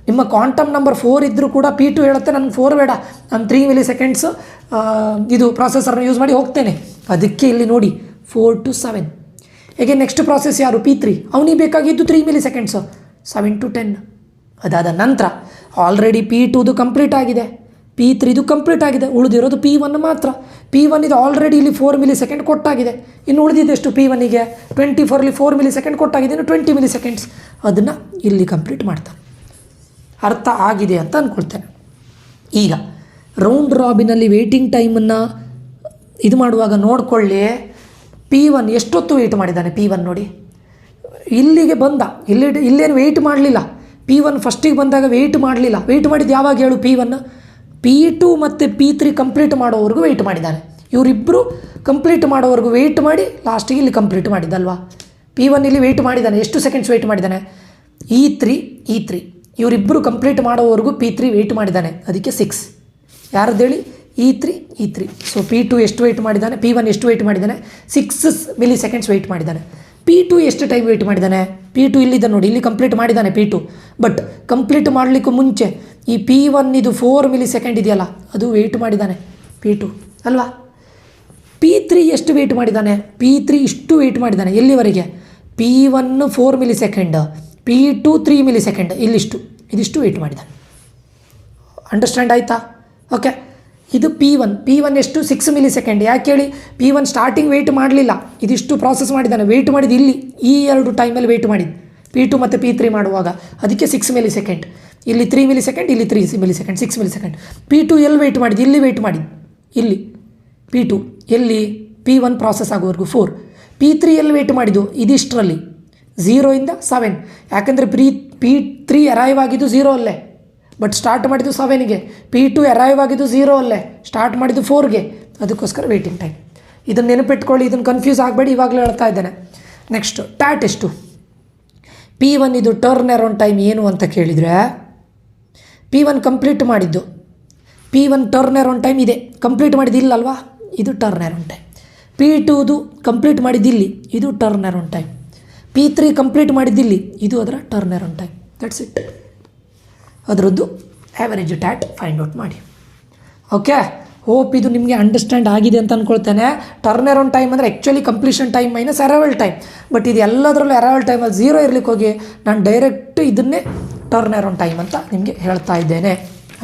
S1: ನಿಮ್ಮ ಕ್ವಾಂಟಮ್ ನಂಬರ್ 4 ಇದ್ದರೂ ಕೂಡ P2 ಹೇಳುತ್ತೆ ನನಗೆ 4 ಬೇಡ, ನಾನು 3 ಮಿಲಿ ಸೆಕೆಂಡ್ಸ್ ಇದು ಪ್ರಾಸೆಸರ್ನ ಯೂಸ್ ಮಾಡಿ ಹೋಗ್ತೇನೆ. ಅದಕ್ಕೆ ಇಲ್ಲಿ ನೋಡಿ 4 to 7. ಹೇಗೆ ನೆಕ್ಸ್ಟ್ ಪ್ರಾಸೆಸ್ ಯಾರು? P3, ಅವನಿಗೆ ಬೇಕಾಗಿದ್ದು 3 ಮಿಲಿ ಸೆಕೆಂಡ್ಸು, 7 to 10. ಅದಾದ ನಂತರ ಆಲ್ರೆಡಿ P2ದು ಕಂಪ್ಲೀಟ್ ಆಗಿದೆ, P3ದು ಕಂಪ್ಲೀಟ್ ಆಗಿದೆ, ಉಳಿದಿರೋದು P1 ಮಾತ್ರ. P1 ಇದು ಆಲ್ರೆಡಿ ಇಲ್ಲಿ 4 ಮಿಲಿ ಸೆಕೆಂಡ್ ಕೊಟ್ಟಾಗಿದೆ. ಇನ್ನು ಉಳಿದಿದ್ದೆಷ್ಟು? P1ಗೆ 24 4 ಮಿಲಿ ಸೆಕೆಂಡ್ ಕೊಟ್ಟಾಗಿದೆ, ಇನ್ನು 20 ಮಿಲಿ ಸೆಕೆಂಡ್ಸ್. ಅದನ್ನು ಇಲ್ಲಿ ಕಂಪ್ಲೀಟ್ ಮಾಡ್ತಾನೆ. ಅರ್ಥ ಆಗಿದೆ ಅಂತ ಅಂದ್ಕೊಳ್ತೇನೆ. ಈಗ ರೌಂಡ್ ರಾಬಿನಲ್ಲಿ ವೇಟಿಂಗ್ ಟೈಮನ್ನು ಇದು ಮಾಡುವಾಗ ನೋಡಿಕೊಳ್ಳಿ, P1 ಎಷ್ಟೊತ್ತು ವೆಯ್ಟ್ ಮಾಡಿದ್ದಾನೆ. P1 ನೋಡಿ, ಇಲ್ಲಿಗೆ ಬಂದ, ಇಲ್ಲೇನು ವೆಯ್ಟ್ ಮಾಡಲಿಲ್ಲ. P1 ಫಸ್ಟಿಗೆ ಬಂದಾಗ ವೆಯ್ಟ್ ಮಾಡಲಿಲ್ಲ. ವೆಯ್ಟ್ ಮಾಡಿದ್ದು ಯಾವಾಗ ಹೇಳು? P1 P2 ಮತ್ತು P3 ಕಂಪ್ಲೀಟ್ ಮಾಡೋವರೆಗೂ ವೆಯ್ಟ್ ಮಾಡಿದ್ದಾನೆ. ಇವರಿಬ್ಬರು ಕಂಪ್ಲೀಟ್ ಮಾಡೋವರೆಗೂ ವೆಯ್ಟ್ ಮಾಡಿ ಲಾಸ್ಟಿಗೆ ಇಲ್ಲಿ ಕಂಪ್ಲೀಟ್ ಮಾಡಿದ್ದಲ್ವಾ? P1 ಇಲ್ಲಿ ವೆಯ್ಟ್ ಮಾಡಿದ್ದಾನೆ. ಎಷ್ಟು ಸೆಕೆಂಡ್ಸ್ ವೆಯ್ಟ್ ಮಾಡಿದ್ದಾನೆ? E3 ಇವರಿಬ್ಬರು ಕಂಪ್ಲೀಟ್ ಮಾಡೋವರೆಗೂ P3 ವೆಯ್ಟ್ ಮಾಡಿದ್ದಾನೆ. ಅದಕ್ಕೆ 6. ಯಾರದ್ದು ಹೇಳಿ? E3. ಸೊ P2 ಎಷ್ಟು ವೆಯ್ಟ್ ಮಾಡಿದ್ದಾನೆ? P1 ಎಷ್ಟು ವೆಯ್ಟ್ ಮಾಡಿದ್ದಾನೆ? 6 ಮಿಲಿ ಸೆಕೆಂಡ್ಸ್ ವೆಯ್ಟ್ ಮಾಡಿದ್ದಾನೆ. P2 ಎಷ್ಟು ಟೈಮ್ ವೆಯ್ಟ್ ಮಾಡಿದ್ದಾನೆ? P2 ಇಲ್ಲಿದೆ ನೋಡಿ, ಇಲ್ಲಿ ಕಂಪ್ಲೀಟ್ ಮಾಡಿದ್ದಾನೆ P2. ಬಟ್ ಕಂಪ್ಲೀಟ್ ಮಾಡಲಿಕ್ಕೂ ಮುಂಚೆ ಈ P1 ಇದು 4 ಮಿಲಿ ಸೆಕೆಂಡ್ ಇದೆಯಲ್ಲ, ಅದು ವೆಯ್ಟ್ ಮಾಡಿದ್ದಾನೆ P2 ಅಲ್ವಾ? P3 ಎಷ್ಟು ವೆಯ್ಟ್ ಮಾಡಿದ್ದಾನೆ? P3 ಇಷ್ಟು ವೆಯ್ಟ್ ಮಾಡಿದ್ದಾನೆ. ಎಲ್ಲಿವರೆಗೆ? P1 4 milli second, P2 3 milli second, ಇದಿಷ್ಟು ವೆಯ್ಟ್ ಮಾಡಿದ್ದಾನೆ. ಅಂಡರ್ಸ್ಟ್ಯಾಂಡ್ ಆಯಿತಾ? ಓಕೆ. ಇದು P1 ಎಷ್ಟು? 6 ಮಿಲಿ ಸೆಕೆಂಡ್. ಯಾಕೆ ಹೇಳಿ? P1 ಸ್ಟಾರ್ಟಿಂಗ್ ವೆಯ್ಟ್ ಮಾಡಲಿಲ್ಲ, ಇದಿಷ್ಟು ಪ್ರಾಸೆಸ್ ಮಾಡಿದ್ದಾನೆ. ವೆಯ್ಟ್ ಮಾಡಿದ್ದು ಇಲ್ಲಿ ಈ 2 ಟೈಮಲ್ಲಿ ವೆಯ್ಟ್ ಮಾಡಿದ್ದು, P2 ಮತ್ತು P3 ಮಾಡುವಾಗ. ಅದಕ್ಕೆ 6 ಮಿಲಿ ಸೆಕೆಂಡ್. ಇಲ್ಲಿ 3 ಮಿಲಿ ಸೆಕೆಂಡ್, ಇಲ್ಲಿ 3 milli second, 6 milli second. P2 ಎಲ್ಲಿ ವೆಯ್ಟ್ ಮಾಡಿದ್ದು? ಇಲ್ಲಿ ವೆಯ್ಟ್ ಮಾಡಿದ್ದು, ಇಲ್ಲಿ P2 ಎಲ್ಲಿ? P1 ಪ್ರಾಸೆಸ್ ಆಗೋವರೆಗೂ 4. P3 ಎಲ್ಲಿ ವೆಯ್ಟ್ ಮಾಡಿದ್ದು? ಇದಿಷ್ಟರಲ್ಲಿ 0 ಇಂದ 7. ಯಾಕೆಂದರೆ P3 ಅರೈವ್ ಆಗಿದ್ದು 0 ಅಲ್ಲೇ, ಬಟ್ ಸ್ಟಾರ್ಟ್ ಮಾಡಿದ್ದು 7ಗೆ. P2 ಅರೈವ್ ಆಗಿದ್ದು 0 ಅಲ್ಲೇ, ಸ್ಟಾರ್ಟ್ ಮಾಡಿದ್ದು 4ಗೆ. ಅದಕ್ಕೋಸ್ಕರ ವೇಟಿಂಗ್ ಟೈಮ್. ಇದನ್ನು ನೆನಪಿಟ್ಕೊಳ್ಳಿ, ಇದನ್ನು ಕನ್ಫ್ಯೂಸ್ ಆಗಬೇಡಿ, ಇವಾಗಲೇ ಹೇಳ್ತಾ ಇದ್ದೇನೆ. ನೆಕ್ಸ್ಟ್ ಟ್ಯಾಟ್ ಎಷ್ಟು? P1 ಇದು ಟರ್ನ್ ಅರೌಂಡ್ ಟೈಮ್ ಏನು ಅಂತ ಕೇಳಿದರೆ, P1 ಕಂಪ್ಲೀಟ್ ಮಾಡಿದ್ದು, P1 ಟರ್ನ್ ಅರೌಂಡ್ ಟೈಮ್ ಇದೆ, ಕಂಪ್ಲೀಟ್ ಮಾಡಿದ್ದಿಲ್ಲಲ್ವಾ? ಇದು ಟರ್ನ್ ಅರೌಂಡ್ ಟೈಮ್. P2ದು ಕಂಪ್ಲೀಟ್ ಮಾಡಿದ್ದಿಲ್ಲಿ, ಇದು turn around time. P3 complete ಮಾಡಿದ್ದಿಲ್ಲಿ, ಇದು ಅದರ turn around time. That's it. ಅದರದ್ದು ಆ್ಯಾವರೇಜ್ ಟ್ಯಾಟ್ ಫೈಂಡ್ ಔಟ್ ಮಾಡಿ. ಓಕೆ, ಹೋಪ್ ಇದು ನಿಮಗೆ ಅಂಡರ್ಸ್ಟ್ಯಾಂಡ್ ಆಗಿದೆ ಅಂತ ಅಂದ್ಕೊಳ್ತೇನೆ. ಟರ್ನ್ ಅರೌಂಡ್ ಟೈಮ್ ಅಂದರೆ actually completion time minus arrival time. But ಇದು ಎಲ್ಲದರಲ್ಲೂ ಅರೈವಲ್ ಟೈಮಲ್ಲಿ 0 ಇರಲಿಕ್ಕೆ ಹೋಗಿ ನಾನು ಡೈರೆಕ್ಟ್ ಇದನ್ನೇ ಟರ್ನ್ ಅರೌಂಡ್ ಟೈಮ್ ಅಂತ ನಿಮಗೆ ಹೇಳ್ತಾ ಇದ್ದೇನೆ.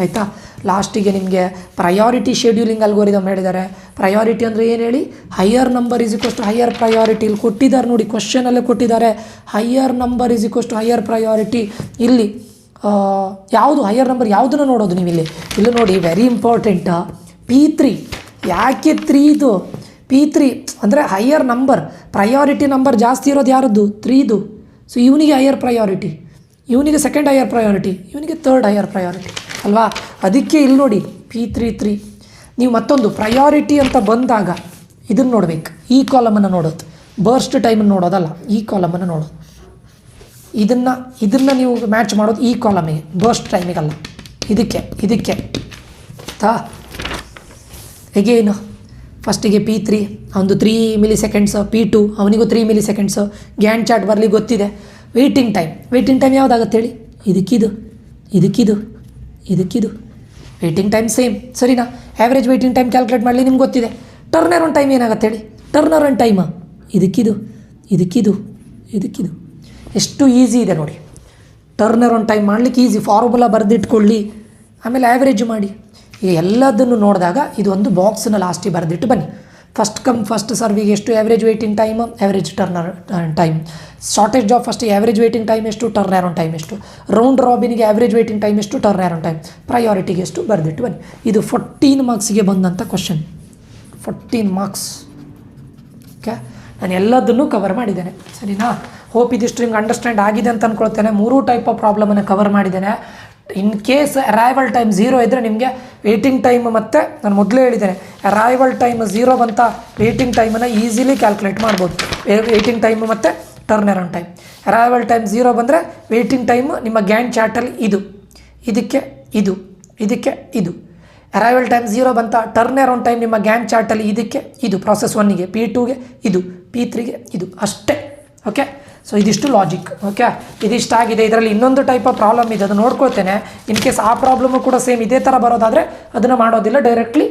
S1: ಆಯಿತಾ? ಲಾಸ್ಟಿಗೆ ನಿಮಗೆ ಪ್ರಯಾರಿಟಿ ಶೆಡ್ಯೂಲಿಂಗ್ ಅಲ್ಗೋರಿದಮ್ ಹೇಳಿದ್ದಾರೆ. ಪ್ರಯಾರಿಟಿ ಅಂದರೆ ಏನು ಹೇಳಿ? Higher number is equals to higher priority. ಇಲ್ಲಿ ಕೊಟ್ಟಿದ್ದಾರೆ ನೋಡಿ, ಕ್ವಶನಲ್ಲೇ ಕೊಟ್ಟಿದ್ದಾರೆ. Higher number is equals to higher priority. ಇಲ್ಲಿ ಯಾವುದು ಹೈಯರ್ ನಂಬರ್ ಯಾವುದನ್ನು ನೋಡೋದು ನೀವು ಇಲ್ಲಿ ನೋಡಿ, ವೆರಿ ಇಂಪಾರ್ಟೆಂಟ್. P3 ಯಾಕೆ 3 ಇದು? P3 ಅಂದರೆ ಹೈಯರ್ ನಂಬರ್, ಪ್ರಯಾರಿಟಿ ನಂಬರ್ ಜಾಸ್ತಿ ಇರೋದು ಯಾರದ್ದು? 3ದು. ಸೊ ಇವನಿಗೆ ಹೈಯರ್ ಪ್ರಯಾರಿಟಿ, ಇವನಿಗೆ ಸೆಕೆಂಡ್ ಹೈಯರ್ ಪ್ರಯಾರಿಟಿ, ಇವನಿಗೆ ಥರ್ಡ್ ಹೈಯರ್ ಪ್ರಯಾರಿಟಿ ಅಲ್ವಾ? ಅದಕ್ಕೆ ಇಲ್ಲಿ ನೋಡಿ P3 3. ನೀವು ಮತ್ತೊಂದು ಪ್ರಯಾರಿಟಿ ಅಂತ ಬಂದಾಗ ಇದನ್ನು ನೋಡಬೇಕು, ಈ ಕಾಲಮನ್ನು ನೋಡೋದು, ಬರ್ಸ್ಟ್ ಟೈಮನ್ನು ನೋಡೋದಲ್ಲ, ಈ ಕಾಲಮನ್ನು ನೋಡೋದು. ಇದನ್ನು ನೀವು ಮ್ಯಾಚ್ ಮಾಡೋದು ಈ ಕಾಲಮಿಗೆ, ಬರ್ಸ್ಟ್ ಟೈಮಿಗಲ್ಲ. ಇದಕ್ಕೆ ಆಯಿತಾ? ಹೇಗೇನು ಫಸ್ಟಿಗೆ P3 ಅವನದು 3 ಮಿಲಿ ಸೆಕೆಂಡ್ಸು, P2 ಅವನಿಗೂ 3 ಮಿಲಿ ಸೆಕೆಂಡ್ಸು. ಗ್ಯಾಂಟ್ ಚಾರ್ಟ್ ಬರಲಿ ಗೊತ್ತಿದೆ. ವೇಟಿಂಗ್ ಟೈಮ್ ಯಾವುದಾಗುತ್ತೆ ಹೇಳಿ? ಇದಕ್ಕಿದು ವೇಟಿಂಗ್ ಟೈಮ್ ಸೇಮ್, ಸರಿನಾ? ಆ್ಯಾವ್ರೇಜ್ ವೇಟಿಂಗ್ ಟೈಮ್ ಕ್ಯಾಲ್ಕುಲೇಟ್ ಮಾಡಲಿ, ನಿಮ್ಗೆ ಗೊತ್ತಿದೆ. ಟರ್ನ್ ಅರೌಂಡ್ ಟೈಮ್ ಏನಾಗುತ್ತೆ ಹೇಳಿ? ಟರ್ನ್ ಅರೌಂಡ್ ಟೈಮ್ ಇದಕ್ಕಿದು ಇದಕ್ಕಿದು ಇದಕ್ಕಿದು ಎಷ್ಟು ಈಸಿ ಇದೆ ನೋಡಿ. ಟರ್ನ್ ಅರೌಂಡ್ ಟೈಮ್ ಮಾಡಲಿಕ್ಕೆ ಈಸಿ, ಫಾರ್ಮುಲಾ ಬರೆದಿಟ್ಕೊಳ್ಳಿ, ಆಮೇಲೆ ಆ್ಯಾವ್ರೇಜ್ ಮಾಡಿ. ಈ ಎಲ್ಲದನ್ನು ನೋಡಿದಾಗ ಇದು ಒಂದು ಬಾಕ್ಸ್ನ ಲಾಸ್ಟಿಗೆ ಬರೆದಿಟ್ಟು ಬನ್ನಿ. ಫಸ್ಟ್ ಕಮ್ ಫಸ್ಟ್ ಸರ್ವಿಗೆ ಎಷ್ಟು average waiting time, average turn time. Shortage job first average waiting time ಎಷ್ಟು, ಟರ್ನ್ ಅರೌಂಡ್ ಟೈಮ್ ಎಷ್ಟು. ರೌಂಡ್ ರಾಬಿನಿಗೆ ಆ್ಯಾವ್ರೇಜ್ ವೇಟಿಂಗ್ ಟೈಮ್ ಎಷ್ಟು, ಟರ್ನ್ ಅರೌಂಡ್ ಟೈಮ್. ಪ್ರಯಾರಿಟಿಗೆ ಎಷ್ಟು ಬರೆದಿಟ್ಟು ಬನ್ನಿ. ಇದು 14 ಮಾರ್ಕ್ಸಿಗೆ ಬಂದಂಥ ಕ್ವಶನ್, 14 ಮಾರ್ಕ್ಸ್. ಓಕೆ, ನಾನು ಎಲ್ಲದನ್ನೂ ಕವರ್ ಮಾಡಿದ್ದೇನೆ, ಸರಿನಾ? ಹೋಪ್ ಇದಿಷ್ಟು ನಿಮ್ಗೆ ಅಂಡರ್ಸ್ಟ್ಯಾಂಡ್ ಆಗಿದೆ ಅಂತ ಅಂದ್ಕೊಳ್ತೇನೆ. 3 ಟೈಪ್ ಆಫ್ ಪ್ರಾಬ್ಲಮನ್ನು ಕವರ್ ಮಾಡಿದ್ದೇನೆ. ಇನ್ ಕೇಸ್ ಅರೈವಲ್ ಟೈಮ್ 0 ಇದ್ದರೆ ನಿಮಗೆ ವೇಟಿಂಗ್ ಟೈಮ್ ಮತ್ತು ನಾನು ಮೊದಲೇ ಹೇಳಿದ್ದೇನೆ, ಅರೈವಲ್ ಟೈಮ್ 0 ಬಂತ ವೇಟಿಂಗ್ ಟೈಮನ್ನು ಈಸಿಲಿ ಕ್ಯಾಲ್ಕುಲೇಟ್ ಮಾಡ್ಬೋದು. ವೇಟಿಂಗ್ ಟೈಮ್ ಮತ್ತು turn around time. Arrival time 0 ಬಂದರೆ ವೇಟಿಂಗ್ ಟೈಮ್ ನಿಮ್ಮ ಗ್ಯಾಂಟ್ ಚಾರ್ಟಲ್ಲಿ ಇದಕ್ಕೆ ಇದು. ಅರೈವಲ್ ಟೈಮ್ 0 ಬಂತ, ಟರ್ನ್ ಅರೌಂಡ್ ಟೈಮ್ ನಿಮ್ಮ ಗ್ಯಾಂಟ್ ಚಾರ್ಟಲ್ಲಿ ಇದು ಪ್ರಾಸೆಸ್ 1ಗೆ, P2ಗೆ ಇದು, P3ಗೆ ಇದು, ಅಷ್ಟೇ. ಓಕೆ, ಸೊ ಇದಿಷ್ಟು ಲಾಜಿಕ್. ಓಕೆ, ಇದಿಷ್ಟಾಗಿದೆ. ಇದರಲ್ಲಿ ಇನ್ನೊಂದು ಟೈಪ್ ಆಫ್ ಪ್ರಾಬ್ಲಮ್ ಇದೆ, ಅದು ನೋಡ್ಕೊಳ್ತೇನೆ. ಇನ್ ಕೇಸ್ ಆ ಪ್ರಾಬ್ಲಮ್ಮು ಕೂಡ ಸೇಮ್ ಇದೇ ಥರ ಬರೋದಾದರೆ ಅದನ್ನು ಮಾಡೋದಿಲ್ಲ, ಡೈರೆಕ್ಟ್ಲಿ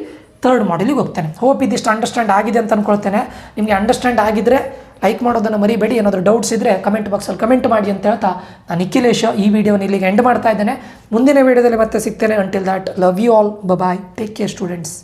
S1: 3rd ಮಾಡಲಿಗೆ ಹೋಗ್ತೇನೆ. ಹೋಪ್ ಇದಿಷ್ಟು ಅಂಡರ್ಸ್ಟ್ಯಾಂಡ್ ಆಗಿದೆ ಅಂತ ಅಂದ್ಕೊಳ್ತೇನೆ. ನಿಮಗೆ ಅಂಡರ್ಸ್ಟ್ಯಾಂಡ್ ಆಗಿದ್ದರೆ ಲೈಕ್ ಮಾಡೋದನ್ನು ಮರಿಬೇಡಿ. ಏನಾದರೂ ಡೌಟ್ಸ್ ಇದ್ದರೆ ಕಮೆಂಟ್ ಬಾಕ್ಸಲ್ಲಿ ಕಮೆಂಟ್ ಮಾಡಿ ಅಂತ ಹೇಳ್ತಾ ನಾನು ನಿಖಿಲೇಶ್ ಈ ವಿಡಿಯೋನ ಇಲ್ಲಿಗೆ ಎಂಡ್ ಮಾಡ್ತಾ ಇದ್ದೇನೆ. ಮುಂದಿನ ವಿಡಿಯೋದಲ್ಲಿ ಮತ್ತೆ ಸಿಗ್ತೇನೆ. Until that, love you all, bye, take care students.